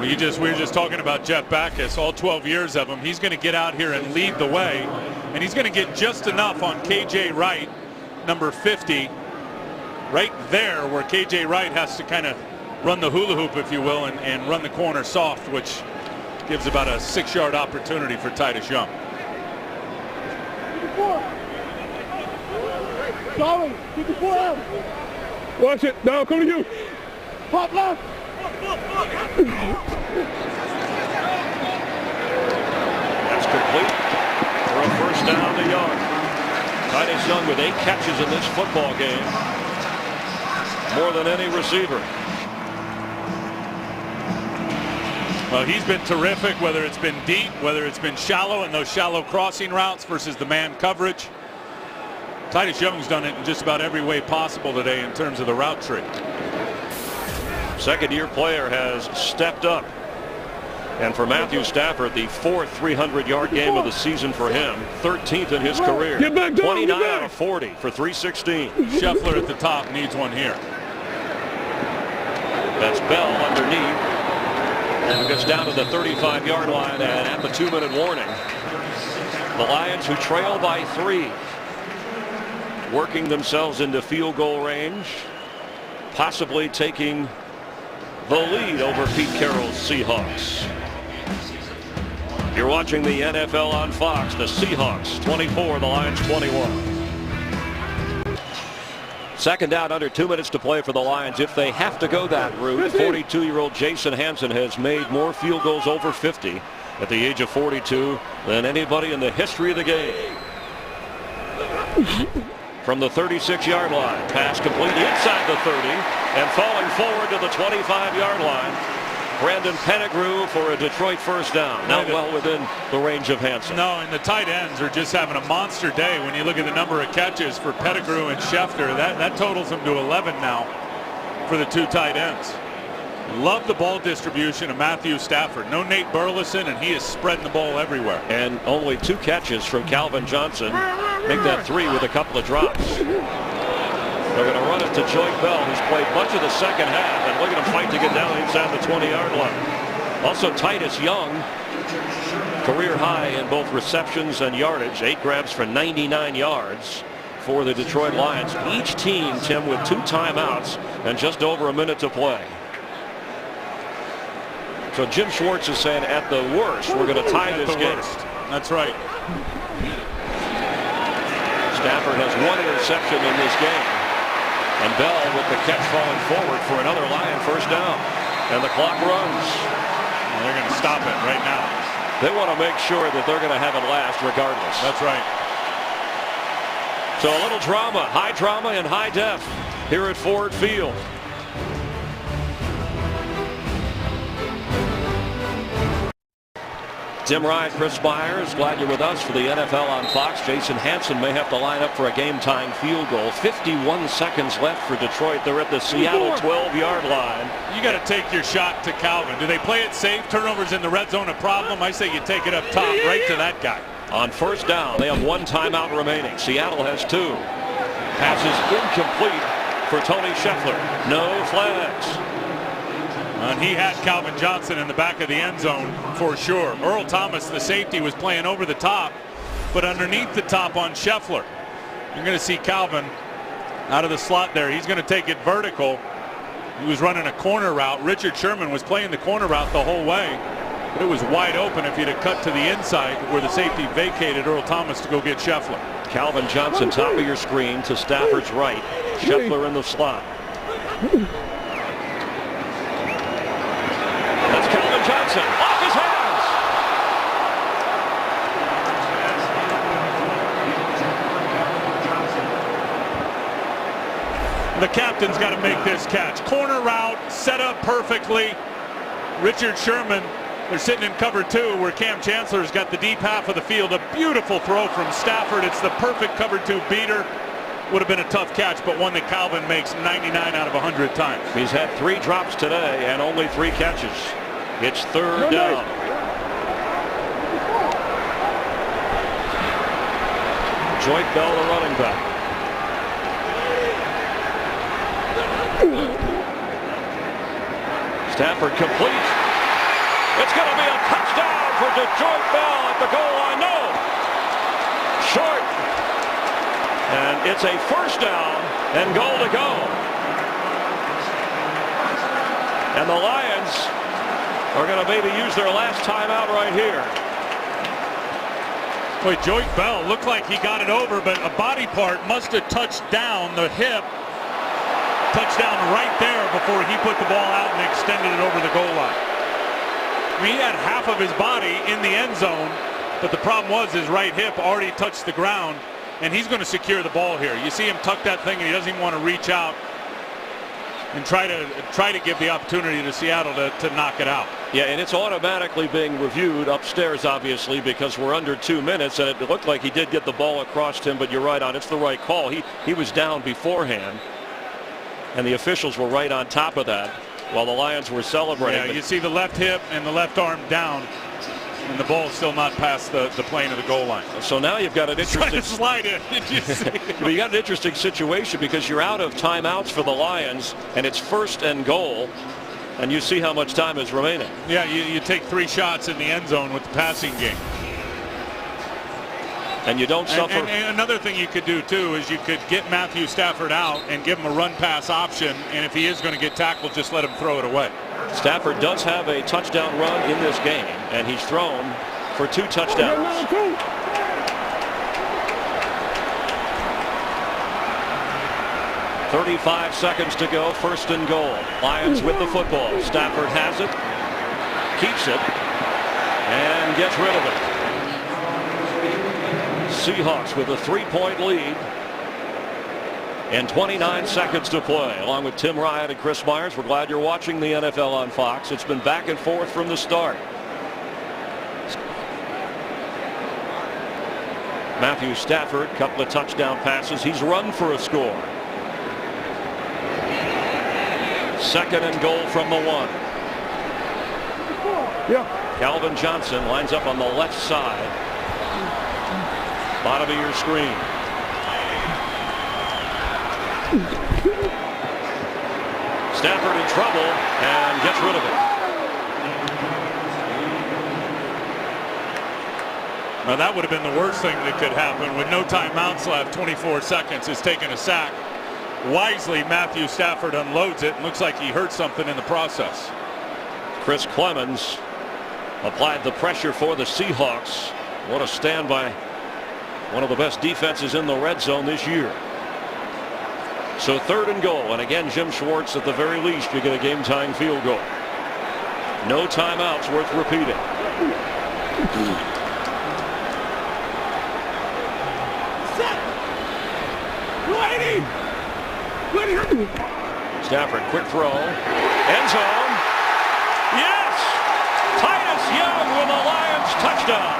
[SPEAKER 2] We were just talking about Jeff Backus, all 12 years of him. He's going to get out here and lead the way, and he's going to get just enough on KJ Wright, number 50, right there where KJ Wright has to kind of run the hula hoop, if you will, and run the corner soft, which gives about a 6-yard opportunity for Titus Young.
[SPEAKER 4] Watch it. Now come to you. Pop left.
[SPEAKER 1] That's complete for a first down to Young. Titus Young with 8 catches in this football game. More than any receiver.
[SPEAKER 2] Well, he's been terrific, whether it's been deep, whether it's been shallow, and those shallow crossing routes versus the man coverage. Titus Young's done it in just about every way possible today in terms of the route tree.
[SPEAKER 1] Second-year player has stepped up. And for Matthew Stafford, the 4th 300-yard game of the season for him, 13th in his career.
[SPEAKER 4] Get back, John,
[SPEAKER 1] 29
[SPEAKER 4] get back.
[SPEAKER 1] out of 40 for 316.
[SPEAKER 2] Scheffler at the top needs one here.
[SPEAKER 1] That's Bell underneath. And it gets down to the 35-yard line, and at the 2-minute warning, the Lions, who trail by 3, working themselves into field goal range, possibly taking the lead over Pete Carroll's Seahawks. You're watching the NFL on Fox. The Seahawks 24, the Lions 21. Second down, under 2 minutes to play for the Lions. If they have to go that route, 42-year-old Jason Hansen has made more field goals over 50 at the age of 42 than anybody in the history of the game. From the 36-yard line, pass complete inside the 30, and falling forward to the 25-yard line, Brandon Pettigrew for a Detroit first down. Not well within the range of Hansen.
[SPEAKER 2] No, and the tight ends are just having a monster day. When you look at the number of catches for Pettigrew and Schefter, that totals them to 11 now for the 2 tight ends. Love the ball distribution of Matthew Stafford. No Nate Burleson, and he is spreading the ball everywhere.
[SPEAKER 1] And only 2 catches from Calvin Johnson. Make that 3 with a couple of drops. They're going to run it to Joique Bell, who's played much of the second half, and look at him fight to get down inside the 20-yard line. Also, Titus Young, career high in both receptions and yardage. 8 grabs for 99 yards for the Detroit Lions. Each team, Tim, with 2 timeouts and just over a minute to play. So Jim Schwartz is saying at the worst, we're going to tie this game.
[SPEAKER 2] That's right.
[SPEAKER 1] Stafford has 1 interception in this game. And Bell with the catch falling forward for another Lion first down. And the clock runs.
[SPEAKER 2] And they're going to stop it right now.
[SPEAKER 1] They want to make sure that they're going to have it last regardless.
[SPEAKER 2] That's right.
[SPEAKER 1] So a little drama, high drama and high def here at Ford Field. Tim Ryan, Chris Myers, glad you're with us for the NFL on Fox. Jason Hanson may have to line up for a game-tying field goal. 51 seconds left for Detroit. They're at the Seattle 12-yard line.
[SPEAKER 2] You got to take your shot to Calvin. Do they play it safe? Turnovers in the red zone a problem? I say you take it up top right to that guy.
[SPEAKER 1] On first down, they have 1 timeout remaining. Seattle has 2. Passes incomplete for Tony Scheffler. No flags.
[SPEAKER 2] And he had Calvin Johnson in the back of the end zone for sure. Earl Thomas, the safety, was playing over the top, but underneath the top on Scheffler. You're going to see Calvin out of the slot there. He's going to take it vertical. He was running a corner route. Richard Sherman was playing the corner route the whole way, but it was wide open if he'd have cut to the inside where the safety vacated Earl Thomas to go get Scheffler.
[SPEAKER 1] Calvin Johnson, top of your screen, to Stafford's right. Scheffler in the slot. Johnson off his hands.
[SPEAKER 2] The captain's got to make this catch. Corner route set up perfectly. Richard Sherman, they're sitting in cover 2 where Cam Chancellor's got the deep half of the field. A beautiful throw from Stafford. It's the perfect cover 2 beater. Would have been a tough catch, but one that Calvin makes 99 out of 100 times.
[SPEAKER 1] He's had 3 drops today and only 3 catches. It's third down. Joint Bell, the running back. Stafford complete. It's going to be a touchdown for Detroit Bell at the goal line. No. Short. And it's a first down and goal to go. And the Lions are going to maybe use their last timeout right here.
[SPEAKER 2] Boy, Joint Bell looked like he got it over, but a body part must have touched down the hip. Touchdown right there before he put the ball out and extended it over the goal line. I mean, he had half of his body in the end zone, but the problem was his right hip already touched the ground, and he's going to secure the ball here. You see him tuck that thing, and he doesn't even want to reach out and try to give the opportunity to Seattle to knock it out.
[SPEAKER 1] Yeah, and it's automatically being reviewed upstairs, obviously, because we're under 2 minutes, and it looked like he did get the ball across to him, but you're right on. It's the right call. He was down beforehand, and the officials were right on top of that while the Lions were celebrating.
[SPEAKER 2] Yeah, you see the left hip and the left arm down, and the ball's still not past the plane of the goal line.
[SPEAKER 1] So now you've got an interesting
[SPEAKER 2] slide in. Did you see?
[SPEAKER 1] You got an interesting situation because you're out of timeouts for the Lions, and it's first and goal, and you see how much time is remaining.
[SPEAKER 2] Yeah, you take 3 shots in the end zone with the passing game.
[SPEAKER 1] And you don't suffer.
[SPEAKER 2] And another thing you could do too is you could get Matthew Stafford out and give him a run pass option, and if he is going to get tackled, just let him throw it away.
[SPEAKER 1] Stafford does have a touchdown run in this game, and he's thrown for 2 touchdowns. .35 seconds to go, first and goal. Lions with the football. Stafford has it, keeps it, and gets rid of it. Seahawks with a 3-point lead and 29 seconds to play. Along with Tim Ryan and Chris Myers, we're glad you're watching the NFL on Fox. It's been back and forth from the start. Matthew Stafford, couple of touchdown passes. He's run for a score. Second and goal from the 1.
[SPEAKER 5] Yeah.
[SPEAKER 1] Calvin Johnson lines up on the left side. Bottom of your screen. Stafford in trouble and gets rid of it.
[SPEAKER 2] Now that would have been the worst thing that could happen. With no timeouts left, 24 seconds, is taking a sack. Wisely, Matthew Stafford unloads it. Looks like he hurt something in the process.
[SPEAKER 1] Chris Clemens applied the pressure for the Seahawks. What a stand by one of the best defenses in the red zone this year. So 3rd and goal, and again Jim Schwartz, at the very least you get a game-tying field goal. No timeouts worth repeating. Stafford, quick throw, end zone. Yes! Titus Young with a Lions touchdown.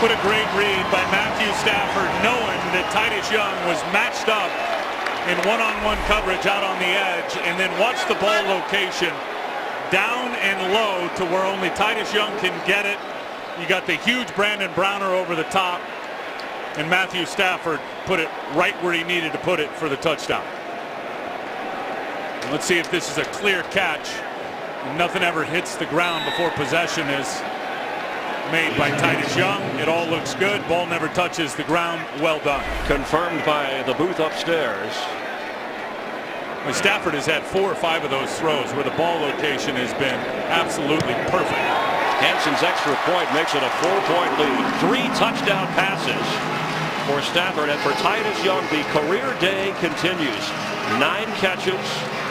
[SPEAKER 2] What a great read by Matthew Stafford, knowing that Titus Young was matched up in one-on-one coverage out on the edge, and then watch the ball location down and low to where only Titus Young can get it. You got the huge Brandon Browner over the top, and Matthew Stafford put it right where he needed to put it for the touchdown. And let's see if this is a clear catch. Nothing ever hits the ground before possession is made by Titus Young. It all looks good. Ball never touches the ground. Well done.
[SPEAKER 1] Confirmed by the booth upstairs.
[SPEAKER 2] Well, Stafford has had 4 or 5 of those throws where the ball location has been absolutely perfect.
[SPEAKER 1] Hanson's extra point makes it a 4-point lead. 3 touchdown passes for Stafford, and for Titus Young the career day continues. 9 catches,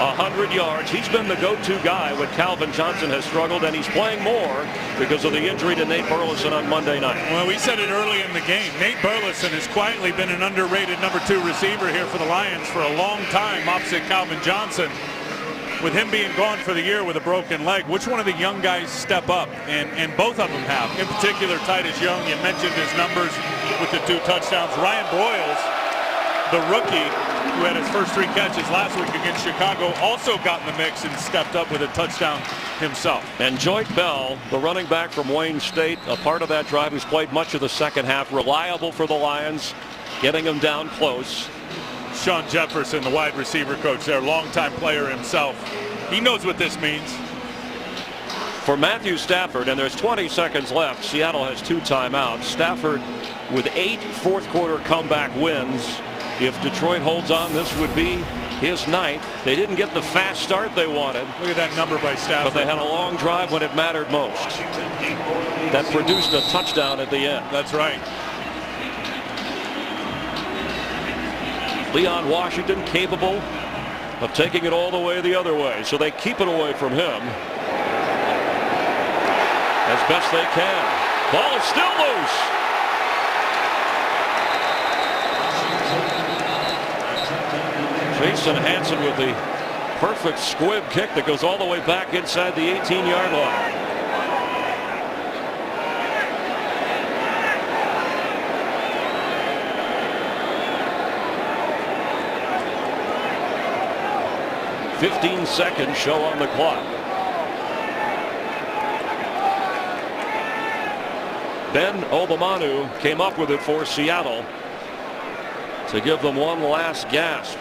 [SPEAKER 1] 100 yards. He's been the go-to guy when Calvin Johnson has struggled, and he's playing more because of the injury to Nate Burleson on Monday night.
[SPEAKER 2] Well, we said it early in the game. Nate Burleson has quietly been an underrated number 2 receiver here for the Lions for a long time opposite Calvin Johnson. With him being gone for the year with a broken leg, which one of the young guys step up? And both of them have. In particular, Titus Young, you mentioned his numbers with the 2 touchdowns. Ryan Broyles, the rookie, who had his first 3 catches last week against Chicago, also got in the mix and stepped up with a touchdown himself.
[SPEAKER 1] And Joyce Bell, the running back from Wayne State, a part of that drive, who's played much of the second half, reliable for the Lions, getting them down close.
[SPEAKER 2] Sean Jefferson, the wide receiver coach there, longtime player himself. He knows what this means.
[SPEAKER 1] For Matthew Stafford, and there's 20 seconds left, Seattle has 2 timeouts. Stafford with 8 fourth-quarter comeback wins. If Detroit holds on, this would be his 9th. They didn't get the fast start they wanted.
[SPEAKER 2] Look at that number by Stafford.
[SPEAKER 1] But they had a long drive when it mattered most. That produced a touchdown at the end.
[SPEAKER 2] That's right.
[SPEAKER 1] Leon Washington capable of taking it all the way the other way. So they keep it away from him as best they can. Ball is still loose. Jason Hanson with the perfect squib kick that goes all the way back inside the 18-yard line. .15 seconds show on the clock. Ben Obamanu came up with it for Seattle to give them one last gasp.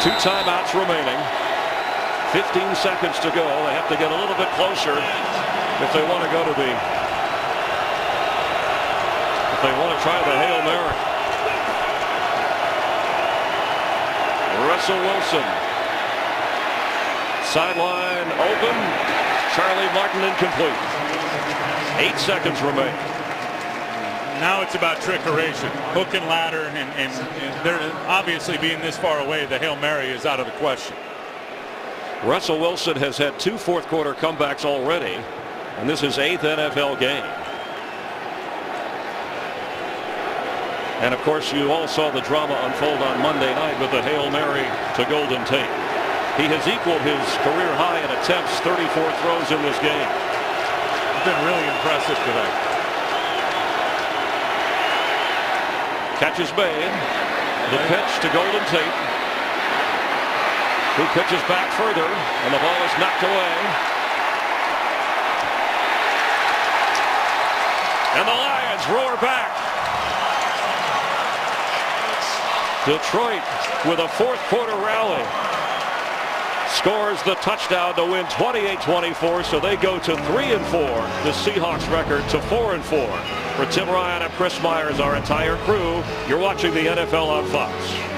[SPEAKER 1] Two timeouts remaining. 15 seconds to go. They have to get a little bit closer if they want to go to the, if they want to try the Hail Mary. Russell Wilson. Sideline open. Charlie Martin incomplete. 8 seconds remain.
[SPEAKER 2] Now it's about trickeration, hook and ladder, and they're obviously being this far away. The Hail Mary is out of the question.
[SPEAKER 1] Russell Wilson has had 2 fourth-quarter comebacks already, and this is his 8th NFL game. And of course, you all saw the drama unfold on Monday night with the Hail Mary to Golden Tate. He has equaled his career high in attempts, 34 throws in this game.
[SPEAKER 2] It's been really impressive today.
[SPEAKER 1] Catch is made. The pitch to Golden Tate, who pitches back further, and the ball is knocked away. And the Lions roar back. Detroit with a fourth quarter rally scores the touchdown to win 28-24, so they go to 3-4. The Seahawks record to 4-4. For Tim Ryan and Chris Myers, our entire crew, you're watching the NFL on Fox.